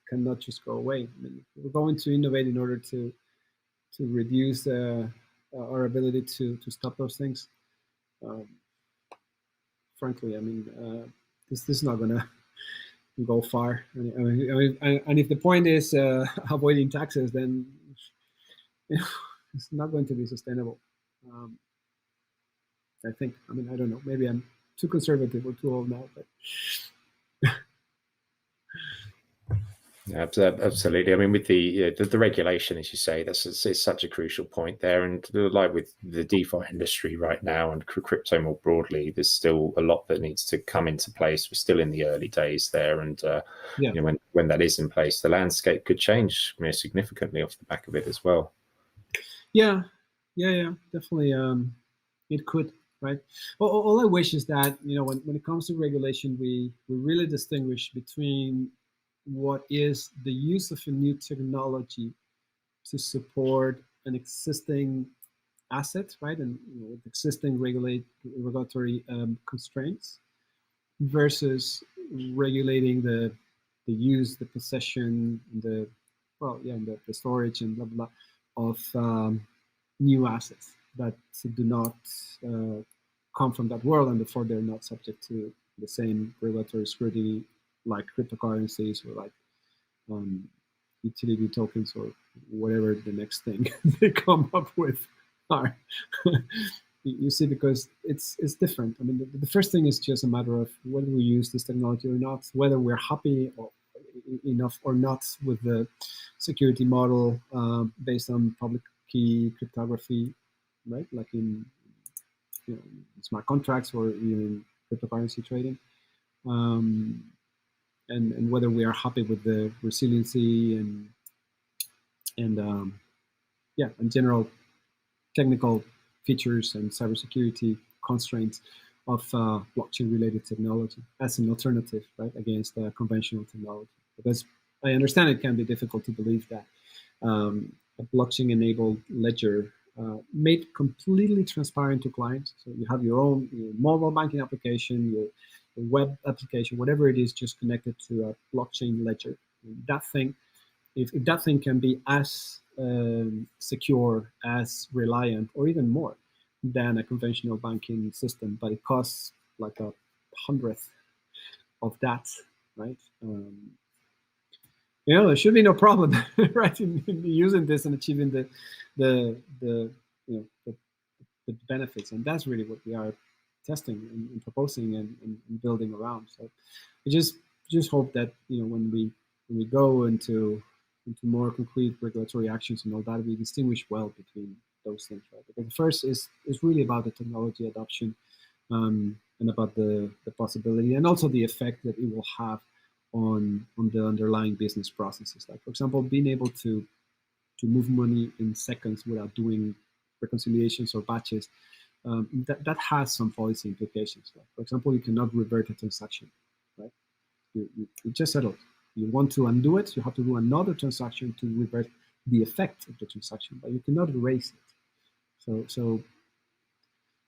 cannot just go away. I mean, we're going to innovate in order to reduce our ability to stop those things. Frankly, I mean, this is not gonna go far. And if the point is avoiding taxes, then it's not going to be sustainable. I think. I mean, I don't know. Maybe I'm too conservative or too old now, but. Absolutely. I mean, with the regulation, as you say, it's such a crucial point there. And like with the DeFi industry right now and crypto more broadly, there's still a lot that needs to come into place. We're still in the early days there, and when that is in place, the landscape could change significantly off the back of it as well. Yeah, definitely. It could, right? All I wish is that when it comes to regulation, we really distinguish between what is the use of a new technology to support an existing asset, right, and with existing regulatory constraints, versus regulating the use, the possession, the storage and blah blah of new assets that do not come from that world, and therefore they're not subject to the same regulatory scrutiny like cryptocurrencies or like utility tokens or whatever the next thing they come up with are. You see, because it's different. I mean, the first thing is just a matter of whether we use this technology or not, whether we're happy enough or not with the security model based on public key cryptography, right? Like in smart contracts or even cryptocurrency trading. And whether we are happy with the resiliency and general technical features and cybersecurity constraints of blockchain-related technology as an alternative, right, against conventional technology. Because I understand it can be difficult to believe that a blockchain-enabled ledger made completely transparent to clients. So you have your own mobile banking application, your web application, whatever it is, just connected to a blockchain ledger. That thing, if that thing can be as secure, as reliant, or even more than a conventional banking system, but it costs like 100th of that, right? There should be no problem, right, in using this and achieving the benefits, and that's really what we are testing and proposing and building around. So we just hope that when we go into more concrete regulatory actions and all that, we distinguish well between those things, right? Because the first is really about the technology adoption and about the possibility and also the effect that it will have on the underlying business processes. Like, for example, being able to move money in seconds without doing reconciliations or batches, that has some policy implications. Like, for example, you cannot revert a transaction, right? You just settled. You want to undo it, you have to do another transaction to revert the effect of the transaction, but you cannot erase it. So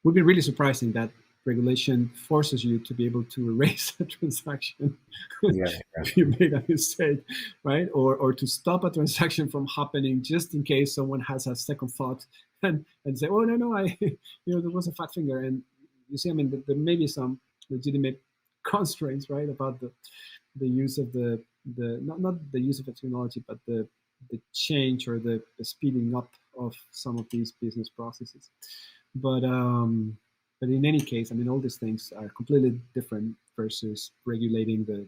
would be really surprising that regulation forces you to be able to erase a transaction if you made a mistake, right? Or to stop a transaction from happening just in case someone has a second thought and say, oh, no, there was a fat finger. And you see, I mean, there may be some legitimate constraints, right, about the use of not the use of the technology, but the change or the speeding up of some of these business processes. But in any case, I mean, all these things are completely different versus regulating the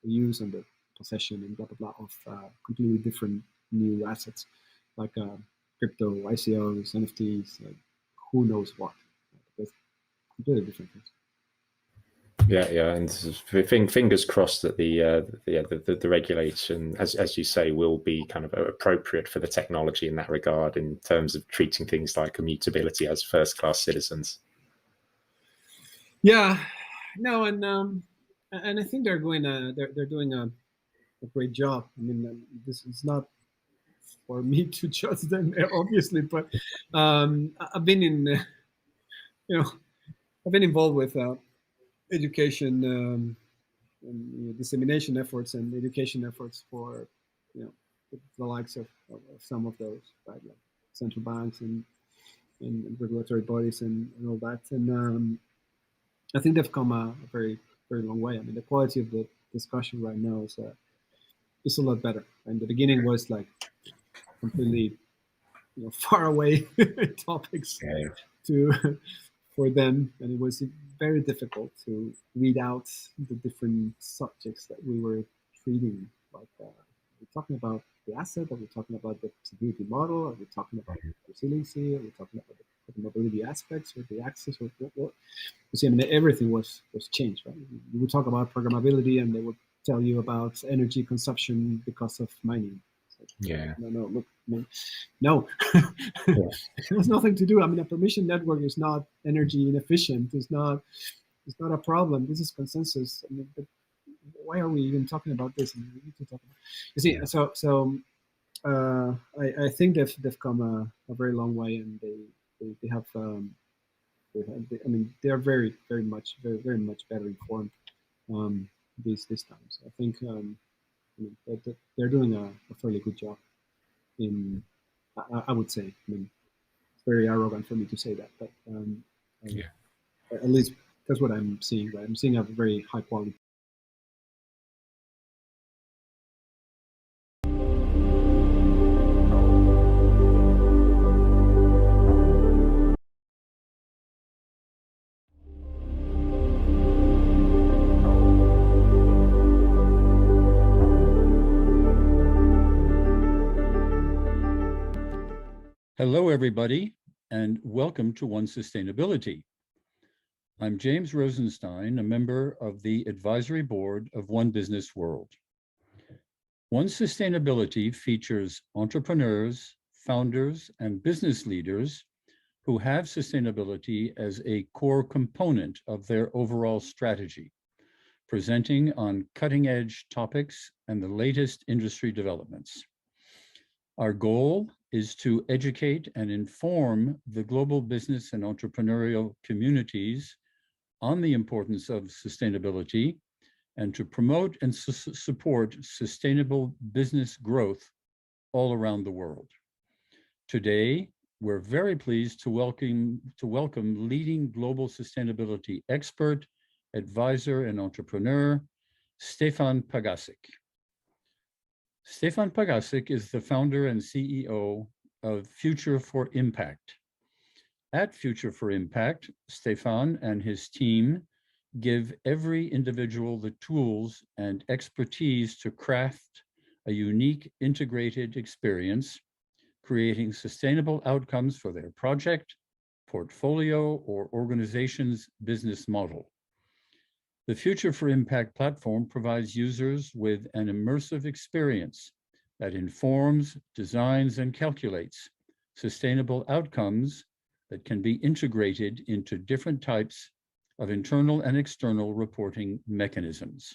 use and the possession and blah, blah, blah of completely different new assets like crypto, ICOs, NFTs, who knows what. That's completely different things. Yeah, and fingers crossed that the regulation, as you say, will be kind of appropriate for the technology in that regard, in terms of treating things like immutability as first-class citizens. Yeah, no, and I think they're doing a great job. I mean, this is not for me to judge them, obviously, but I've been involved with education and dissemination efforts and education efforts for the likes of some of those, right, like central banks and regulatory bodies and all that. And I think they've come a very, very long way. I mean, the quality of the discussion right now is a lot better. And the beginning was like completely far away topics for them, and it was very difficult to read out the different subjects that we were treating. Like, are we talking about the asset? Are we talking about the security model? Are we talking about resiliency? Are we talking about the mobility aspects or the access? Or what? You see, I mean, everything was changed, right? You would talk about programmability, and they would tell you about energy consumption because of mining. Yeah. No. It has nothing to do. I mean, a permission network is not energy inefficient. It's not a problem. This is consensus. I mean, but why are we even talking about this? I mean, we need to talk about. You see, so I think they've come a very long way, and they have. I mean, they are very much better informed these times. I think. They're doing a fairly good job. I would say. I mean, it's very arrogant for me to say that, but at least that's what I'm seeing. Right? I'm seeing a very high quality. Hello, everybody, and welcome to One Sustainability. I'm James Rosenstein, a member of the advisory board of One Business World. One Sustainability features entrepreneurs, founders, and business leaders who have sustainability as a core component of their overall strategy, presenting on cutting-edge topics and the latest industry developments. Our goal is to educate and inform the global business and entrepreneurial communities on the importance of sustainability and to promote and support sustainable business growth all around the world. Today, we're very pleased to welcome leading global sustainability expert, advisor, and entrepreneur, Stefan Pagasic. Stefan Pagasic is the founder and CEO of Future for Impact. At Future for Impact, Stefan and his team give every individual the tools and expertise to craft a unique integrated experience, creating sustainable outcomes for their project, portfolio, or organization's business model. The Future for Impact platform provides users with an immersive experience that informs, designs, and calculates sustainable outcomes that can be integrated into different types of internal and external reporting mechanisms.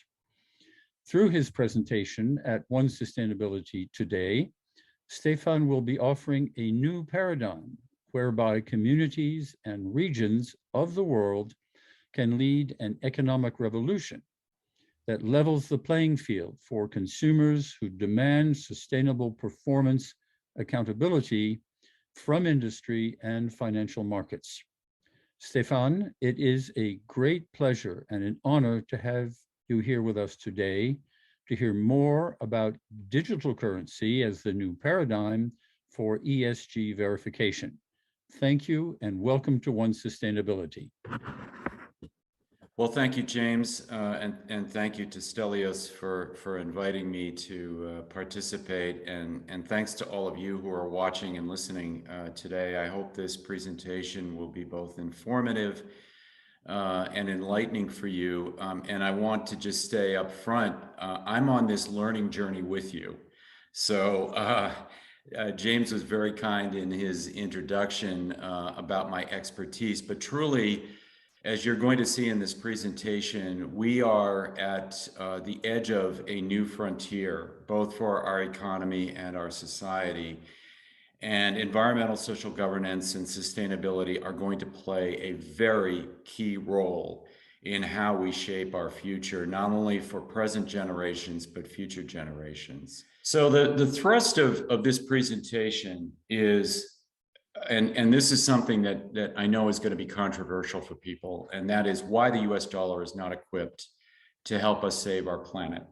Through his presentation at One Sustainability today, Stefan will be offering a new paradigm whereby communities and regions of the world can lead an economic revolution that levels the playing field for consumers who demand sustainable performance accountability from industry and financial markets. Stefan, it is a great pleasure and an honor to have you here with us today to hear more about digital currency as the new paradigm for ESG verification. Thank you and welcome to One Sustainability. Well, thank you, James, and thank you to Stelios for inviting me to participate, and thanks to all of you who are watching and listening today. I hope this presentation will be both informative and enlightening for you, and I want to just stay up front. I'm on this learning journey with you. So James was very kind in his introduction about my expertise, but truly, as you're going to see in this presentation, we are at the edge of a new frontier, both for our economy and our society. And environmental social governance and sustainability are going to play a very key role in how we shape our future, not only for present generations, but future generations. So the thrust of this presentation is, and this is something that I know is going to be controversial for people, and that is why the US dollar is not equipped to help us save our planet.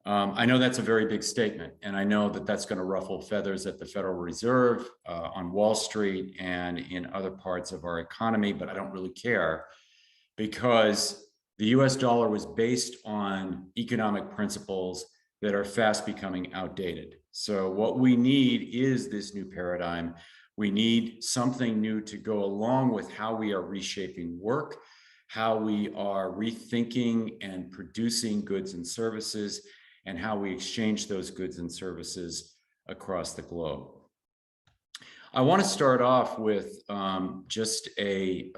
I know that's a very big statement, and I know that that's going to ruffle feathers at the Federal Reserve, on Wall Street, and in other parts of our economy, but I don't really care, because the US dollar was based on economic principles that are fast becoming outdated. So what we need is this new paradigm. We need something new to go along with how we are reshaping work, how we are rethinking and producing goods and services, and how we exchange those goods and services across the globe. I want to start off with just a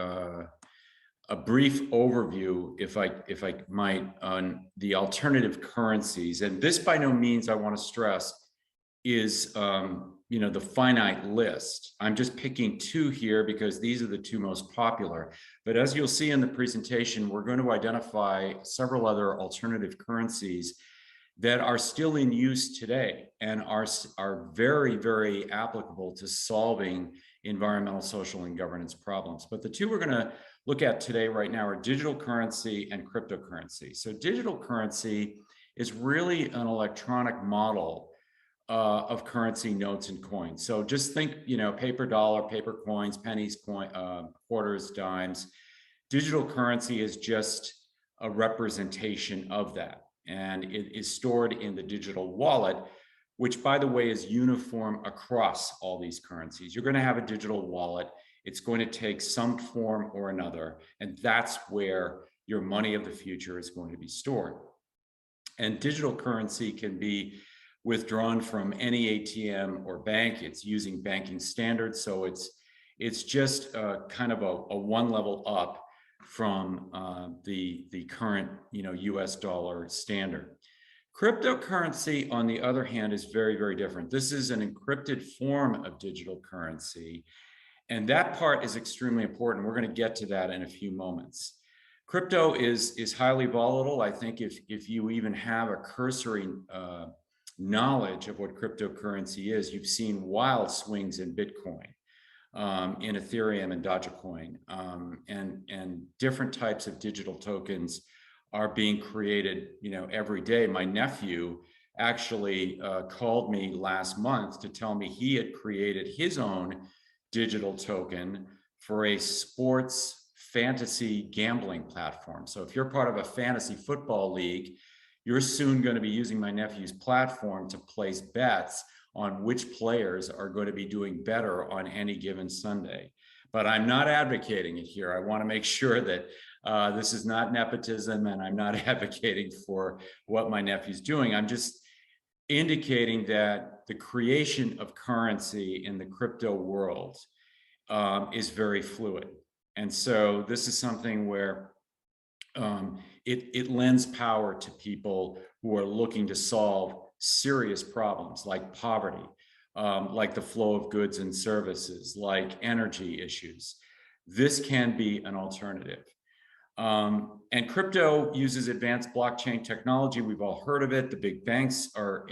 brief overview, if I might, on the alternative currencies. And this, by no means, I want to stress, is the finite list. I'm just picking two here because these are the two most popular. But as you'll see in the presentation, we're going to identify several other alternative currencies that are still in use today and are very, very applicable to solving environmental, social, and governance problems. But the two we're going to look at today right now are digital currency and cryptocurrency. So digital currency is really an electronic model of currency, notes, and coins. So just think, paper dollar, paper coins, pennies, quarters, dimes. Digital currency is just a representation of that. And it is stored in the digital wallet, which, by the way, is uniform across all these currencies. You're going to have a digital wallet. It's going to take some form or another. And that's where your money of the future is going to be stored. And digital currency can be withdrawn from any ATM or bank. It's using banking standards. So it's just kind of a one level up from the current US dollar standard. Cryptocurrency, on the other hand, is very, very different. This is an encrypted form of digital currency. And that part is extremely important. We're going to get to that in a few moments. Crypto is highly volatile. I think if you even have a cursory knowledge of what cryptocurrency is, you've seen wild swings in Bitcoin, in Ethereum and Dogecoin, and different types of digital tokens are being created, every day. My nephew actually called me last month to tell me he had created his own digital token for a sports fantasy gambling platform. So if you're part of a fantasy football league, you're soon going to be using my nephew's platform to place bets on which players are going to be doing better on any given Sunday. But I'm not advocating it here. I want to make sure that this is not nepotism, and I'm not advocating for what my nephew's doing. indicating that the creation of currency in the crypto world is very fluid. And so this is something where it lends power to people who are looking to solve serious problems like poverty, like the flow of goods and services, like energy issues. This can be an alternative. And crypto uses advanced blockchain technology. We've all heard of it. The big banks are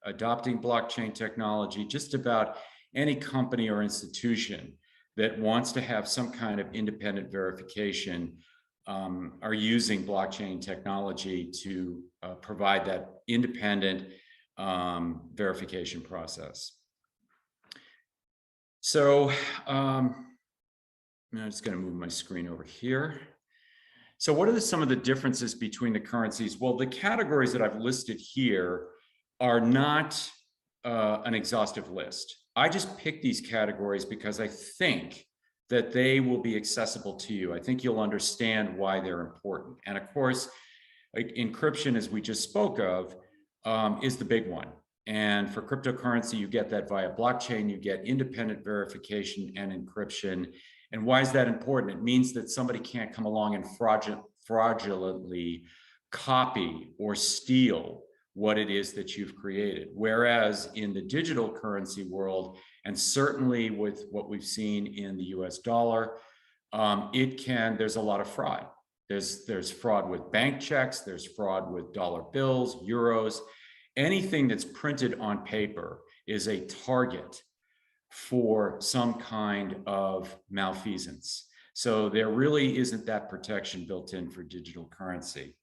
adopting blockchain technology. Just about any company or institution that wants to have some kind of independent verification are using blockchain technology to provide that independent verification process. So I'm just going to move my screen over here. So what are some of the differences between the currencies? Well, the categories that I've listed here are not an exhaustive list. I just picked these categories because I think that they will be accessible to you. I think you'll understand why they're important. And of course, encryption, as we just spoke of, is the big one. And for cryptocurrency, you get that via blockchain, you get independent verification and encryption. And why is that important? It means that somebody can't come along and fraudulently copy or steal what it is that you've created. Whereas in the digital currency world, and certainly with what we've seen in the US dollar, there's a lot of fraud. There's fraud with bank checks, there's fraud with dollar bills, euros. Anything that's printed on paper is a target for some kind of malfeasance. So there really isn't that protection built in for digital currency.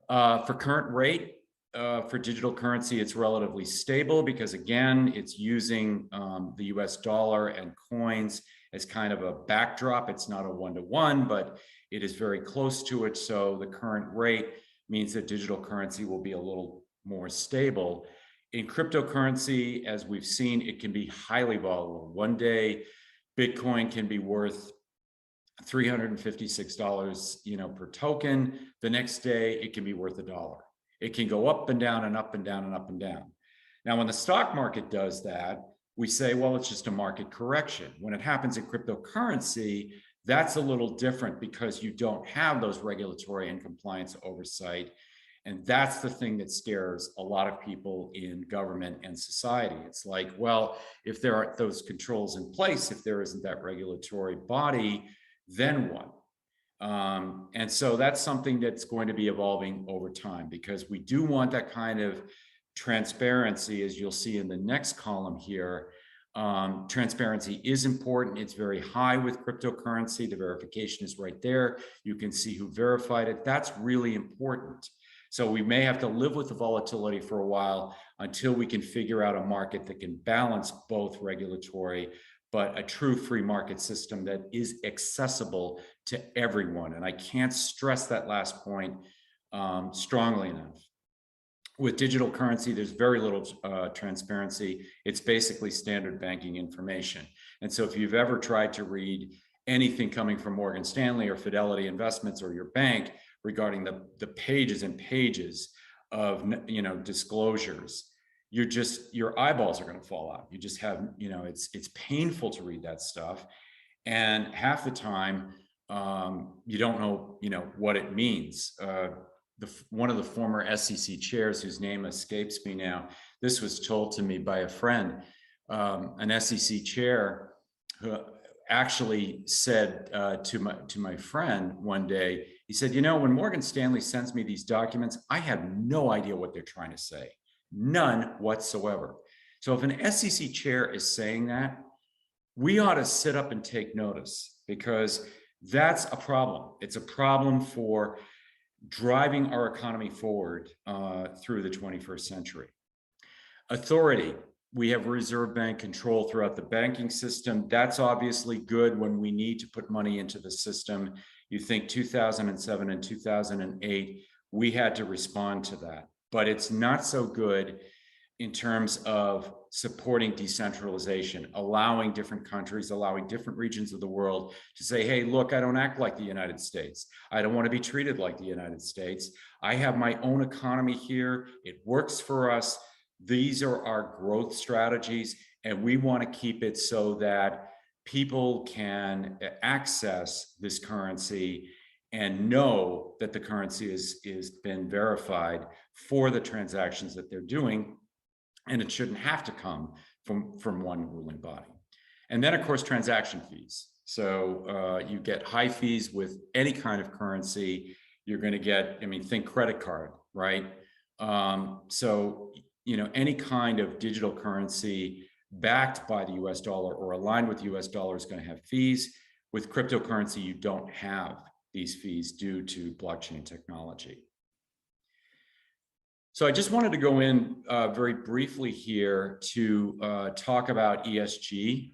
For current rate, for digital currency, it's relatively stable because, again, it's using the US dollar and coins as kind of a backdrop. It's not a one-to-one, but it is very close to it. So the current rate means that digital currency will be a little more stable. In cryptocurrency, as we've seen, it can be highly volatile. One day, Bitcoin can be worth $356, per token. The next day, it can be worth $1. It can go up and down and up and down and up and down. Now, when the stock market does that, we say, well, it's just a market correction. When it happens in cryptocurrency, that's a little different because you don't have those regulatory and compliance oversight. And that's the thing that scares a lot of people in government and society. It's like, well, if there aren't those controls in place, if there isn't that regulatory body, then what? And so that's something that's going to be evolving over time, because we do want that kind of transparency, as you'll see in the next column here. Transparency is important. It's very high with cryptocurrency. The verification is right there. You can see who verified it. That's really important. So we may have to live with the volatility for a while until we can figure out a market that can balance both regulatory, but a true free market system that is accessible to everyone. And I can't stress that last point strongly enough. With digital currency, there's very little transparency. It's basically standard banking information. And so if you've ever tried to read anything coming from Morgan Stanley or Fidelity Investments or your bank regarding the pages and pages of disclosures, your eyeballs are going to fall out. You just have, it's painful to read that stuff, and half the time you don't know what it means. One of the former SEC chairs, whose name escapes me now, this was told to me by a friend, an SEC chair who actually said to my friend one day, he said, when Morgan Stanley sends me these documents, I have no idea what they're trying to say, none whatsoever. So if an SEC chair is saying that, we ought to sit up and take notice, because that's a problem. It's a problem for driving our economy forward through the 21st century. Authority. We have Reserve Bank control throughout the banking system. That's obviously good when we need to put money into the system. You think 2007 and 2008, we had to respond to that. But it's not so good in terms of supporting decentralization, allowing different countries, allowing different regions of the world to say, hey, look, I don't act like the United States. I don't want to be treated like the United States. I have my own economy here. It works for us. These are our growth strategies, and we want to keep it so that people can access this currency and know that the currency is been verified for the transactions that they're doing, and it shouldn't have to come from one ruling body. And then, of course, transaction fees. So you get high fees with any kind of currency. You're going to get, I mean, think credit card, right? So, you know, any kind of digital currency backed by the US dollar or aligned with the US dollar is going to have fees. With cryptocurrency, you don't have these fees due to blockchain technology. So I just wanted to go in very briefly here to talk about ESG,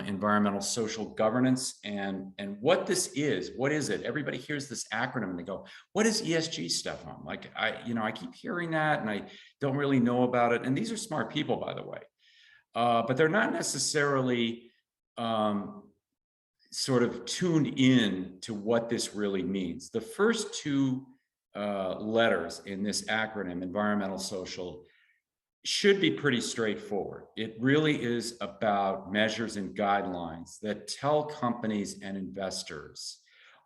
environmental social governance, and what this is. What is it? Everybody hears this acronym and they go, what is ESG, Stefan? Like, I keep hearing that and I don't really know about it. And these are smart people, by the way, but they're not necessarily sort of tuned in to what this really means. The first two letters in this acronym, environmental social, should be pretty straightforward. It really is about measures and guidelines that tell companies and investors,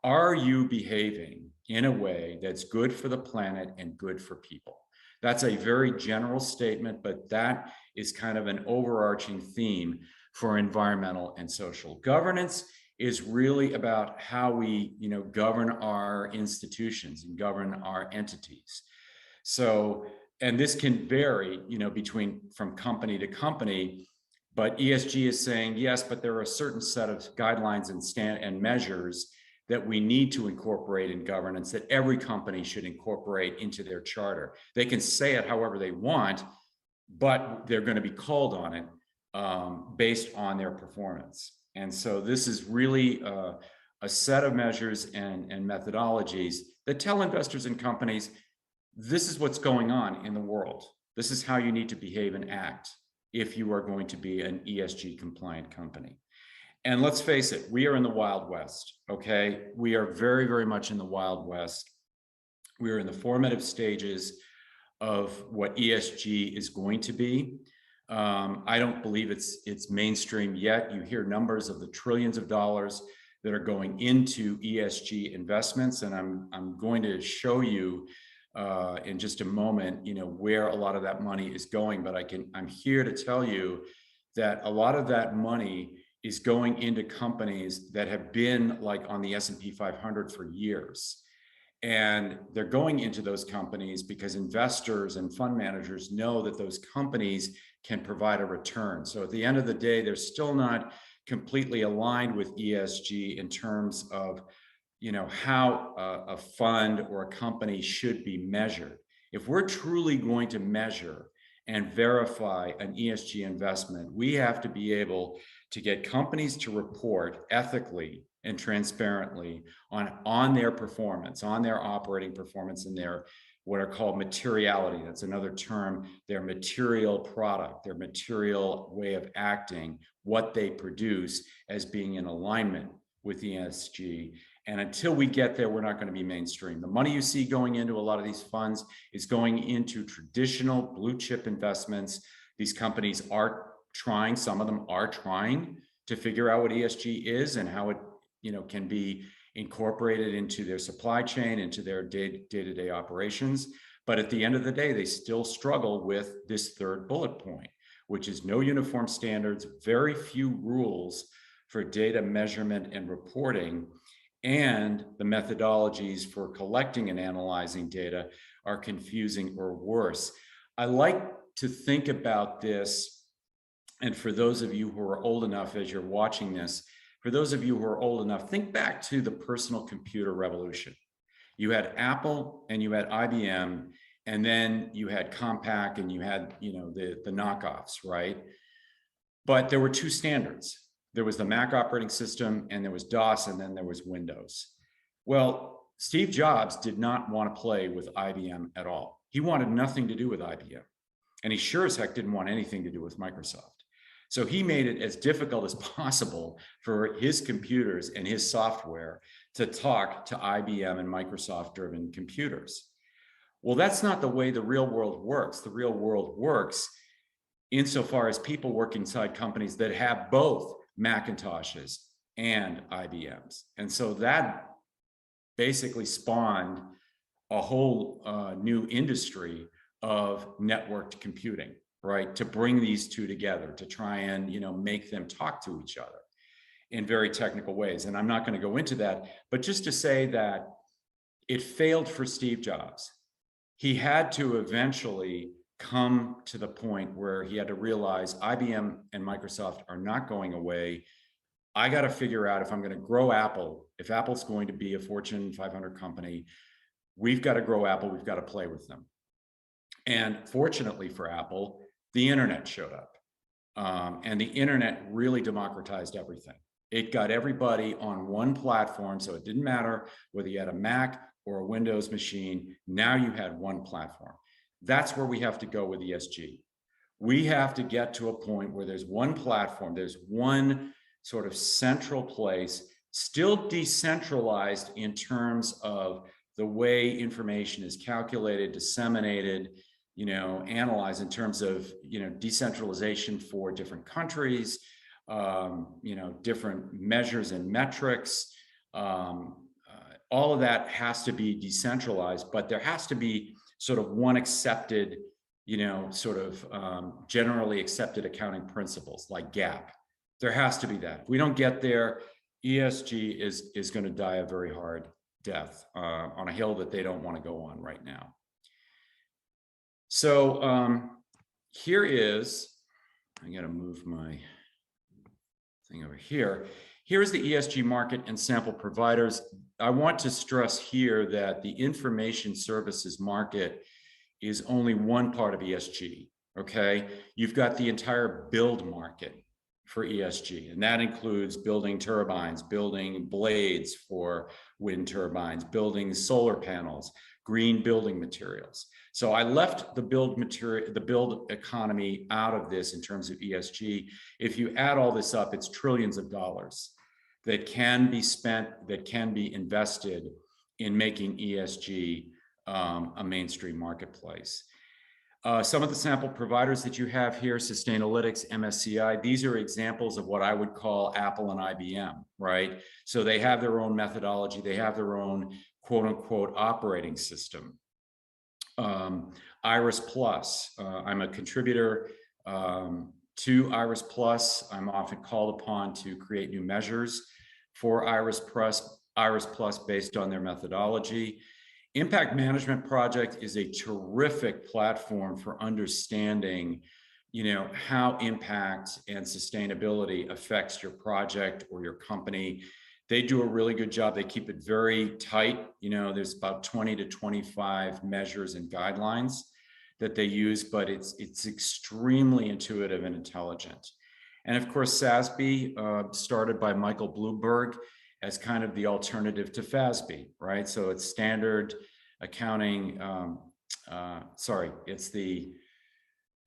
are you behaving in a way that's good for the planet and good for people? That's a very general statement, but that is kind of an overarching theme for environmental and social governance. Is really about how we, govern our institutions and govern our entities. So, and this can vary, from company to company, but ESG is saying, yes, but there are a certain set of guidelines and measures that we need to incorporate in governance that every company should incorporate into their charter. They can say it however they want, but they're going to be called on it based on their performance. And so this is really a set of measures and methodologies that tell investors and companies, this is what's going on in the world. This is how you need to behave and act if you are going to be an ESG compliant company. And let's face it, we are in the Wild West, okay? We are very, very much in the Wild West. We are in the formative stages of what ESG is going to be. I don't believe it's mainstream yet. You hear numbers of the trillions of dollars that are going into ESG investments, and I'm going to show you in just a moment, where a lot of that money is going. But I'm here to tell you that a lot of that money is going into companies that have been like on the S&P 500 for years. And they're going into those companies because investors and fund managers know that those companies can provide a return. So at the end of the day, they're still not completely aligned with ESG in terms of, how a fund or a company should be measured. If we're truly going to measure and verify an ESG investment, we have to be able to get companies to report ethically and transparently on their performance, on their operating performance, and their what are called materiality. That's another term, their material product, their material way of acting, what they produce as being in alignment with ESG. And until we get there, we're not going to be mainstream. The money you see going into a lot of these funds is going into traditional blue chip investments. These companies are trying, some of them are trying to figure out what ESG is and how it can be incorporated into their supply chain, into their day-to-day operations. But at the end of the day, they still struggle with this third bullet point, which is no uniform standards, very few rules for data measurement and reporting, and the methodologies for collecting and analyzing data are confusing or worse. I like to think about this, and for those of you who are old enough as you're watching this, for those of you who are old enough, think back to the personal computer revolution. You had Apple and you had IBM, and then you had Compaq and you had, the knockoffs, right? But there were two standards. There was the Mac operating system, and there was DOS, and then there was Windows. Well, Steve Jobs did not want to play with IBM at all. He wanted nothing to do with IBM. And he sure as heck didn't want anything to do with Microsoft. So he made it as difficult as possible for his computers and his software to talk to IBM and Microsoft-driven computers. Well, that's not the way the real world works. The real world works insofar as people work inside companies that have both Macintoshes and IBMs. And so that basically spawned a whole new industry of networked computing, right? To bring these two together, to try and, make them talk to each other in very technical ways. And I'm not going to go into that, but just to say that it failed for Steve Jobs. He had to eventually come to the point where he had to realize IBM and Microsoft are not going away. I got to figure out if I'm going to grow Apple, if Apple's going to be a Fortune 500 company, we've got to grow Apple, we've got to play with them. And fortunately for Apple, the internet showed up. And the internet really democratized everything. It got everybody on one platform, so it didn't matter whether you had a Mac or a Windows machine. Now you had one platform. That's where we have to go with ESG. We have to get to a point where there's one platform, there's one sort of central place, still decentralized in terms of the way information is calculated, disseminated, analyzed in terms of, decentralization for different countries, different measures and metrics. All of that has to be decentralized, but there has to be sort of one accepted, generally accepted accounting principles like GAAP. There has to be that. If we don't get there, ESG is going to die a very hard death on a hill that they don't want to go on right now. So here is, I got to move my thing over here. Here's the ESG market and sample providers. I want to stress here that the information services market is only one part of ESG, okay? You've got the entire build market for ESG, and that includes building turbines, building blades for wind turbines, building solar panels, green building materials. So I left the build economy out of this in terms of ESG. If you add all this up, it's trillions of dollars that can be spent, that can be invested in making ESG a mainstream marketplace. Some of the sample providers that you have here, Sustainalytics, MSCI, these are examples of what I would call Apple and IBM, right? So they have their own methodology, they have their own quote unquote operating system. Iris Plus, I'm a contributor to Iris Plus. I'm often called upon to create new measures for Iris Plus based on their methodology. Impact Management Project is a terrific platform for understanding, how impact and sustainability affects your project or your company. They do a really good job. They keep it very tight. There's about 20 to 25 measures and guidelines that they use, but it's extremely intuitive and intelligent. And of course, SASB, started by Michael Bloomberg as kind of the alternative to FASB, right? So it's standard accounting, it's the,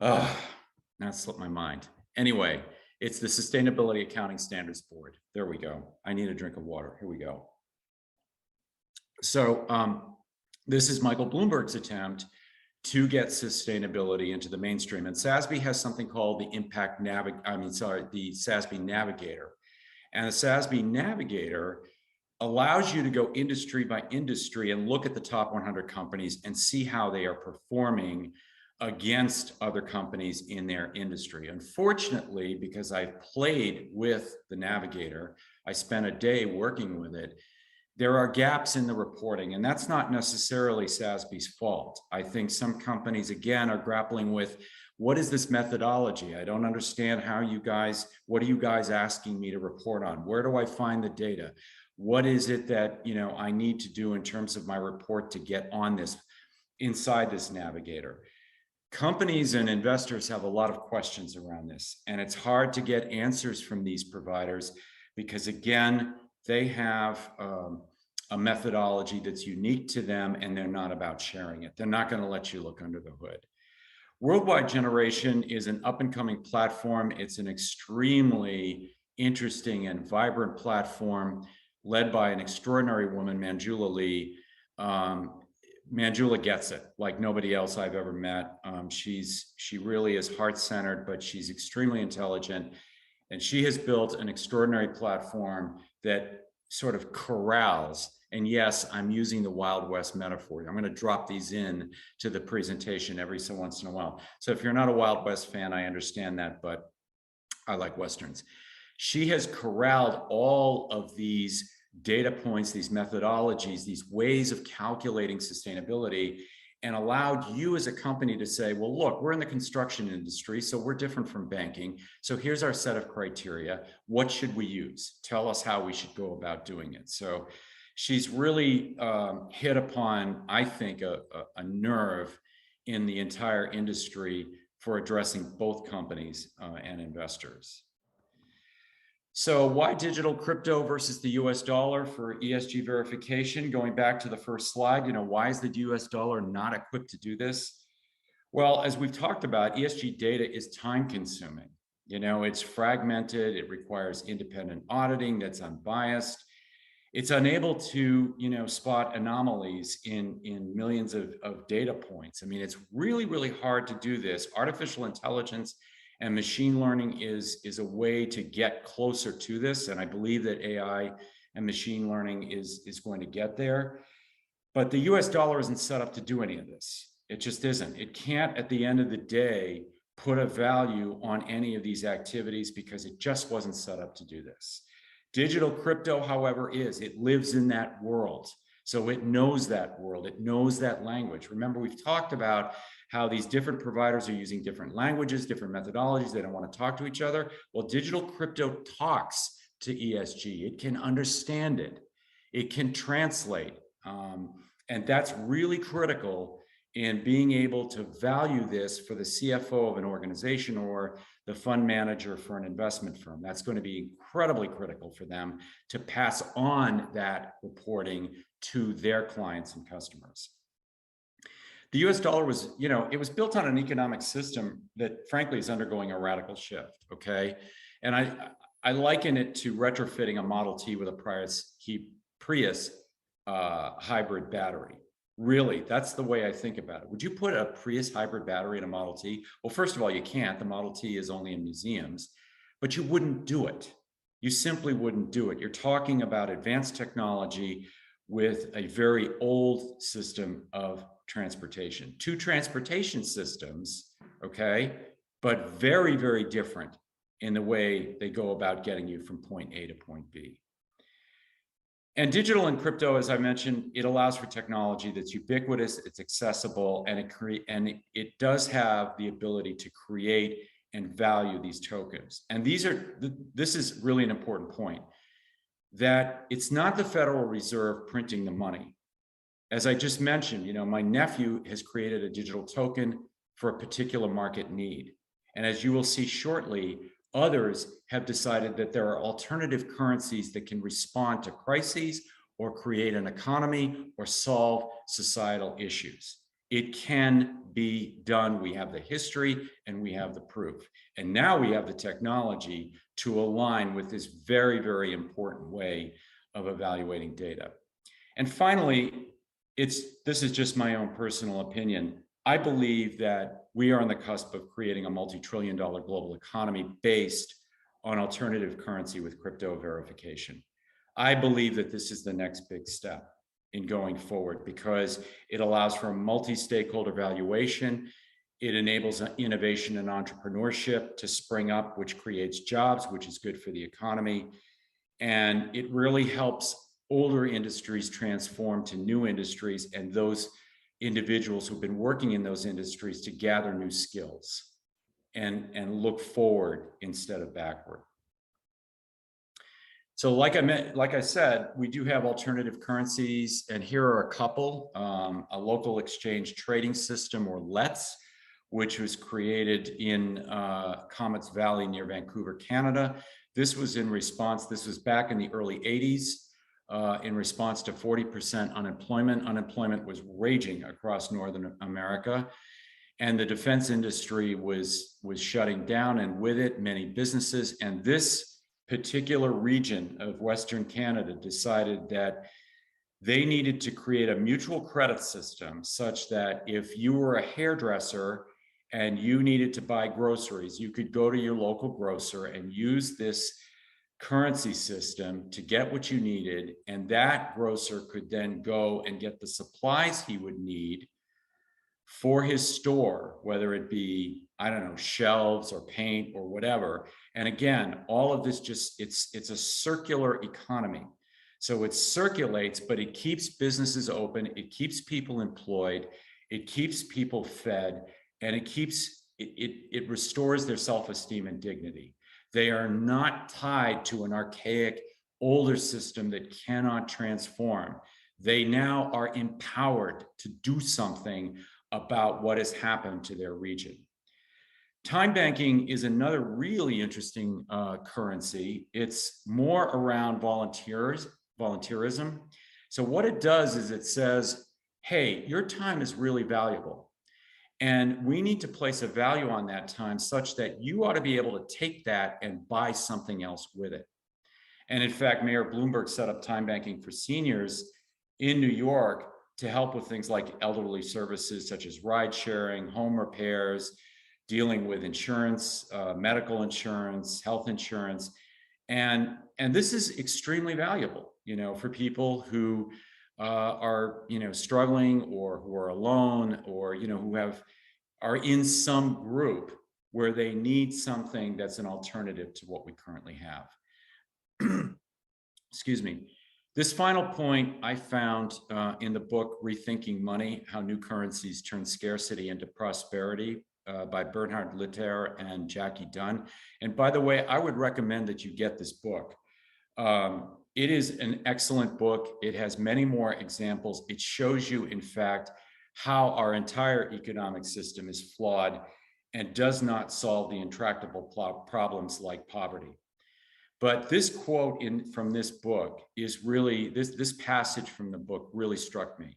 now it slipped my mind. Anyway, it's the Sustainability Accounting Standards Board. There we go. I need a drink of water. Here we go. So this is Michael Bloomberg's attempt to get sustainability into the mainstream. And SASB has something called the the SASB Navigator. And the SASB Navigator allows you to go industry by industry and look at the top 100 companies and see how they are performing against other companies in their industry. Unfortunately, because I've played with the Navigator, I spent a day working with it, there are gaps in the reporting, and that's not necessarily SASB's fault. I think some companies, again, are grappling with, what is this methodology? I don't understand how you guys, what are you guys asking me to report on? Where do I find the data? What is it that I need to do in terms of my report to get on this, inside this Navigator? Companies and investors have a lot of questions around this, and it's hard to get answers from these providers because, again, they have a methodology that's unique to them and they're not about sharing it. They're not going to let you look under the hood. Worldwide Generation is an up-and-coming platform. It's an extremely interesting and vibrant platform led by an extraordinary woman, Manjula Lee. Manjula gets it like nobody else I've ever met. She really is heart-centered, but she's extremely intelligent. And she has built an extraordinary platform that sort of corrals. And yes, I'm using the Wild West metaphor. I'm going to drop these in to the presentation every so once in a while. So if you're not a Wild West fan, I understand that, but I like Westerns. She has corralled all of these data points, these methodologies, these ways of calculating sustainability, and allowed you as a company to say, well, look, we're in the construction industry, so we're different from banking. So here's our set of criteria. What should we use? Tell us how we should go about doing it. So she's really hit upon, I think, a nerve in the entire industry for addressing both companies and investors. So why digital crypto versus the US dollar for ESG verification? Going back to the first slide, why is the US dollar not equipped to do this? Well, as we've talked about, ESG data is time consuming. It's fragmented, it requires independent auditing that's unbiased. It's unable to, spot anomalies in millions of data points. I mean, it's really, really hard to do this. Artificial intelligence and machine learning is a way to get closer to this. And I believe that AI and machine learning is going to get there. But the US dollar isn't set up to do any of this. It just isn't. It can't, at the end of the day, put a value on any of these activities because it just wasn't set up to do this. Digital crypto, however, it lives in that world. So it knows that world, it knows that language. Remember, we've talked about how these different providers are using different languages, different methodologies. They don't want to talk to each other. Well, digital crypto talks to ESG. It can understand it. It can translate. And that's really critical in being able to value this for the CFO of an organization or the fund manager for an investment firm. That's going to be incredibly critical for them to pass on that reporting to their clients and customers. The US dollar was, it was built on an economic system that frankly is undergoing a radical shift, okay? And I liken it to retrofitting a Model T with a Prius hybrid battery. Really, that's the way I think about it. Would you put a Prius hybrid battery in a Model T? Well, first of all, you can't. The Model T is only in museums, but you wouldn't do it. You simply wouldn't do it. You're talking about advanced technology with a very old system of transportation. Two transportation systems, okay, but very, very different in the way they go about getting you from point A to point B. And digital and crypto, as I mentioned, it allows for technology that's ubiquitous, it's accessible, and it does have the ability to create and value these tokens. And this is really an important point, that it's not the Federal Reserve printing the money. As I just mentioned, my nephew has created a digital token for a particular market need. And as you will see shortly, others have decided that there are alternative currencies that can respond to crises or create an economy or solve societal issues. It can be done. We have the history and we have the proof. And now we have the technology to align with this very, very important way of evaluating data. And finally, this is just my own personal opinion. I believe that we are on the cusp of creating a multi-trillion-dollar global economy based on alternative currency with crypto verification. I believe that this is the next big step in going forward because it allows for a multi-stakeholder valuation. It enables innovation and entrepreneurship to spring up, which creates jobs, which is good for the economy. And it really helps older industries transform to new industries and those individuals who've been working in those industries to gather new skills and look forward instead of backward. So like I said, we do have alternative currencies, and here are a couple. A local exchange trading system, or LETS, which was created in Comets Valley near Vancouver, Canada. This was back in the early 80s. In response to 40% unemployment. Unemployment was raging across Northern America. and the defense industry was shutting down, and with it, many businesses. And this particular region of Western Canada decided that they needed to create a mutual credit system such that if you were a hairdresser and you needed to buy groceries, you could go to your local grocer and use this currency system to get what you needed, and that grocer could then go and get the supplies he would need for his store, whether it be, I don't know, shelves or paint or whatever. And again, all of this it's a circular economy. So it circulates, but it keeps businesses open, it keeps people employed, it keeps people fed, and it restores their self-esteem and dignity. They are not tied to an archaic, older system that cannot transform. They now are empowered to do something about what has happened to their region. Time banking is another really interesting currency. It's more around volunteerism. So what it does is it says, hey, your time is really valuable, and we need to place a value on that time such that you ought to be able to take that and buy something else with it. And in fact, Mayor Bloomberg set up time banking for seniors in New York to help with things like elderly services such as ride sharing, home repairs, dealing with insurance, medical insurance, health insurance. And this is extremely valuable, for people who are, struggling, or who are alone, or, who are in some group where they need something that's an alternative to what we currently have. Excuse me. This final point I found in the book, Rethinking Money, How New Currencies Turn Scarcity into Prosperity, by Bernhard Litter and Jackie Dunn. And by the way, I would recommend that you get this book. It is an excellent book. It has many more examples. It shows you, in fact, how our entire economic system is flawed and does not solve the intractable problems like poverty. But this quote from this book is really, this passage from the book really struck me,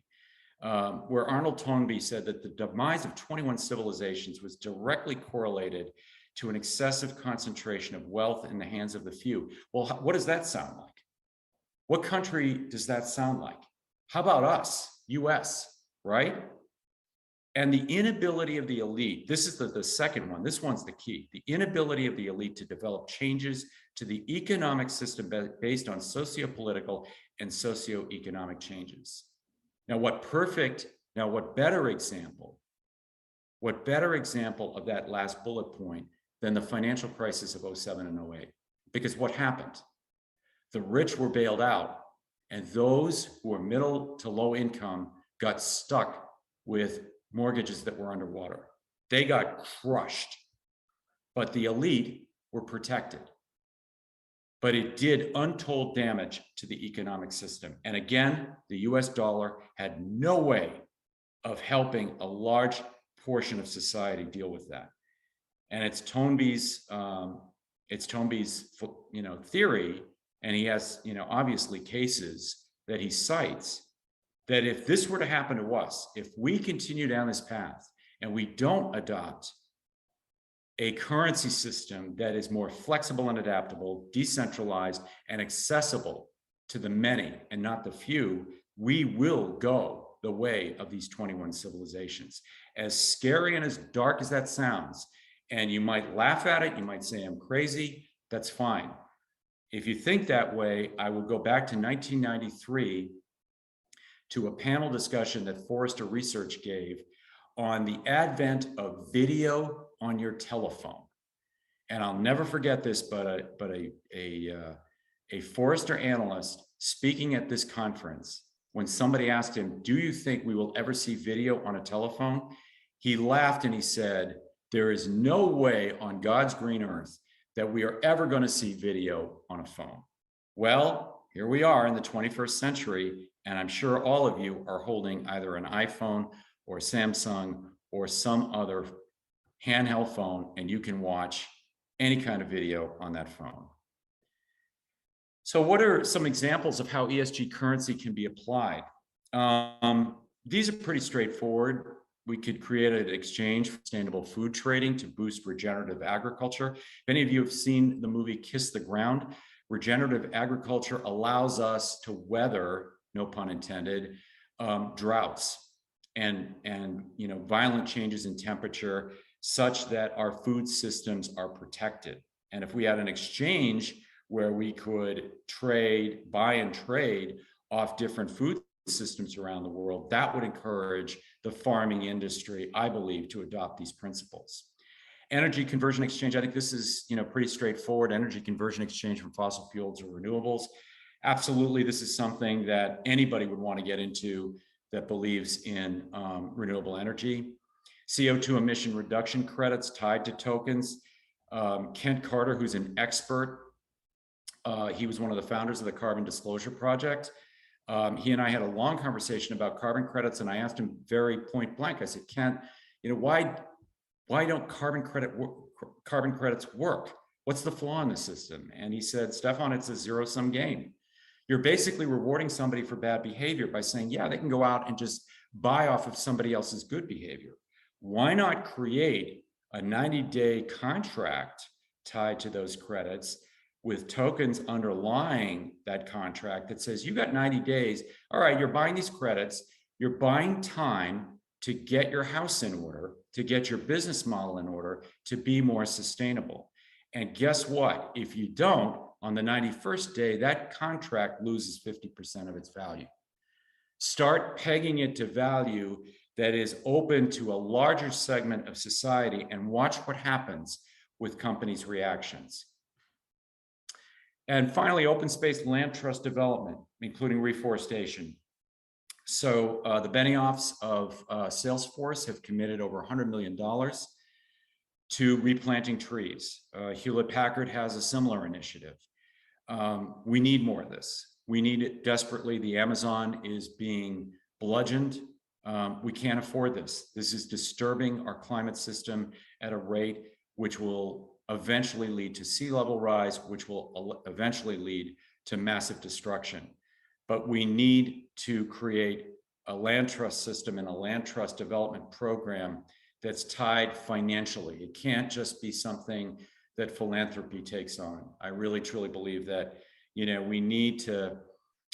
where Arnold Toynbee said that the demise of 21 civilizations was directly correlated to an excessive concentration of wealth in the hands of the few. Well, what does that sound like? What country does that sound like? How about us, US, right? And the inability of the elite, this is the second one, this one's the key, the inability of the elite to develop changes to the economic system based on socio-political and socio-economic changes. Now, what better example of that last bullet point than the financial crisis of 07 and 08? Because what happened? The rich were bailed out, and those who were middle to low income got stuck with mortgages that were underwater. They got crushed, but the elite were protected. But it did untold damage to the economic system. And again, the US dollar had no way of helping a large portion of society deal with that. And it's Toynbee's theory, and he has, obviously cases that he cites, that if this were to happen to us, if we continue down this path and we don't adopt a currency system that is more flexible and adaptable, decentralized, and accessible to the many and not the few, we will go the way of these 21 civilizations. As scary and as dark as that sounds, and you might laugh at it, you might say I'm crazy, that's fine. If you think that way, I will go back to 1993 to a panel discussion that Forrester Research gave on the advent of video on your telephone. And I'll never forget this, but a Forrester analyst speaking at this conference, when somebody asked him, do you think we will ever see video on a telephone? He laughed and he said, there is no way on God's green earth that we are ever going to see video on a phone. Well, here we are in the 21st century, and I'm sure all of you are holding either an iPhone or Samsung or some other handheld phone, and you can watch any kind of video on that phone. So what are some examples of how ESG currency can be applied? These are pretty straightforward. we could create an exchange for sustainable food trading to boost regenerative agriculture. If any of you have seen the movie Kiss the Ground, regenerative agriculture allows us to weather, no pun intended, droughts and violent changes in temperature such that our food systems are protected. And if we had an exchange where we could buy and trade off different food systems around the world, that would encourage the farming industry, I believe, to adopt these principles. Energy conversion exchange, I think this is pretty straightforward. Energy conversion exchange from fossil fuels or renewables. Absolutely, this is something that anybody would want to get into that believes in renewable energy. CO2 emission reduction credits tied to tokens. Kent Carter, who's an expert, he was one of the founders of the Carbon Disclosure Project. He and I had a long conversation about carbon credits, and I asked him very point blank. I said, Kent, why don't carbon credits work? What's the flaw in the system? And he said, Stefan, it's a zero-sum game. You're basically rewarding somebody for bad behavior by saying, yeah, they can go out and just buy off of somebody else's good behavior. Why not create a 90-day contract tied to those credits with tokens underlying that contract that says, you got 90 days. All right, you're buying these credits. You're buying time to get your house in order, to get your business model in order, to be more sustainable. And guess what? If you don't, on the 91st day, that contract loses 50% of its value. Start pegging it to value that is open to a larger segment of society and watch what happens with companies' reactions. And finally, open space land trust development, including reforestation. So the Benioffs of Salesforce have committed over $100 million to replanting trees. Hewlett-Packard has a similar initiative. We need more of this. We need it desperately. The Amazon is being bludgeoned. We can't afford this. This is disturbing our climate system at a rate which will eventually lead to sea level rise, which will eventually lead to massive destruction. But we need to create a land trust system and a land trust development program that's tied financially. It can't just be something that philanthropy takes on. I really, truly believe that,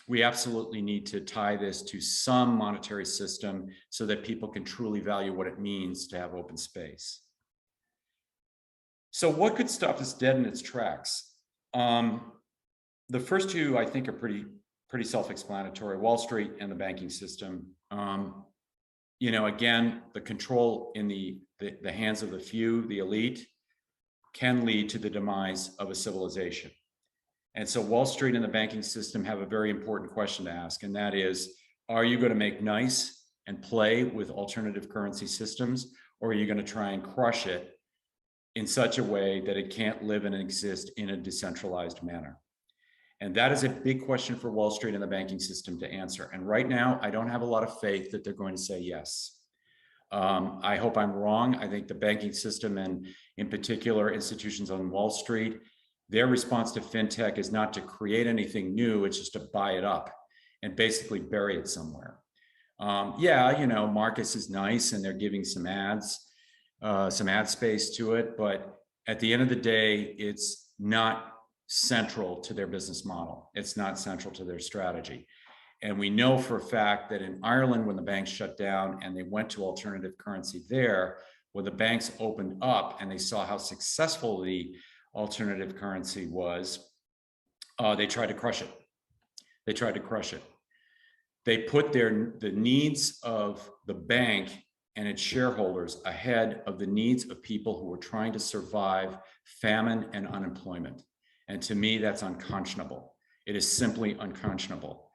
we absolutely need to tie this to some monetary system so that people can truly value what it means to have open space. So what could stop this dead in its tracks? The first two, I think, are pretty self-explanatory: Wall Street and the banking system. Again, the control in the hands of the few, the elite, can lead to the demise of a civilization. And so Wall Street and the banking system have a very important question to ask, and that is, are you going to make nice and play with alternative currency systems, or are you going to try and crush it in such a way that it can't live and exist in a decentralized manner? And that is a big question for Wall Street and the banking system to answer. And right now, I don't have a lot of faith that they're going to say yes. I hope I'm wrong. I think the banking system, and in particular institutions on Wall Street, their response to fintech is not to create anything new, it's just to buy it up and basically bury it somewhere. Marcus is nice and they're giving some ad space to it, but at the end of the day, it's not central to their business model. It's not central to their strategy. And we know for a fact that in Ireland, when the banks shut down and they went to alternative currency there, when the banks opened up and they saw how successful the alternative currency was, they tried to crush it. They put the needs of the bank and its shareholders ahead of the needs of people who were trying to survive famine and unemployment. And to me, that's unconscionable. It is simply unconscionable.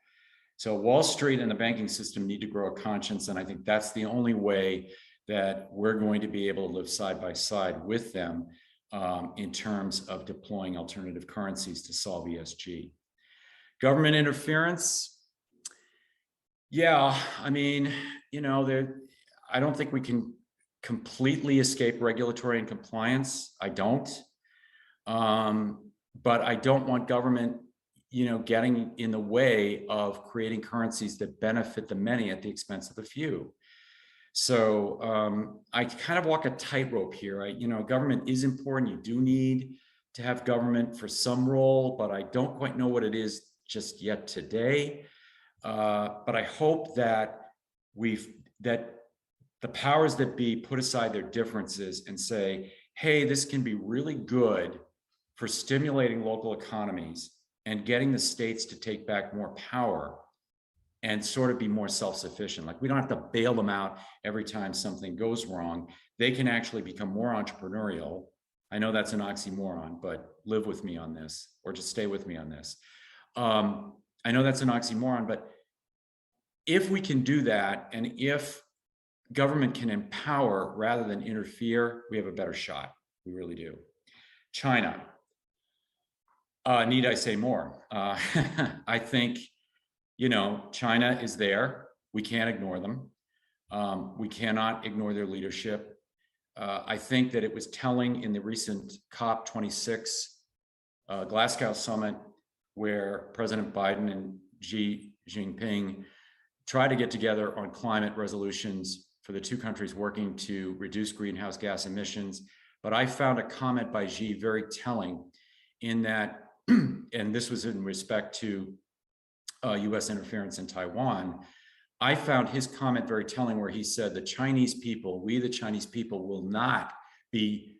So Wall Street and the banking system need to grow a conscience, and I think that's the only way that we're going to be able to live side by side with them in terms of deploying alternative currencies to solve ESG. Government interference. Yeah, I don't think we can completely escape regulatory and compliance. I don't. But I don't want government, getting in the way of creating currencies that benefit the many at the expense of the few. So I kind of walk a tightrope here. Government is important. You do need to have government for some role, but I don't quite know what it is just yet today. But I hope that the powers that be put aside their differences and say, hey, this can be really good for stimulating local economies and getting the states to take back more power and sort of be more self-sufficient. Like, we don't have to bail them out every time something goes wrong. They can actually become more entrepreneurial. I know that's an oxymoron, but live with me on this, or just stay with me on this. I know that's an oxymoron, but if we can do that, and if government can empower rather than interfere, we have a better shot. We really do. China. Need I say more? I think, China is there. We can't ignore them. We cannot ignore their leadership. I think that it was telling in the recent COP26 Glasgow summit, where President Biden and Xi Jinping tried to get together on climate resolutions for the two countries working to reduce greenhouse gas emissions. But I found a comment by Xi very telling in that, and this was in respect to US interference in Taiwan. I found his comment very telling, where he said, the Chinese people, we the Chinese people, will not be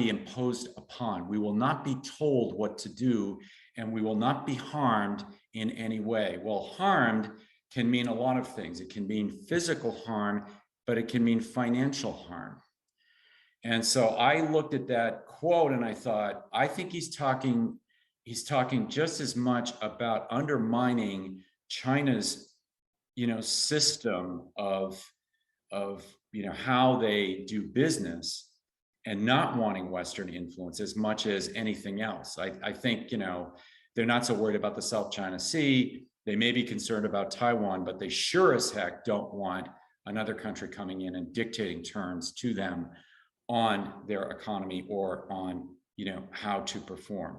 imposed upon. We will not be told what to do, and we will not be harmed in any way. Well, harmed can mean a lot of things. It can mean physical harm, but it can mean financial harm. And so I looked at that quote and I thought, I think he's talking just as much about undermining China's, system of how they do business, and not wanting Western influence as much as anything else. I think, they're not so worried about the South China Sea. They may be concerned about Taiwan, but they sure as heck don't want another country coming in and dictating terms to them on their economy or on, how to perform.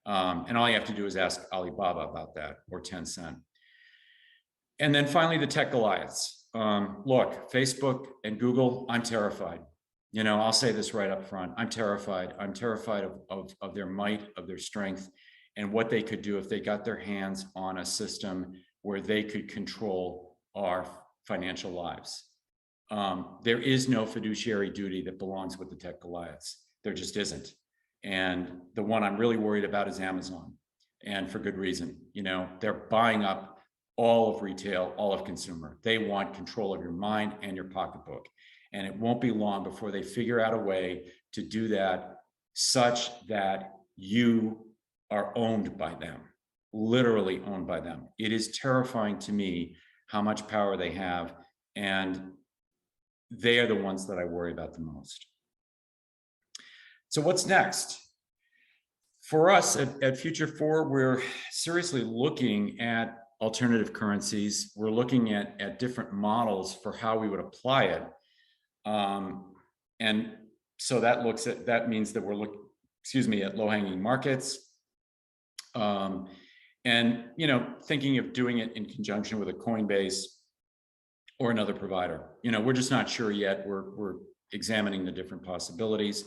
And all you have to do is ask Alibaba about that, or Tencent. And then finally, the tech Goliaths. Look, Facebook and Google, I'm terrified. I'll say this right up front. I'm terrified. I'm terrified of their might, of their strength, and what they could do if they got their hands on a system where they could control our financial lives. There is no fiduciary duty that belongs with the tech Goliaths. There just isn't. And the one I'm really worried about is Amazon, and for good reason. They're buying up all of retail, all of consumer. They want control of your mind and your pocketbook. And it won't be long before they figure out a way to do that such that you are owned by them, literally owned by them. It is terrifying to me how much power they have, and they are the ones that I worry about the most. So what's next? For us at Future 4, we're seriously looking at alternative currencies. We're looking at different models for how we would apply it. And so that means that we're looking, at low-hanging markets. And, thinking of doing it in conjunction with a Coinbase or another provider. We're just not sure yet. We're examining the different possibilities.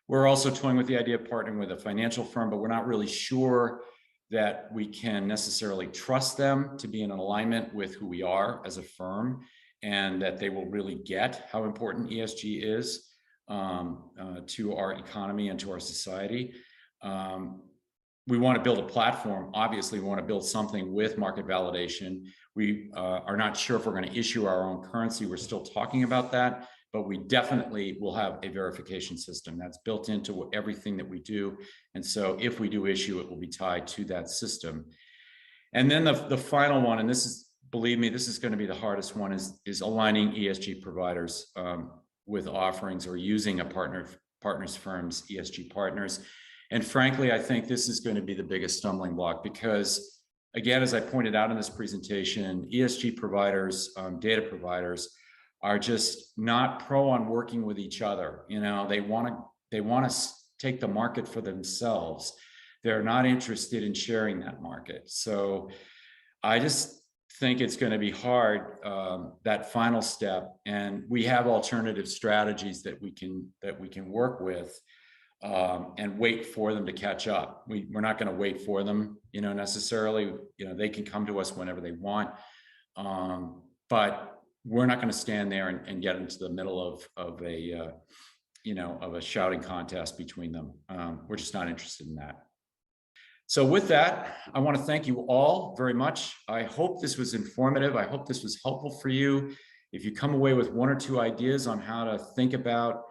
We're also toying with the idea of partnering with a financial firm, but we're not really sure that we can necessarily trust them to be in alignment with who we are as a firm, and that they will really get how important ESG is to our economy and to our society. We want to build a platform. Obviously, we want to build something with market validation. We are not sure if we're going to issue our own currency. We're still talking about that, but we definitely will have a verification system that's built into everything that we do. And so if we do issue, it will be tied to that system. And then the final one, and this is, believe me, this is going to be the hardest one, is aligning ESG providers with offerings, or using a partners firm's ESG partners. And frankly, I think this is going to be the biggest stumbling block, because again, as I pointed out in this presentation, ESG providers, data providers, are just not pro on working with each other. They want to take the market for themselves. They're not interested in sharing that market. So I just think it's going to be hard, that final step. And we have alternative strategies that we can work with, and wait for them to catch up. We're not going to wait for them, necessarily. They can come to us whenever they want, but we're not going to stand there and get into the middle of a shouting contest between them. We're just not interested in that. So with that, I want to thank you all very much. I hope this was informative. I hope this was helpful for you. If you come away with one or two ideas on how to think about,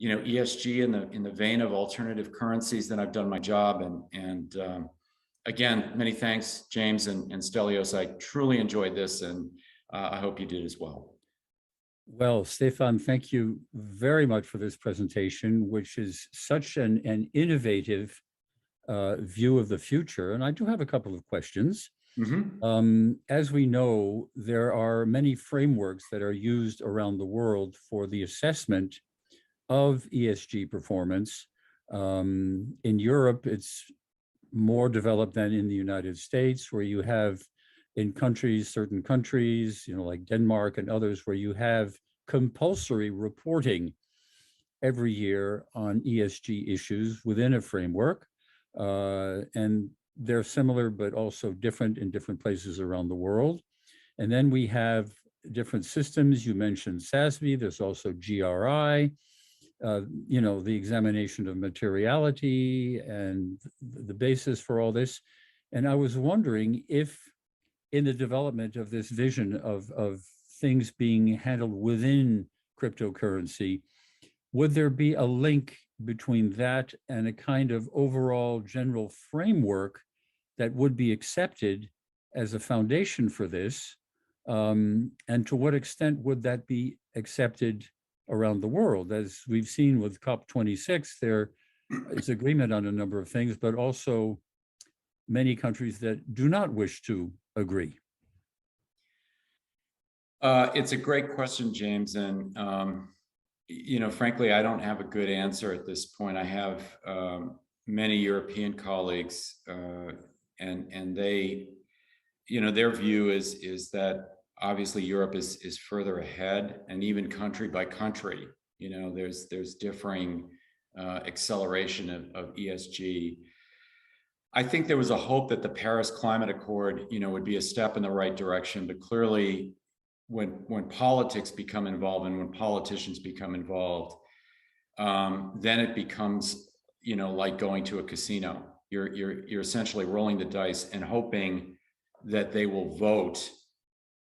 ESG in the vein of alternative currencies, then I've done my job. And again, many thanks, James and Stelios. I truly enjoyed this, and I hope you did as well. Well, Stefan, thank you very much for this presentation, which is such an innovative view of the future. And I do have a couple of questions. Mm-hmm. As we know, there are many frameworks that are used around the world for the assessment of ESG performance. In Europe, it's more developed than in the United States, where you have in certain countries, like Denmark and others, where you have compulsory reporting every year on ESG issues within a framework. And they're similar, but also different in different places around the world. And then we have different systems. You mentioned SASB, there's also GRI, the examination of materiality and the basis for all this. And I was wondering if in the development of this vision of things being handled within cryptocurrency, would there be a link between that and a kind of overall general framework that would be accepted as a foundation for this? And to what extent would that be accepted around the world? As we've seen with COP26, there is agreement on a number of things, but also many countries that do not wish to agree. It's a great question, James. And, frankly, I don't have a good answer at this point. I have many European colleagues, and they, their view is that obviously Europe is further ahead, and even country by country, there's differing acceleration of ESG. I think there was a hope that the Paris Climate Accord, would be a step in the right direction, but clearly when politics become involved and when politicians become involved, then it becomes, like going to a casino. You're essentially rolling the dice and hoping that they will vote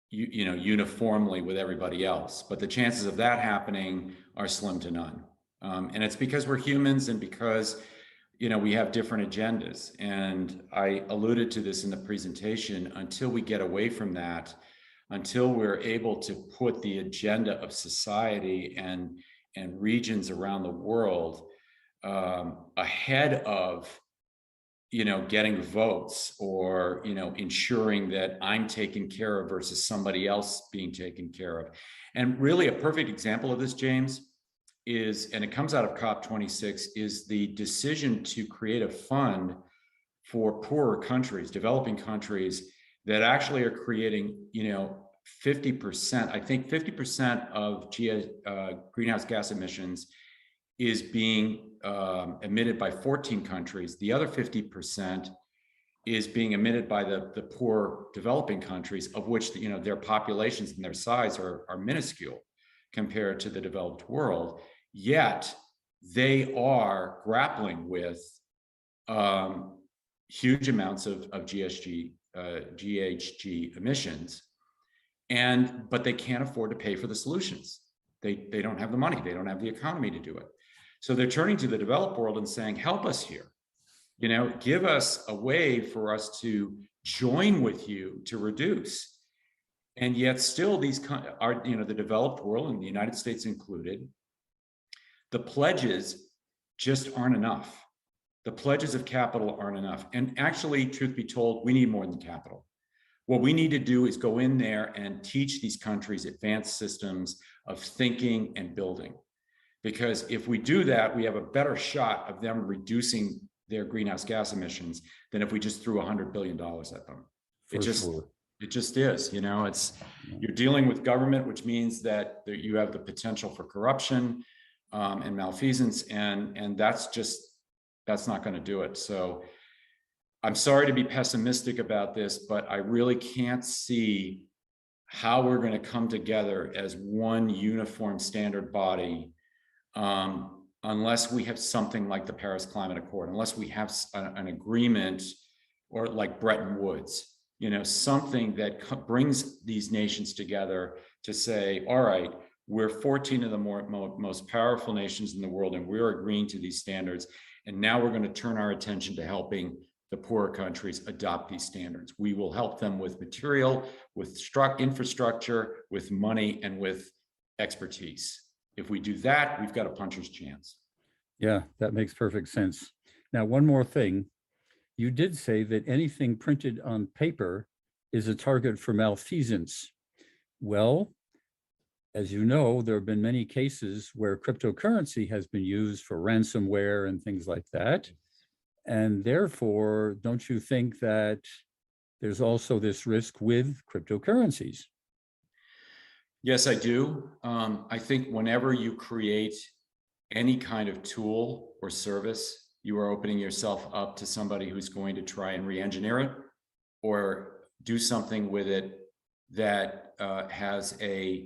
uniformly with everybody else. But the chances of that happening are slim to none. And it's because we're humans and because, we have different agendas. And I alluded to this in the presentation. Until we get away from that, until we're able to put the agenda of society and regions around the world ahead of getting votes or, ensuring that I'm taken care of versus somebody else being taken care of. And really a perfect example of this, James, is, and it comes out of COP26, is the decision to create a fund for poorer countries, developing countries that actually are creating, 50%, I think 50% of greenhouse gas emissions is being emitted by 14 countries. The other 50% is being emitted by the poor developing countries, of which their populations and their size are minuscule compared to the developed world. Yet they are grappling with huge amounts of GHG emissions, but they can't afford to pay for the solutions. They don't have the money. They don't have the economy to do it. So they're turning to the developed world and saying, help us here. Give us a way for us to join with you to reduce. And yet still these are, the developed world, and the United States included, the pledges just aren't enough. The pledges of capital aren't enough. And actually, truth be told, we need more than capital. What we need to do is go in there and teach these countries advanced systems of thinking and building. Because if we do that, we have a better shot of them reducing their greenhouse gas emissions than if we just threw $100 billion at them. It It just is, you know, you're dealing with government, which means that you have the potential for corruption and malfeasance, and that's not going to do it. So I'm sorry to be pessimistic about this, but I really can't see how we're going to come together as one uniform standard body unless we have something like the Paris Climate Accord, unless we have an agreement, or like Bretton Woods, you know, something that brings these nations together to say, all right, we're 14 of the most powerful nations in the world, and we're agreeing to these standards. And now we're going to turn our attention to helping the poorer countries adopt these standards. We will help them with material, with infrastructure, with money, and with expertise. If we do that, we've got a puncher's chance. Yeah, that makes perfect sense. Now, one more thing. You did say that anything printed on paper is a target for malfeasance. Well, as you know, there have been many cases where cryptocurrency has been used for ransomware and things like that. And therefore, don't you think that there's also this risk with cryptocurrencies? Yes, I do. I think whenever you create any kind of tool or service, you are opening yourself up to somebody who's going to try and re-engineer it or do something with it that has a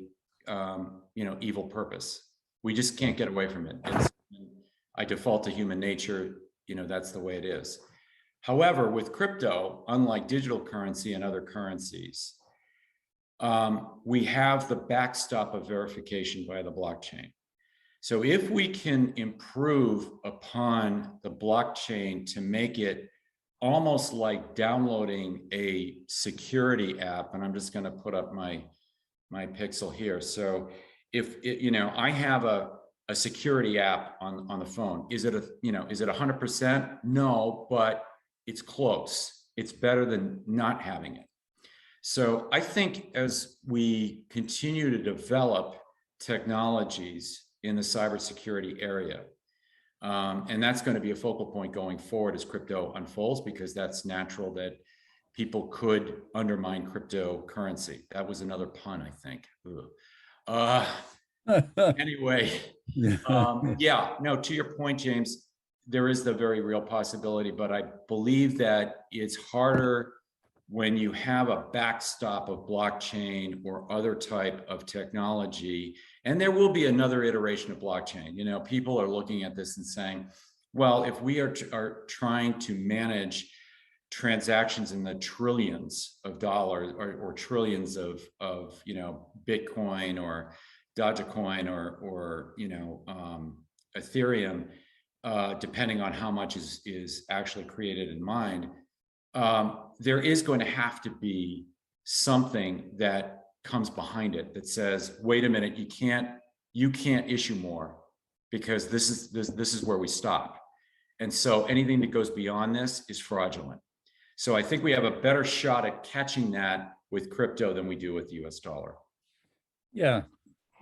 evil purpose. We just can't get away from it. I default to human nature. You know, that's the way it is. However, with crypto, unlike digital currency and other currencies, we have the backstop of verification via the blockchain. So if we can improve upon the blockchain to make it almost like downloading a security app, and I'm just going to put up my pixel here. So if I have a security app on the phone, is it 100%? No, but it's close. It's better than not having it. So I think as we continue to develop technologies in the cybersecurity area, and that's going to be a focal point going forward as crypto unfolds, because that's natural that people could undermine cryptocurrency. That was another pun, I think. Anyway, to your point, James, there is the very real possibility, but I believe that it's harder when you have a backstop of blockchain or other type of technology. And there will be another iteration of blockchain. You know, people are looking at this and saying, well, if we are trying to manage transactions in the trillions of dollars or trillions of Bitcoin or Dogecoin or Ethereum, depending on how much is actually created and mined, there is going to have to be something that comes behind it that says, wait a minute, you can't issue more, because this is where we stop. And so anything that goes beyond this is fraudulent. So I think we have a better shot at catching that with crypto than we do with the US dollar. Yeah,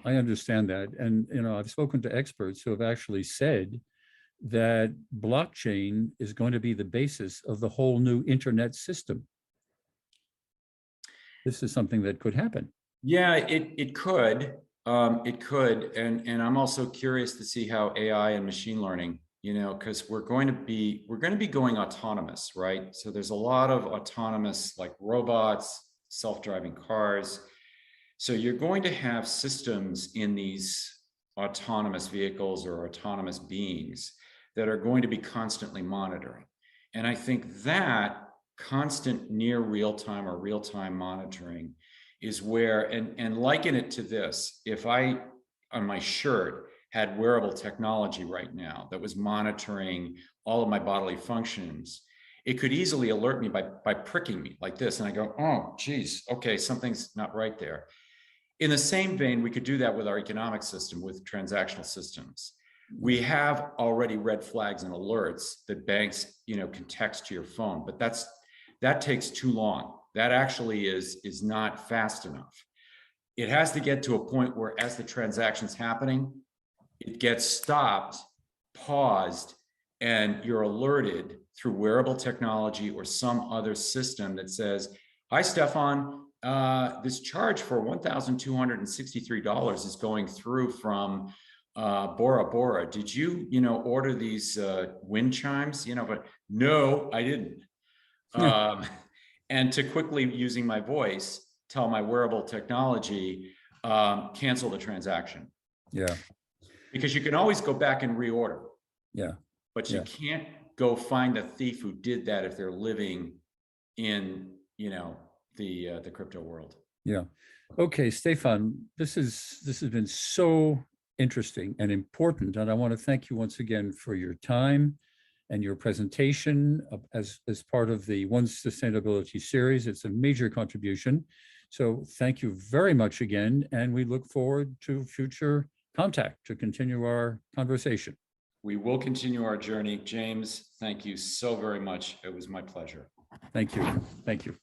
I understand that. And, I've spoken to experts who have actually said that blockchain is going to be the basis of the whole new internet system. This is something that could happen. Yeah, it could. It could. And I'm also curious to see how AI and machine learning, because we're going to be going autonomous, right? So there's a lot of autonomous, like robots, self-driving cars. So you're going to have systems in these autonomous vehicles or autonomous beings that are going to be constantly monitoring. And I think that constant near real-time or real-time monitoring is where, and liken it to this, if I, on my shirt, had wearable technology right now that was monitoring all of my bodily functions, it could easily alert me by pricking me like this. And I go, oh, geez, okay, something's not right there. In the same vein, we could do that with our economic system, with transactional systems. We have already red flags and alerts that banks, can text to your phone, but that takes too long. That actually is not fast enough. It has to get to a point where, as the transaction's happening, it gets stopped, paused, and you're alerted through wearable technology or some other system that says, hi, Stefan, this charge for $1,263 is going through from Bora Bora. Did you, order these wind chimes? But no, I didn't. And to quickly, using my voice, tell my wearable technology, cancel the transaction. Yeah. Because you can always go back and reorder. Yeah. But you can't go find the thief who did that if they're living in, the crypto world. Yeah. Okay, Stefan, this has been so interesting and important, and I want to thank you once again for your time and your presentation as part of the One Sustainability series. It's a major contribution. So thank you very much again, and we look forward to future contact to continue our conversation. We will continue our journey. James, thank you so very much. It was my pleasure. Thank you. Thank you.